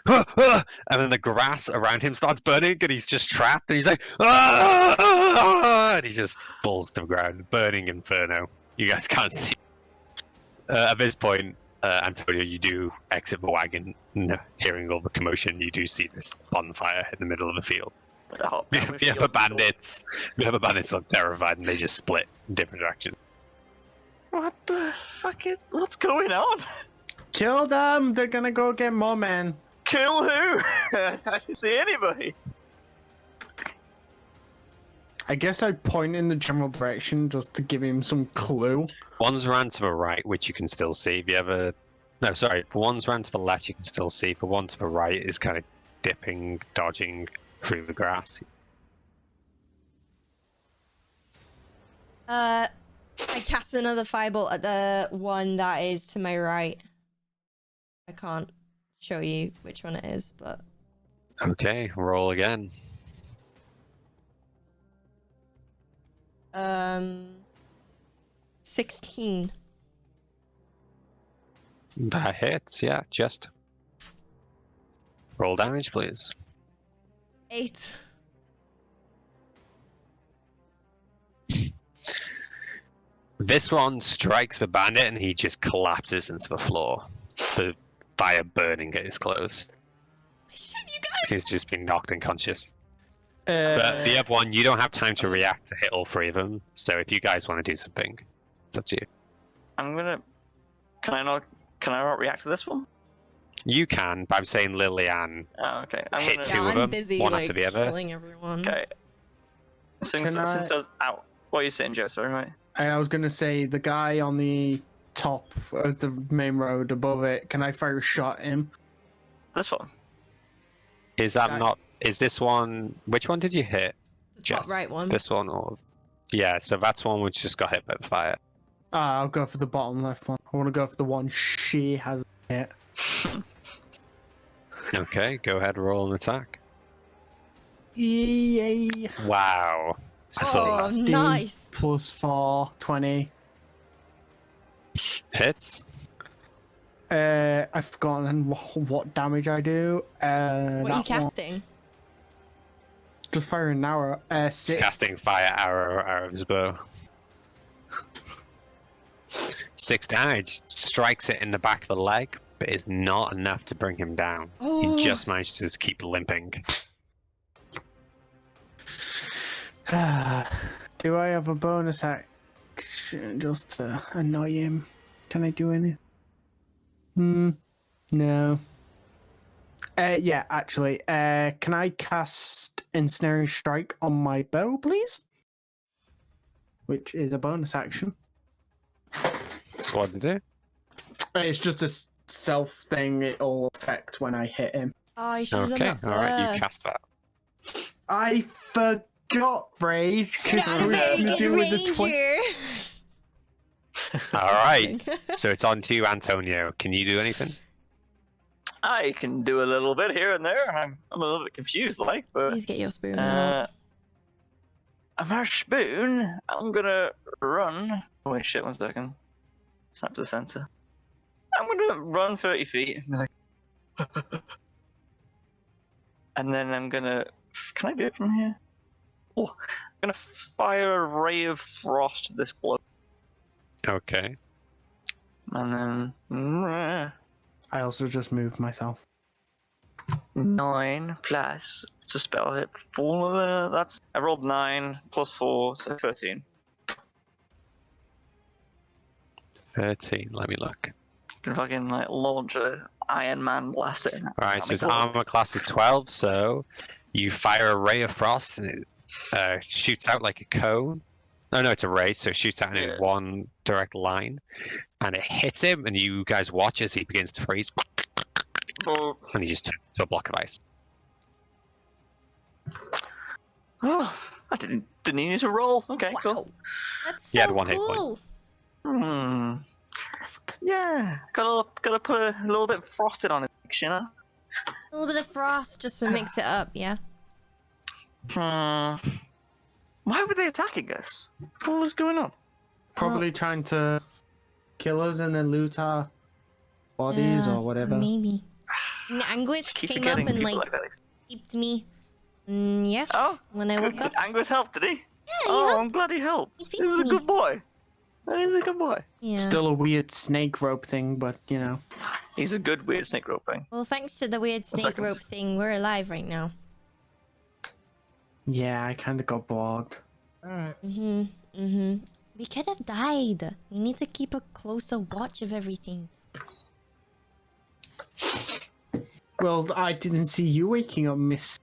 And then the grass around him starts burning and he's just trapped and he's like, "Ah!" And he just falls to the ground, burning inferno. You guys can't see. At this point, Antonio, you do exit the wagon, hearing all the commotion. You do see this bonfire in the middle of the field. The other bandits are terrified and they just split in different directions. What the fuck? What's going on? Kill them! They're gonna go get more men. Kill who? I didn't see anybody. I guess I'd point in the general direction just to give him some clue. One's ran to the right, which you can still see. The one's ran to the left, you can still see. The one to the right is kind of dipping, dodging through the grass. I cast another fireball at the one that is to my right. I can't show you which one it is, but... Okay, roll again. 16. That hits, yeah, just. Roll damage, please. 8. This one strikes the bandit and he just collapses into the floor. The fire burning at his clothes. Shit, you guys! Seems to just been knocked unconscious. But the other one, you don't have time to react to hit all three of them. So if you guys want to do something, it's up to you. Can Can I not react to this one? You can, but I'm saying Lillian. Oh, okay. I'm Hit gonna... two of I'm them, busy one like after the other. killing everyone. Okay. Since I was out. What are you saying, Joe? Sorry, mate. I was gonna say the guy on the top of the main road above it. Can I fire a shot at him? This one. Is that Okay. not? Is this one? Which one did you hit? The top Jess? right one. This one or? Yeah, so that's one which just got hit by the fire. I'll go for the bottom left one. I want to go for the one she has hit. Okay, go ahead, roll an attack. Yay! Wow. Oh, 16 nice. plus 4, 20. Hits. I've forgotten what damage I do. What are you that one- casting? Just firing an arrow. It's 6. casting fire arrow out of his bow. 6 damage. Strikes it in the back of the leg, but is not enough to bring him down. Oh. He just managed to keep limping. Do I have a bonus action just to annoy him? Can I do any? No. Yeah, actually. Can I cast Ensnaring Strike on my bow, please? Which is a bonus action. So what to do? It's just a self thing. It'll affect when I hit him. Oh, you should have Okay, done that alright, you first. cast that. I forgot, Rage, because Not it a was very to good do with the 20. ranger. Alright, so it's on to you, Antonio. Can you do anything? I can do a little bit here and there. I'm a little bit confused, like, but Please get your spoon out. I'm our spoon. I'm gonna run. Oh, wait, shit, 1 second. Snap to the center. I'm gonna run 30 feet. And then I'm gonna. Can I do it from here? Oh, I'm gonna fire a ray of frost at this bloke. Okay. And then. I also just moved myself. 9 plus. It's a spell hit. 4. That's. I rolled 9 plus 4, so 13. 13, let me look. Can fucking like launch a Iron Man blast it. Alright, so his armor class is 12, so you fire a ray of frost and it shoots out like a cone. No, it's a ray, so it shoots out in one direct line. And it hits him, and you guys watch as he begins to freeze. Oh, And he just turns into a block of ice. oh, I didn't even need to roll. Okay, Wow. cool. That's He had so 1 hit point. cool. Yeah, gotta put a little bit frosted on it, you know. A little bit of frost just to mix it up, yeah. Why were they attacking us? What was going on? Probably trying to kill us and then loot our bodies Yeah, or whatever. Maybe. Anguis Keep came up forgetting and people like that. kept me. Yeah. Oh, When I woke up. Angus helped, did he? Yeah, Oh, yeah. I'm glad he helped. He He's a beat good me. boy. He's a good boy. Yeah. Still a weird snake rope thing, but you know. He's a good weird snake rope thing. Well, thanks to the weird 1 snake second. rope thing, we're alive right now. Yeah, I kind of got bored. Alright. We could have died. We need to keep a closer watch of everything. Well, I didn't see you waking up, Miss.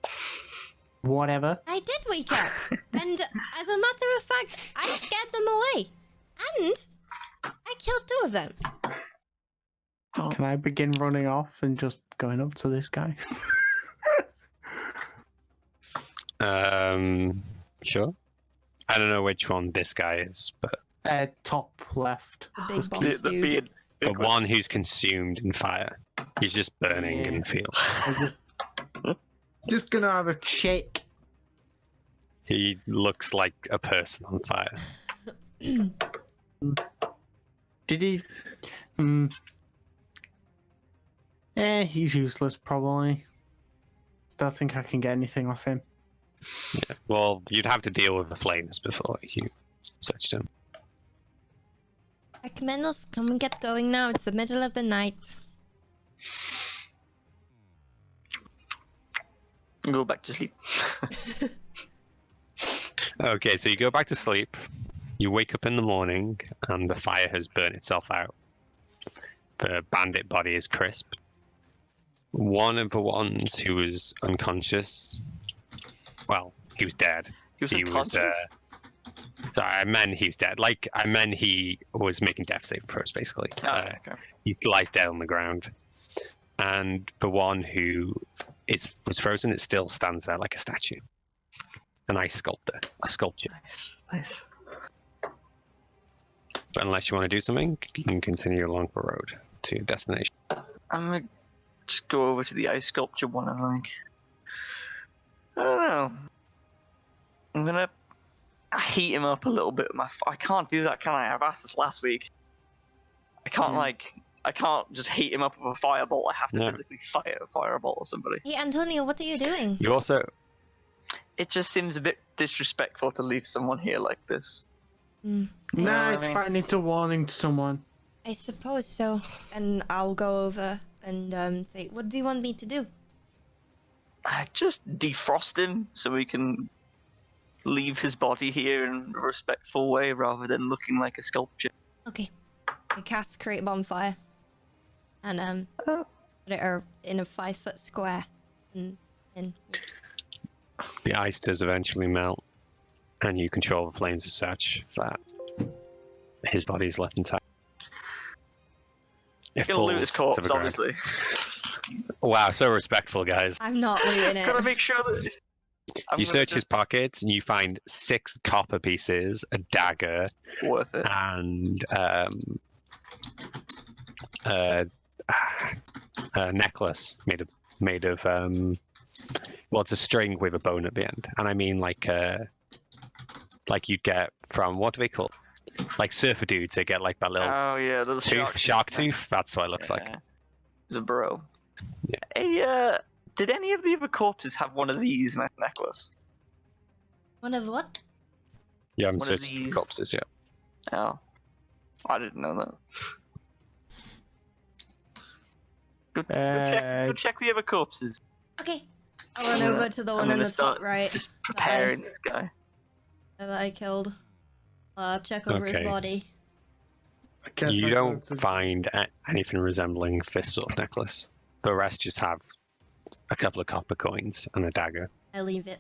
Whatever. I did wake up, and as a matter of fact, I scared them away, and I killed 2 of them. Can I begin running off and just going up to this guy? Sure. I don't know which one this guy is, but Top left. The big Just boss keep- The dude. beard. the one who's consumed in fire. He's just burning in the field. I'm just gonna have a check. He looks like a person on fire. Did he? He's useless probably. Don't think I can get anything off him. Yeah. Well, you'd have to deal with the flames before you touched him. Recommenders, come and get going now. It's the middle of the night. Go back to sleep. Okay, so you go back to sleep. You wake up in the morning, and the fire has burnt itself out. The bandit body is crisp. One of the ones who was unconscious, well, he was dead. He was unconscious? Sorry, I meant he was dead. Like, I meant he was making death saving throws, basically. Okay. He lies dead on the ground. And the one who was frozen, it still stands there like a statue. An ice sculpture. Nice. But unless you want to do something, you can continue along the road to your destination. I'm gonna just go over to the ice sculpture one and like, I don't know. I'm gonna heat him up a little bit. I can't do that, can I? I've asked this last week. I can't I can't just heat him up with a fireball. I have to physically fire a fireball or somebody. Hey, Antonio, what are you doing? You also... It just seems a bit disrespectful to leave someone here like this. Nah, it's fine. I need a warning to someone. I suppose so. And I'll go over and say, what do you want me to do? Just defrost him so we can leave his body here in a respectful way rather than looking like a sculpture. Okay. I cast Create Bonfire. And put it in a 5-foot square. And the ice does eventually melt, and you control the flames as such that his body is left intact. You're gonna loot his corpse, obviously. Wow, so respectful, guys. I'm not looting it. Gotta make sure that you search his pockets and you find 6 copper pieces, a dagger, worth it, and a necklace made of well, it's a string with a bone at the end, and I mean like you'd get from, what do they call, like surfer dudes? They get like that little the shark tooth. That's what it looks like. It's a burrow. Yeah. Hey, did any of the other corpses have one of these in that necklace? One of what? You haven't One of searched these. corpses yet. Oh, I didn't know that. Go check the other corpses. Okay. I'll run over to the one in the top right. Just preparing this guy. That I killed. Check over his body. You don't find anything resembling this sort of necklace. The rest just have a couple of copper coins and a dagger. I leave it.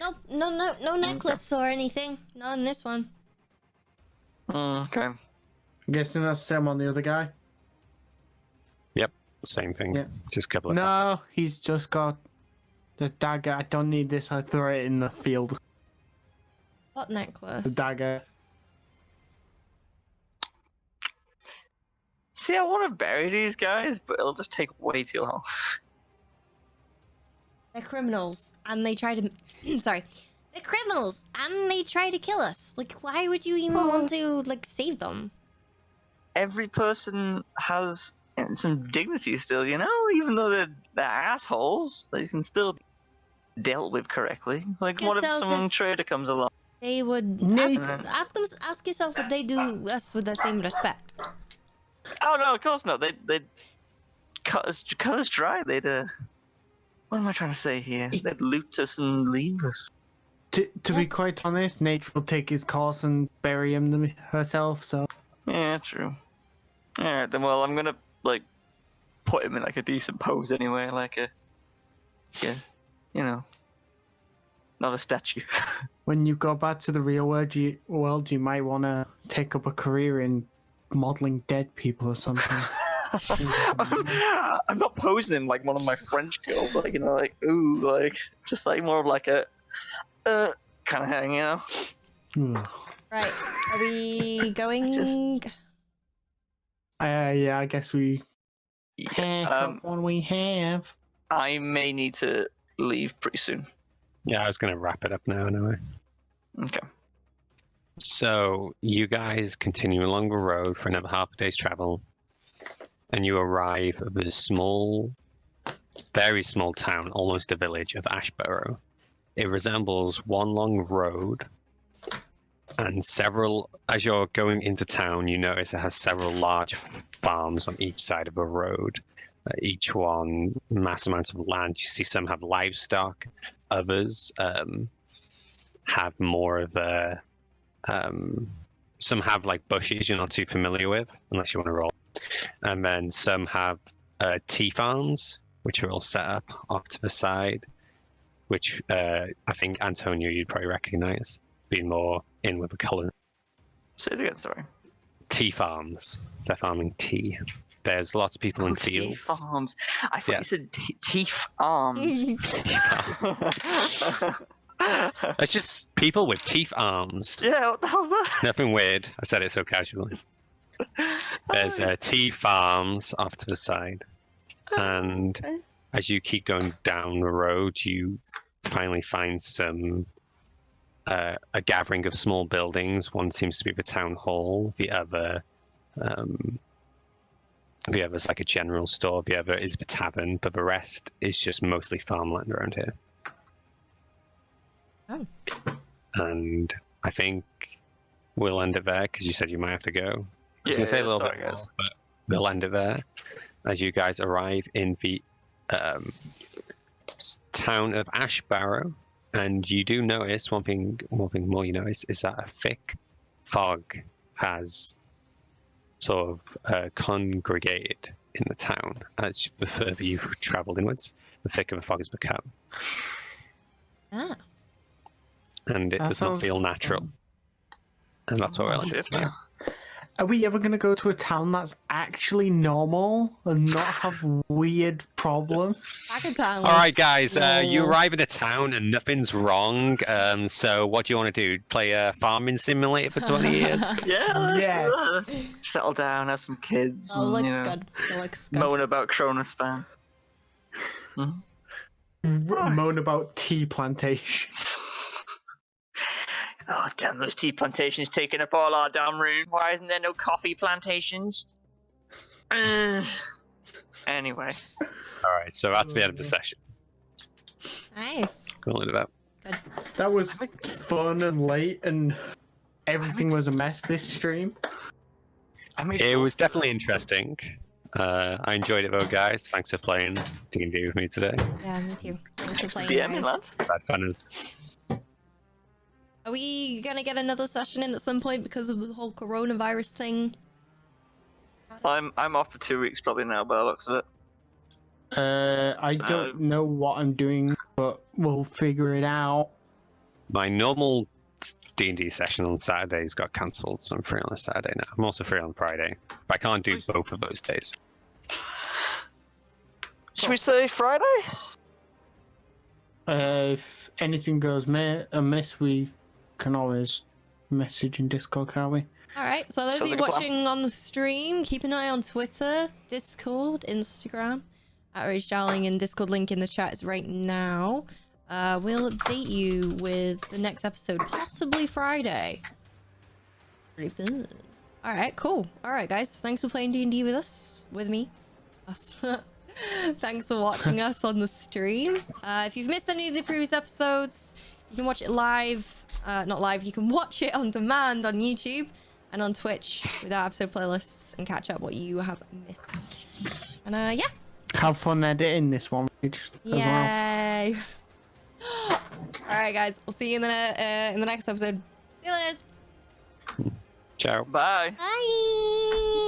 Nope, no necklace or anything. Not in this one. Okay. I'm guessing that's the same on the other guy. Yep, same thing. Yeah. Just a couple of. No, he's just got the dagger. I don't need this. I throw it in the field. What necklace? The dagger. See, I want to bury these guys, but it'll just take way too long. They're criminals, and they try to. Sorry, they're criminals, and they try to kill us. Like, why would you even want to save them? Every person has some dignity still, you know. Even though they're assholes, they can still be dealt with correctly. It's like, what if some traitor comes along? They would ask yourself if they do us with the same respect. Oh no, of course not. They'd cut us dry. They'd what am I trying to say here? They'd loot us and leave us. To be quite honest, nature will take his course and bury him herself. So yeah, true. All right, then. Well, I'm gonna put him in a decent pose anyway, you know, not a statue. when you go back to the real world, you might want to take up a career in modeling dead people or something. I'm not posing him like one of my French girls, just more of a kind of hang, you know. Right, are we going? Yeah, I guess we. One we have. I may need to leave pretty soon. Yeah, I was gonna wrap it up now anyway. Okay. So you guys continue along the road for another half a day's travel, and you arrive at the small, very small town, almost a village of Ashborough. It resembles one long road, and as you're going into town, you notice it has several large farms on each side of a road. Each one mass amounts of land. You see some have livestock, others have more of a some have bushes you're not too familiar with, unless you want to roll. and then some have tea farms, which are all set up off to the side, which I think, Antonio, you'd probably recognize, being more in with the colour. Say it again, sorry. Tea farms. They're farming tea. There's lots of people in fields. Teeth arms. I thought Yes. you said teeth arms. Tea farms. It's just people with teeth arms. Yeah, what the hell's that? Nothing weird. I said it so casually. There's tea farms off to the side. And Okay. as you keep going down the road, you finally find some a gathering of small buildings. One seems to be the town hall. The other's like a general store. The other is the tavern, but the rest is just mostly farmland around here. Oh. And I think we'll end it there because you said you might have to go. I was going to say a little sorry, bit more, guys. but we'll end it there as you guys arrive in the town of Ashbarrow. And you do notice one thing more you notice is that a thick fog has sort of congregated in the town as the further you've travelled inwards, the thicker the fog has become. Ah. And it That does not sounds feel natural. fun. And that's what we'll end it shit. now. Are we ever going to go to a town that's actually normal and not have weird problems? Back in town. All right, guys, you Whoa. arrive in a town and nothing's wrong. So what do you want to do? Play a farming simulator for 20 years? Yeah, let's do Yes. that. Let's settle down, have some kids. Oh, and, looks you know, good. It looks good. moan about Chronospan. Moan about tea plantation. Oh, damn, those tea plantations taking up all our damn room. Why isn't there no coffee plantations? Anyway. All right, so that's the end of the session. Nice. Cool it about. Good. That was fun and late, and everything was a mess this stream. It was definitely interesting. I enjoyed it though, guys. Thanks for playing D&D with me today. Yeah, me too. Thanks for playing, DM, guys. lads. Bad fun as Are we gonna get another session in at some point because of the whole coronavirus thing? I'm off for 2 weeks probably now, by the looks of it. I don't know what I'm doing, but we'll figure it out. my normal D&D session on Saturdays got cancelled, so I'm free on a Saturday now. I'm also free on Friday, but I can't do both of those days. Should we say Friday? If anything goes amiss, we can always message in Discord, can't we? Alright, so those of Sounds you like a plan. watching on the stream, keep an eye on Twitter, Discord, Instagram, @Rage Darling, and Discord link in the chat is right now. We'll update you with the next episode, possibly Friday. Pretty fun. Alright, cool. Alright guys, thanks for playing D&D with us. With me. Us. Thanks for watching us on the stream. If you've missed any of the previous episodes, you can watch it live. Not live, you can watch it on demand on YouTube and on Twitch with our episode playlists and catch up what you have missed. And yeah. Have fun editing this one as well. Yay. Alright guys, we'll see you in the next episode. See you later. Ciao. Bye. Bye.